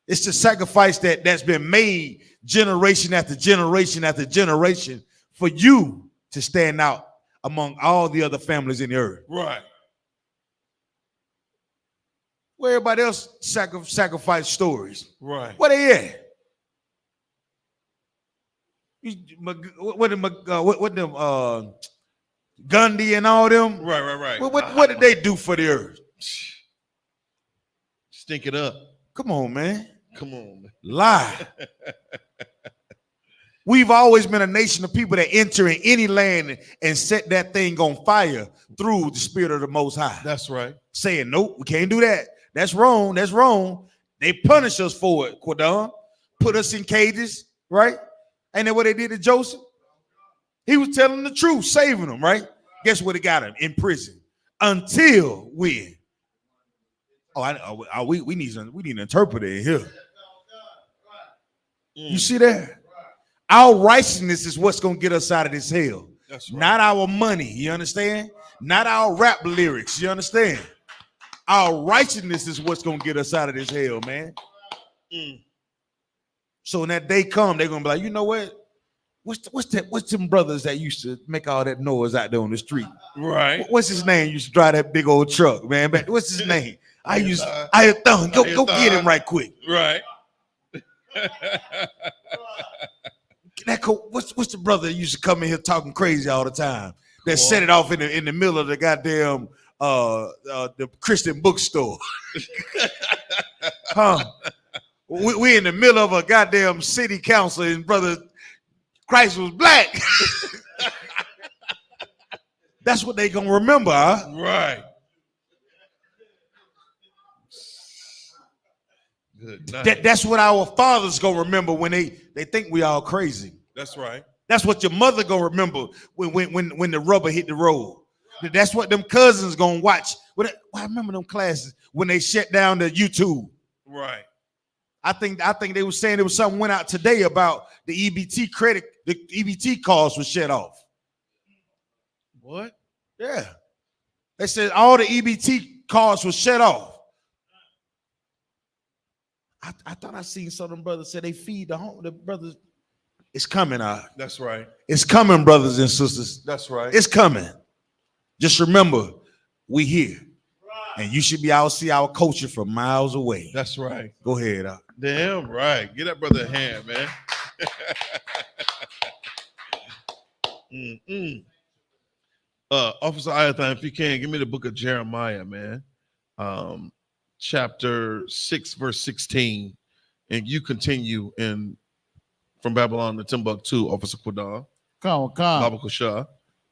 Speaker 11: it's the sacrifice that's been made generation after generation after generation for you to stand out among all the other families in the earth.
Speaker 1: Right.
Speaker 11: Where everybody else sacrifice stories.
Speaker 1: Right.
Speaker 11: Where they at? What them Gundy and all them?
Speaker 1: Right.
Speaker 11: What did they do for the earth?
Speaker 1: Stink it up.
Speaker 11: Come on, man.
Speaker 1: Come on, man.
Speaker 11: Lie. We've always been a nation of people that enter in any land and set that thing on fire through the spirit of the Most High.
Speaker 1: That's right.
Speaker 11: Saying, nope, we can't do that. That's wrong. That's wrong. They punish us for it, Quadon. Put us in cages, right? Ain't that what they did to Joseph? He was telling the truth, saving them, right? Guess what? They got him in prison until when? We need an interpreter in here. You see that? Our righteousness is what's gonna get us out of this hell.
Speaker 1: That's right.
Speaker 11: Not our money. You understand? Not our rap lyrics. You understand? Our righteousness is what's gonna get us out of this hell, man. So when that day come, they're gonna be like, you know what? What's them brothers that used to make all that noise out there on the street?
Speaker 1: Right.
Speaker 11: What's his name? Used to drive that big old truck, man. But what's his name? I.S.U.P.K. Go get him right quick.
Speaker 1: Right.
Speaker 11: What's the brother that used to come in here talking crazy all the time? That set it off in the middle of the goddamn the Christian bookstore. Huh? We in the middle of a goddamn city council and brother Christ was black. That's what they gonna remember, huh?
Speaker 1: Right. Good night.
Speaker 11: That's what our fathers gonna remember when they think we all crazy.
Speaker 1: That's right.
Speaker 11: That's what your mother gonna remember when the rubber hit the road. That's what them cousins gonna watch. I remember them classes when they shut down the YouTube.
Speaker 1: Right.
Speaker 11: I think they were saying there was something went out today about the EBT cards was shut off.
Speaker 1: What?
Speaker 11: Yeah. They said all the EBT cards was shut off. I thought I seen some of them brothers say they feed the brothers. It's coming out.
Speaker 1: That's right.
Speaker 11: It's coming, brothers and sisters.
Speaker 1: That's right.
Speaker 11: It's coming. Just remember, we here. And you should be able to see our culture from miles away.
Speaker 1: That's right.
Speaker 11: Go ahead.
Speaker 1: Damn right. Get that brother a hand, man. Officer Iathan, if you can, give me the book of Jeremiah, man. Chapter 6, verse 16. And you continue from Babylon to Timbuktu, Officer Quadar.
Speaker 6: Come.
Speaker 1: Baba Kusha.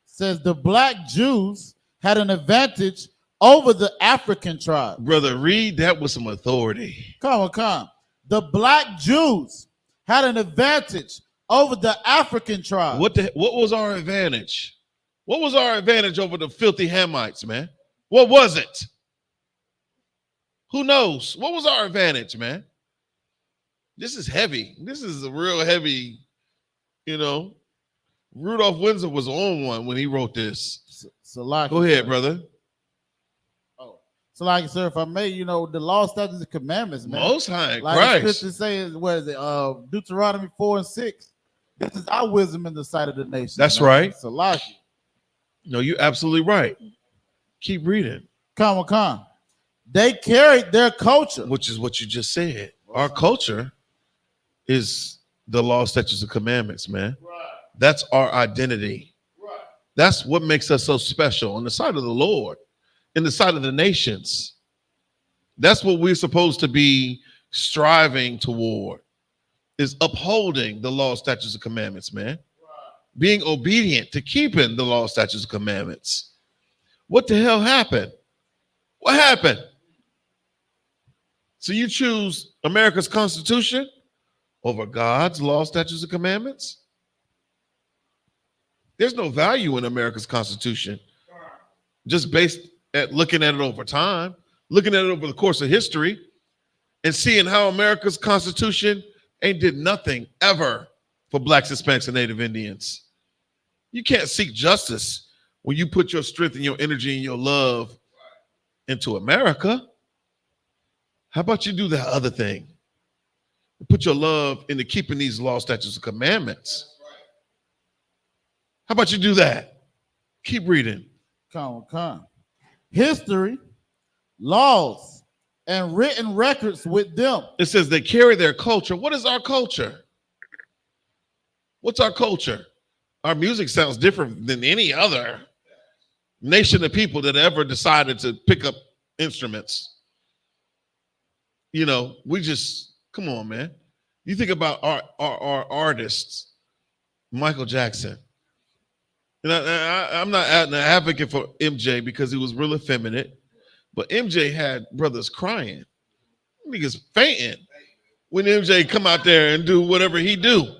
Speaker 6: Says the black Jews had an advantage over the African tribe.
Speaker 1: Brother, read that with some authority.
Speaker 6: Come. The black Jews had an advantage over the African tribe.
Speaker 1: What was our advantage? What was our advantage over the filthy Hamites, man? What was it? Who knows? What was our advantage, man? This is heavy. This is a real heavy, Rudolph Windsor was on one when he wrote this.
Speaker 6: Salaki,
Speaker 1: Go ahead,
Speaker 6: sir.
Speaker 1: brother.
Speaker 6: Oh, Salaki, sir, if I may, you know, the law, statutes, and commandments, man.
Speaker 1: Most High
Speaker 6: Like
Speaker 1: Christ.
Speaker 6: the scripture says, what is it? Deuteronomy 4 and 6. This is our wisdom in the sight of the nation.
Speaker 1: That's
Speaker 6: man.
Speaker 1: right.
Speaker 6: Salaki.
Speaker 1: No, you're absolutely right. Keep reading.
Speaker 6: Come. They carried their culture.
Speaker 1: Which is what you just said. Our culture is the law, statutes, and commandments, man. Right. That's our identity. Right. That's what makes us so special on the side of the Lord, in the sight of the nations. That's what we're supposed to be striving toward, is upholding the law, statutes, and commandments, man. Right. Being obedient to keeping the law, statutes, and commandments. What the hell happened? What happened? So you choose America's Constitution over God's law, statutes, and commandments? There's no value in America's Constitution, just based at looking at it over time, looking at it over the course of history, and seeing how America's Constitution ain't did nothing ever for Blacks, Hispanics, and Native Indians. You can't seek justice when you put your strength and your energy and your love into America. How about you do that other thing? Put your love into keeping these law, statutes, and commandments. How about you do that? Keep reading.
Speaker 6: Come. History, laws, and written records with them.
Speaker 1: It says they carry their culture. What is our culture? What's our culture? Our music sounds different than any other nation of people that ever decided to pick up instruments. You know, we just, come on, man. You think about our artists, Michael Jackson. And I'm not an advocate for MJ because he was real effeminate, but MJ had brothers crying. Niggas fainting when MJ come out there and do whatever he do.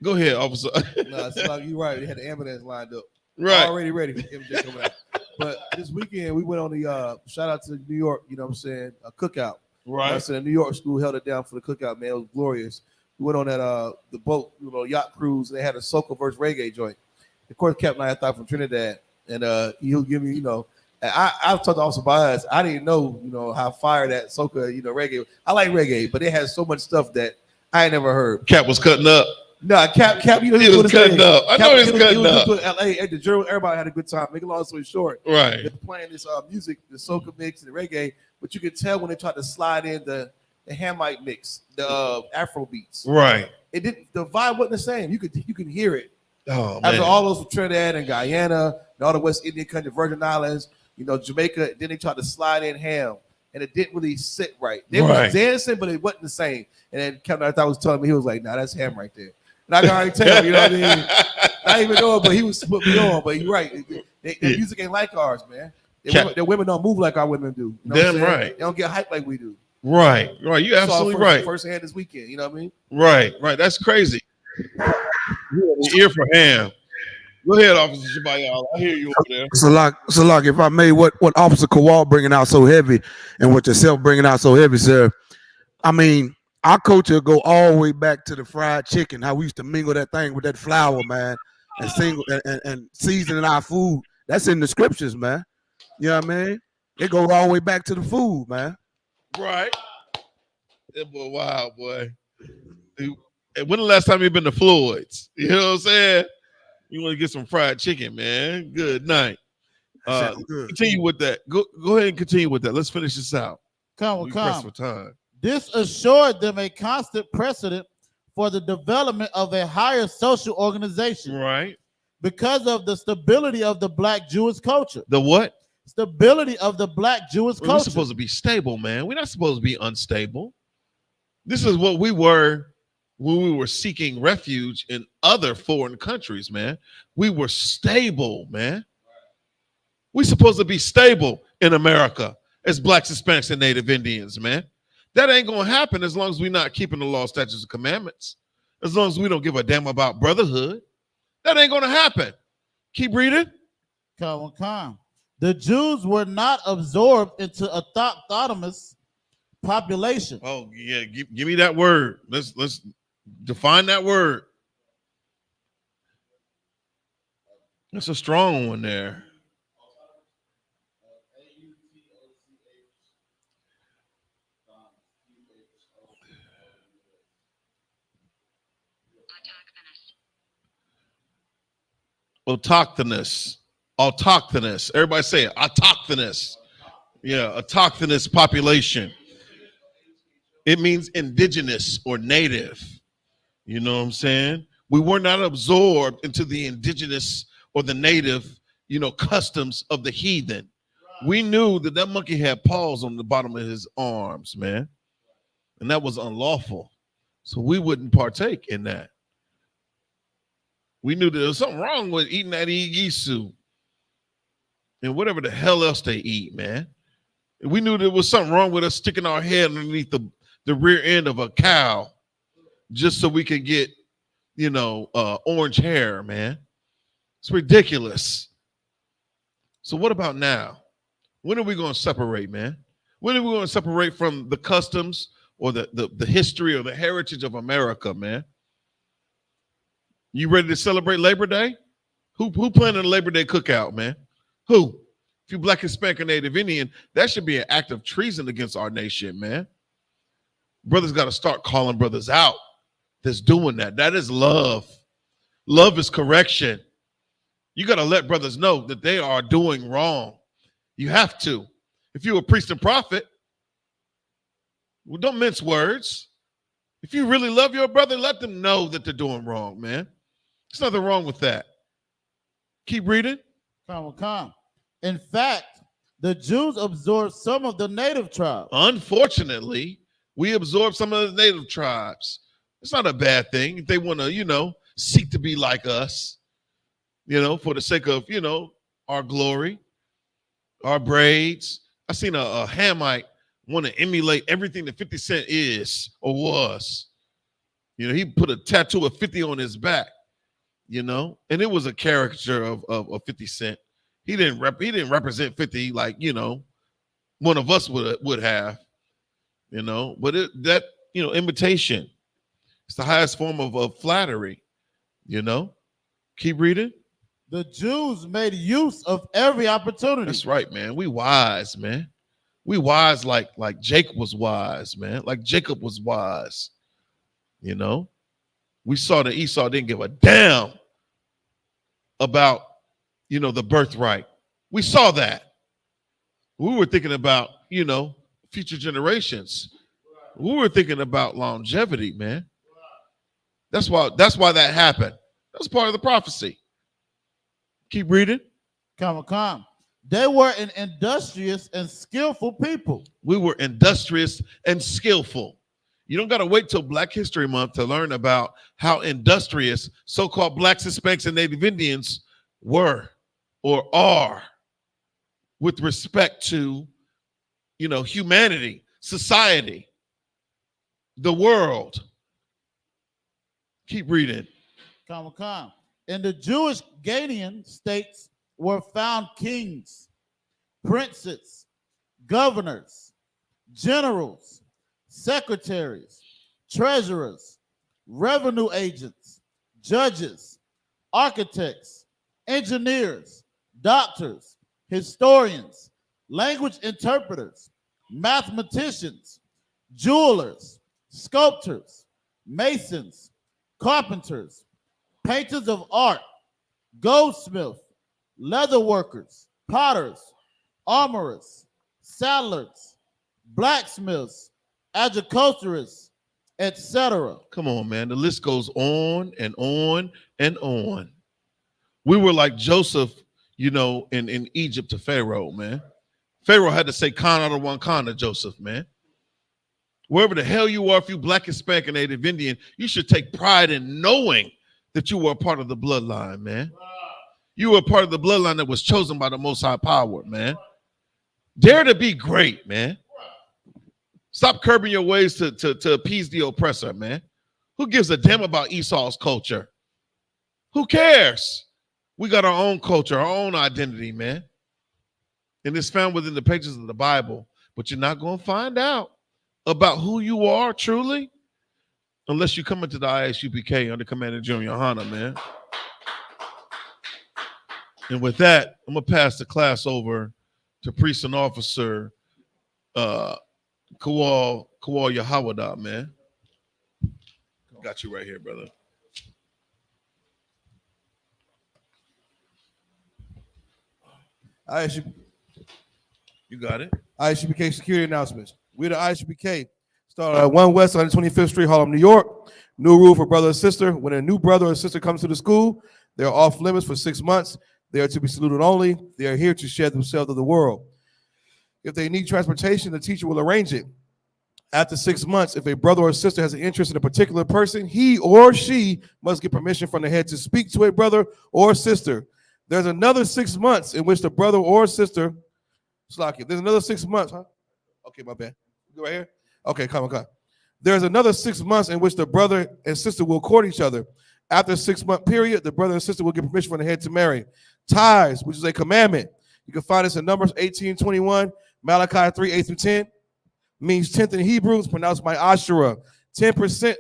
Speaker 1: Go ahead, officer.
Speaker 12: No, it's like you're right. They had the ambulance lined up.
Speaker 1: Right.
Speaker 12: Already ready for MJ coming out. But this weekend we went on the shout out to New York, you know what I'm saying, a cookout.
Speaker 1: Right.
Speaker 12: So the New York school held it down for the cookout, man. It was glorious. We went on that the boat, you know, yacht cruise, and they had a soca versus reggae joint. Of course, Captain I thought from Trinidad, and he'll give me, you know, I've talked to also by us. I didn't know, you know, how fire that soca, you know, reggae. I like reggae, but it has so much stuff that I ain't never heard.
Speaker 1: Cap was cutting up.
Speaker 12: No, Cap, you know,
Speaker 1: he was cutting up. I know he was cutting up.
Speaker 12: LA at the Journal, everybody had a good time. Make a long story short,
Speaker 1: right?
Speaker 12: They're playing this music, the soca mix and the reggae, but you could tell when they tried to slide in the Hamite mix, the Afro beats.
Speaker 1: Right.
Speaker 12: It didn't. The vibe wasn't the same. You can hear it.
Speaker 1: Oh,
Speaker 12: after
Speaker 1: man.
Speaker 12: all those from Trinidad and Guyana and all the West Indian country, Virgin Islands, you know, Jamaica. Then they tried to slide in ham, and it didn't really sit right. They were dancing, but it wasn't the same. And then Captain I thought was telling me, he was like, "Nah, that's ham right there." And I can already tell, you know what I mean? I didn't even know it, but he was putting me on. But you're right. Their music ain't like ours, man. Their women don't move like our women do. You know
Speaker 1: Damn right.
Speaker 12: They don't get hyped like we do.
Speaker 1: Right. You're absolutely right.
Speaker 12: First hand this weekend, you know what I mean?
Speaker 1: Right. That's crazy. Ear for ham. Go ahead, Officer Shabayal. I hear you over there.
Speaker 10: So like, if I may, what Officer Kowal bringing out so heavy, and what yourself bringing out so heavy, sir. I mean, our culture go all the way back to the fried chicken. How we used to mingle that thing with that flour, man, and seasoning our food. That's in the scriptures, man. You know what I mean? It goes all the way back to the food, man.
Speaker 1: Right. That boy, wow, boy. When the last time you been to Floyd's? You know what I'm saying? You want to get some fried chicken, man. Good night. Continue with that. Go ahead and continue with that. Let's finish this out.
Speaker 6: Come.
Speaker 1: For time.
Speaker 6: This assured them a constant precedent for the development of a higher social organization.
Speaker 1: Right.
Speaker 6: Because of the stability of the Black Jewish culture.
Speaker 1: The what?
Speaker 6: Stability of the Black Jewish culture.
Speaker 1: We're supposed to be stable, man. We're not supposed to be unstable. This is what we were when we were seeking refuge in other foreign countries, man. We were stable, man. We're supposed to be stable in America as Blacks, Hispanics, and Native Indians, man. That ain't going to happen as long as we're not keeping the law, statutes, and commandments. As long as we don't give a damn about brotherhood. That ain't going to happen. Keep reading.
Speaker 6: Come. The Jews were not absorbed into a autonomous population.
Speaker 1: Oh, yeah. Give me that word. Let's define that word. That's a strong one there. Autochthonous. Autochthonous. Everybody say it. Autochthonous. Yeah, autochthonous population. It means indigenous or native. You know what I'm saying? We were not absorbed into the indigenous or the native, customs of the heathen. We knew that monkey had paws on the bottom of his arms, man. And that was unlawful. So we wouldn't partake in that. We knew there was something wrong with eating that igisu and whatever the hell else they eat, man. And we knew there was something wrong with us sticking our head underneath the rear end of a cow just so we could get, orange hair, man. It's ridiculous. So what about now? When are we going to separate, man? When are we going to separate from the customs or the history or the heritage of America, man? You ready to celebrate Labor Day? Who planning a Labor Day cookout, man? Who? If you're Black, Hispanic, or Native Indian, that should be an act of treason against our nation, man. Brothers got to start calling brothers out that's doing that. That is love. Love is correction. You got to let brothers know that they are doing wrong. You have to. If you're a priest and prophet, well, don't mince words. If you really love your brother, let them know that they're doing wrong, man. There's nothing wrong with that. Keep reading.
Speaker 6: Come. In fact, the Jews absorbed some of the native tribes.
Speaker 1: Unfortunately, we absorb some of the native tribes. It's not a bad thing if they want to, seek to be like us, for the sake of, our glory, our braids. I seen a Hamite want to emulate everything that 50 Cent is or was. He put a tattoo of 50 on his back, and it was a caricature of 50 Cent. He didn't represent 50 like, one of us would have, but imitation. It's the highest form of flattery, Keep reading.
Speaker 6: The Jews made use of every opportunity.
Speaker 1: That's right, man. We wise, man. We wise like Jacob was wise, man. Like Jacob was wise. We saw that Esau didn't give a damn about, the birthright. We saw that. We were thinking about, future generations. We were thinking about longevity, man. That's why that happened. That's part of the prophecy. Keep reading.
Speaker 6: Come. They were an industrious and skillful people.
Speaker 1: We were industrious and skillful. You don't got to wait till Black History Month to learn about how industrious so-called Blacks, Hispanics, and Native Indians were or are with respect to, humanity, society, the world. Keep reading.
Speaker 6: Come. In the Jewish Ghanaian states were found kings, princes, governors, generals, secretaries, treasurers, revenue agents, judges, architects, engineers, doctors, historians, language interpreters, mathematicians, jewelers, sculptors, masons, carpenters, painters of art, goldsmiths, leather workers, potters, armorers, saddlers, blacksmiths, agriculturists, etc.
Speaker 1: Come on, man. The list goes on and on and on. We were like Joseph, in Egypt to Pharaoh, man. Pharaoh had to say Khan out of one Khan to Joseph, man. Wherever the hell you are, if you Black, Hispanic, and Native Indian, you should take pride in knowing that you were a part of the bloodline, man. You were a part of the bloodline that was chosen by the Most High Power, man. Dare to be great, man. Stop curbing your ways to appease the oppressor, man. Who gives a damn about Esau's culture? Who cares? We got our own culture, our own identity, man. And it's found within the pages of the Bible. But you're not going to find out about who you are truly unless you come into the I.S.U.P.K. under Commander General YAHANNA, man. And with that, I'm gonna pass the class over to Priest and Officer Kawal Yahawada, man. Got you right here, brother. You got it.
Speaker 12: I.S.U.P.K security announcements. We're the I.S.U.P.K. Started at 1 West 125th Street, Harlem, New York. New rule for brother or sister. When a new brother or sister comes to the school, they're off limits for 6 months. They are to be saluted only. They are here to share themselves with the world. If they need transportation, the teacher will arrange it. After 6 months, if a brother or sister has an interest in a particular person, he or she must get permission from the head to speak to a brother or sister. There's another 6 months in which the brother or sister, there's another 6 months, huh? Okay, my bad. You right here? Okay, come on. There's another 6 months in which the brother and sister will court each other. After a 6 month period, the brother and sister will get permission from the head to marry. Tithes, which is a commandment. You can find this in Numbers 18:21, Malachi 3:8-10. Means 10th in Hebrew, is pronounced by Asherah. 10%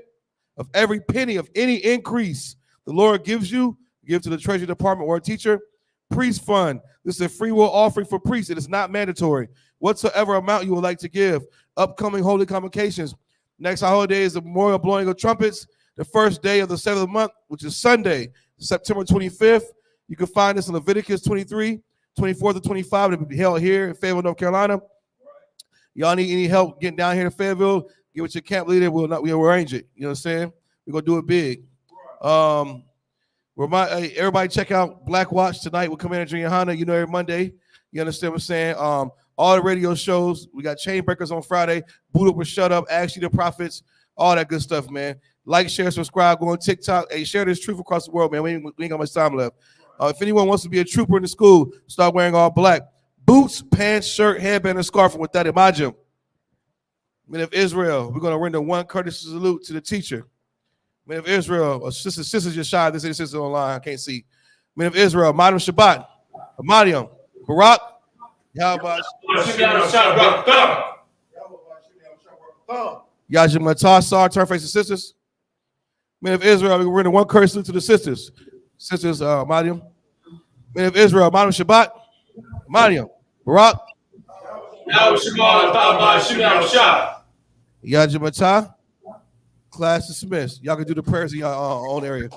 Speaker 12: of every penny of any increase the Lord gives you, give to the Treasury Department or a teacher. Priest fund. This is a free will offering for priests. It is not mandatory. Whatsoever amount you would like to give. Upcoming holy convocations. Next holiday is the memorial blowing of trumpets. The first day of the 7th month, which is Sunday, September 25th. You can find this in Leviticus 23, 24-25. It will be held here in Fayetteville, North Carolina. Y'all need any help getting down here to Fayetteville? Get with your camp leader. We'll arrange it. You know what I'm saying? We're gonna do it big. Everybody check out Black Watch tonight with Commander YAHANNA. You know, every Monday. You understand what I'm saying? All the radio shows. We got Chain Breakers on Friday. Boot Up or Shut Up. Ask You the Prophets. All that good stuff, man. Like, share, subscribe. Go on TikTok. Hey, share this truth across the world, man. We ain't got much time left. If anyone wants to be a trooper in the school, start wearing all black. Boots, pants, shirt, headband, and scarf. And with that, imagine. Men of Israel, we're going to render one courteous salute to the teacher. Men of Israel, sisters just shy. This is sister online. I can't see. Men of Israel, Madam Shabbat, Amadium, Barak, Yajim Sar, turn face the sisters. Men of Israel, we're going to render one courteous salute to the sisters. Sisters, Amadium. Men of Israel, Madam Shabbat, Amadium, Barak, Yajim Class dismissed. Y'all can do the prayers in your own area.